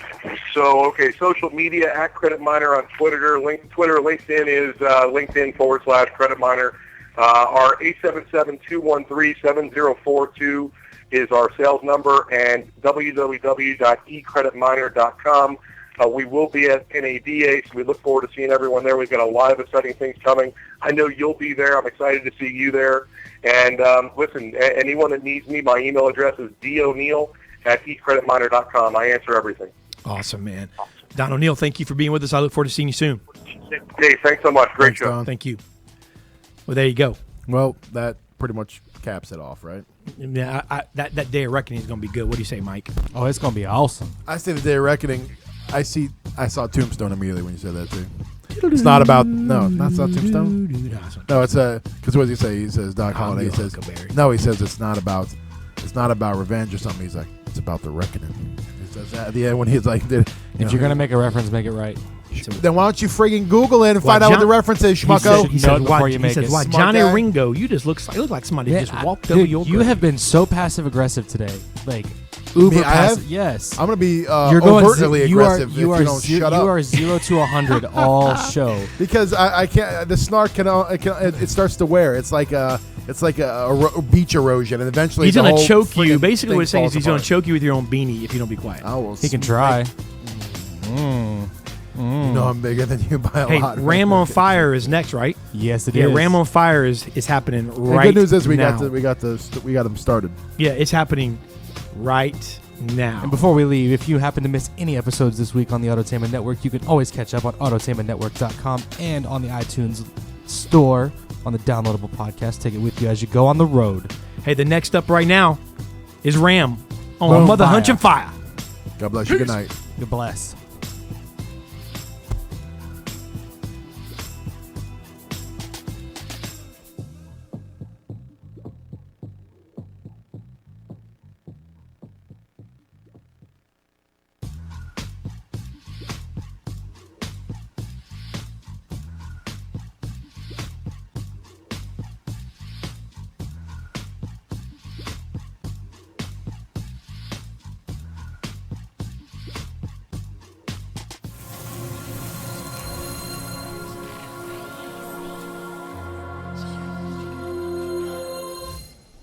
So, social media at Credit Miner on Twitter. LinkedIn is LinkedIn/Credit Miner. Our 877-213-7042 is our sales number, and www.ecreditminer.com. We will be at NADA, so we look forward to seeing everyone there. We've got a lot of exciting things coming. I know you'll be there. I'm excited to see you there. And listen, anyone that needs me, my email address is doneill@ecreditminer.com. I answer everything. Awesome, man. Don O'Neill, thank you for being with us. I look forward to seeing you soon. Dave, thanks so much. Great show. Don. Thank you. Well, there you go. Well, that pretty much caps it off, right? Yeah, that Day of Reckoning is going to be good. What do you say, Mike? Oh, it's going to be awesome. I say the Day of Reckoning. I saw Tombstone immediately when you said that too. It's not about that's not Tombstone. No, it's because what does he say? He says Doc Holliday. He says no. He says it's not about revenge or something. He's like it's about the reckoning. He says that at the end when he's like, if you're gonna make a reference, make it right. Then why don't you friggin' Google it and find out what the reference is, schmucko? He says, why Johnny Ringo? You just look like somebody just walked over your. You have been so passive aggressive today, like. Uber passive. Yes, I'm gonna be overtly aggressive if you don't shut up. You are 0 to 100 all show because I can't. The snark it starts to wear. It's like a beach erosion, and eventually he's gonna choke you. Basically, what he's saying is he's gonna choke you with your own beanie if you don't be quiet. He can try. You know I'm bigger than you by a lot. Hey, Ram on Fire is next, right? Yes, it is. Yeah, Ram on Fire is happening right now. The good news is we got them started. Yeah, it's happening right now. And before we leave, if you happen to miss any episodes this week on the Autotainment Network, you can always catch up on autotainmentnetwork.com and on the iTunes store on the downloadable podcast. Take it with you as you go on the road. Hey, the next up right now is Ram on Mother Hunch and Fire. God bless you. Good night. God bless.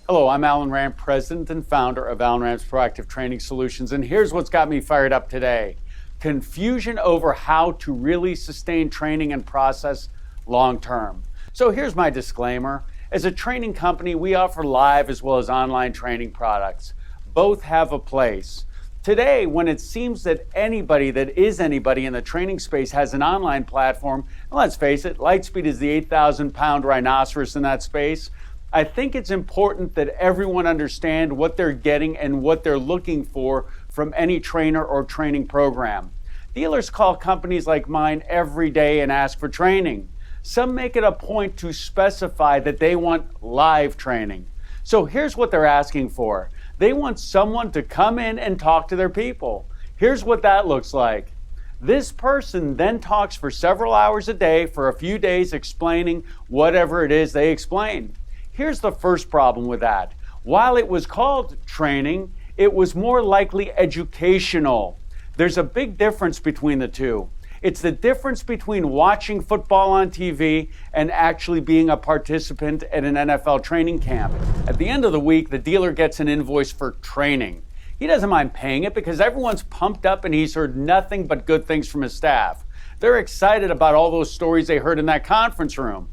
Hello, I'm Alan Ram, President and Founder of Alan Ram's Proactive Training Solutions, and here's what's got me fired up today. Confusion over how to really sustain training and process long term. So here's my disclaimer. As a training company, we offer live as well as online training products. Both have a place. Today, when it seems that anybody that is anybody in the training space has an online platform, and let's face it, Lightspeed is the 8,000-pound rhinoceros in that space, I think it's important that everyone understand what they're getting and what they're looking for from any trainer or training program. Dealers call companies like mine every day and ask for training. Some make it a point to specify that they want live training. So here's what they're asking for. They want someone to come in and talk to their people. Here's what that looks like. This person then talks for several hours a day for a few days explaining whatever it is they explain. Here's the first problem with that. While it was called training, it was more likely educational. There's a big difference between the two. It's the difference between watching football on TV and actually being a participant at an NFL training camp. At the end of the week, the dealer gets an invoice for training. He doesn't mind paying it because everyone's pumped up and he's heard nothing but good things from his staff. They're excited about all those stories they heard in that conference room.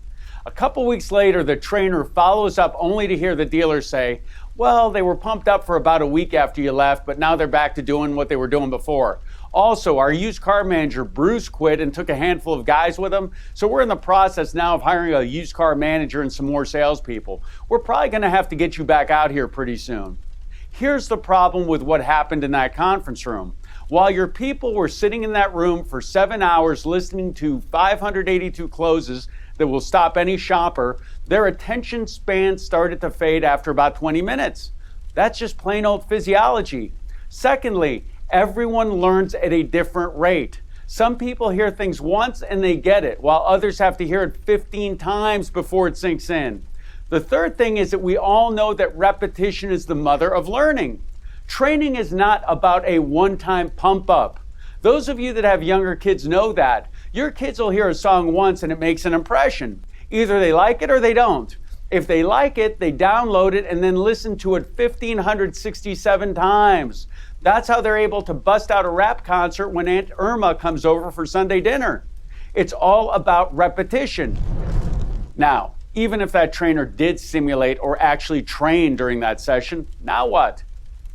A couple weeks later, the trainer follows up only to hear the dealer say, well, they were pumped up for about a week after you left, but now they're back to doing what they were doing before. Also, our used car manager, Bruce, quit and took a handful of guys with him, so we're in the process now of hiring a used car manager and some more salespeople. We're probably going to have to get you back out here pretty soon. Here's the problem with what happened in that conference room. While your people were sitting in that room for 7 hours listening to 582 closes that will stop any shopper, their attention span started to fade after about 20 minutes. That's just plain old physiology. Secondly, everyone learns at a different rate. Some people hear things once and they get it, while others have to hear it 15 times before it sinks in. The third thing is that we all know that repetition is the mother of learning. Training is not about a one-time pump up. Those of you that have younger kids know that. Your kids will hear a song once and it makes an impression. Either they like it or they don't. If they like it, they download it and then listen to it 1,567 times. That's how they're able to bust out a rap concert when Aunt Irma comes over for Sunday dinner. It's all about repetition. Now, even if that trainer did simulate or actually train during that session, now what?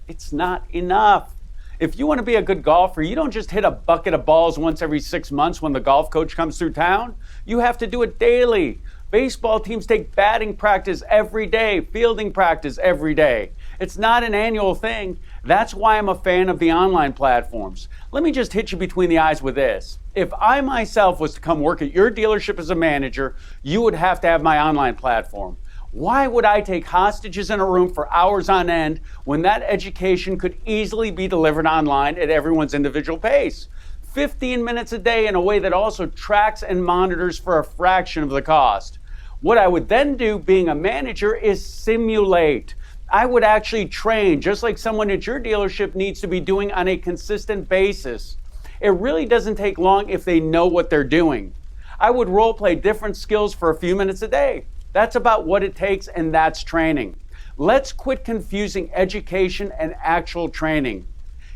It's not enough. If you want to be a good golfer, you don't just hit a bucket of balls once every 6 months when the golf coach comes through town. You have to do it daily. Baseball teams take batting practice every day, fielding practice every day. It's not an annual thing. That's why I'm a fan of the online platforms. Let me just hit you between the eyes with this. If I myself was to come work at your dealership as a manager, you would have to have my online platform. Why would I take hostages in a room for hours on end when that education could easily be delivered online at everyone's individual pace? 15 minutes a day in a way that also tracks and monitors for a fraction of the cost. What I would then do being a manager is simulate. I would actually train just like someone at your dealership needs to be doing on a consistent basis. It really doesn't take long if they know what they're doing. I would role play different skills for a few minutes a day. That's about what it takes, and that's training. Let's quit confusing education and actual training.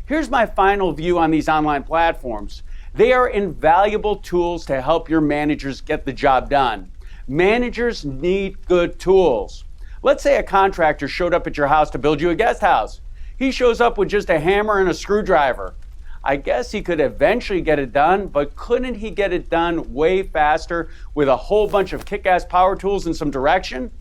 Here's my final view on these online platforms. They are invaluable tools to help your managers get the job done. Managers need good tools. Let's say a contractor showed up at your house to build you a guest house. He shows up with just a hammer and a screwdriver. I guess he could eventually get it done, but couldn't he get it done way faster with a whole bunch of kick-ass power tools and some direction?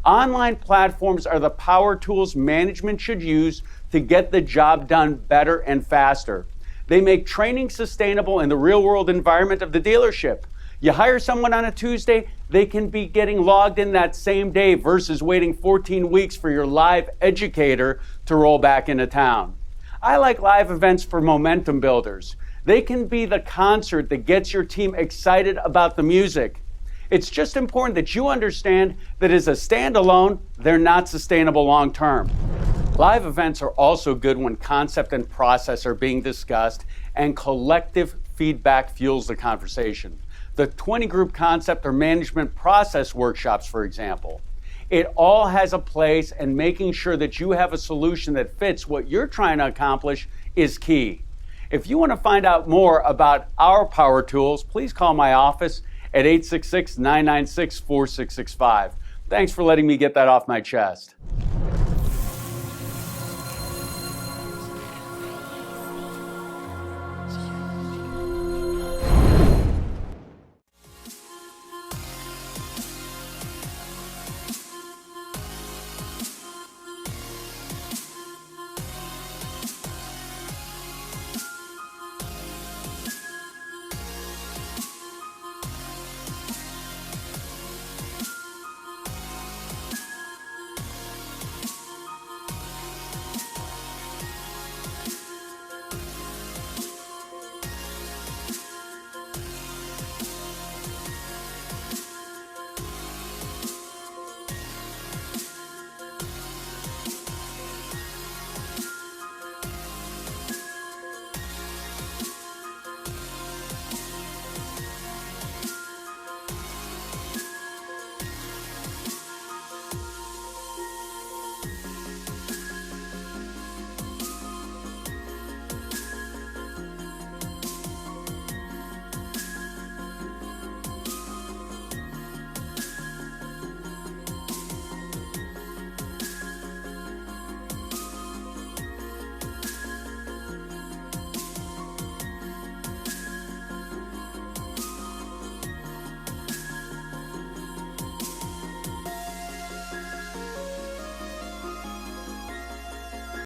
Online platforms are the power tools management should use to get the job done better and faster. They make training sustainable in the real-world environment of the dealership. You hire someone on a Tuesday, they can be getting logged in that same day versus waiting 14 weeks for your live educator to roll back into town. I like live events for momentum builders. They can be the concert that gets your team excited about the music. It's just important that you understand that as a standalone, they're not sustainable long term. Live events are also good when concept and process are being discussed and collective feedback fuels the conversation. The 20 group concept or management process workshops, for example. It all has a place, and making sure that you have a solution that fits what you're trying to accomplish is key. If you want to find out more about our power tools, please call my office at 866-996-4665. Thanks for letting me get that off my chest.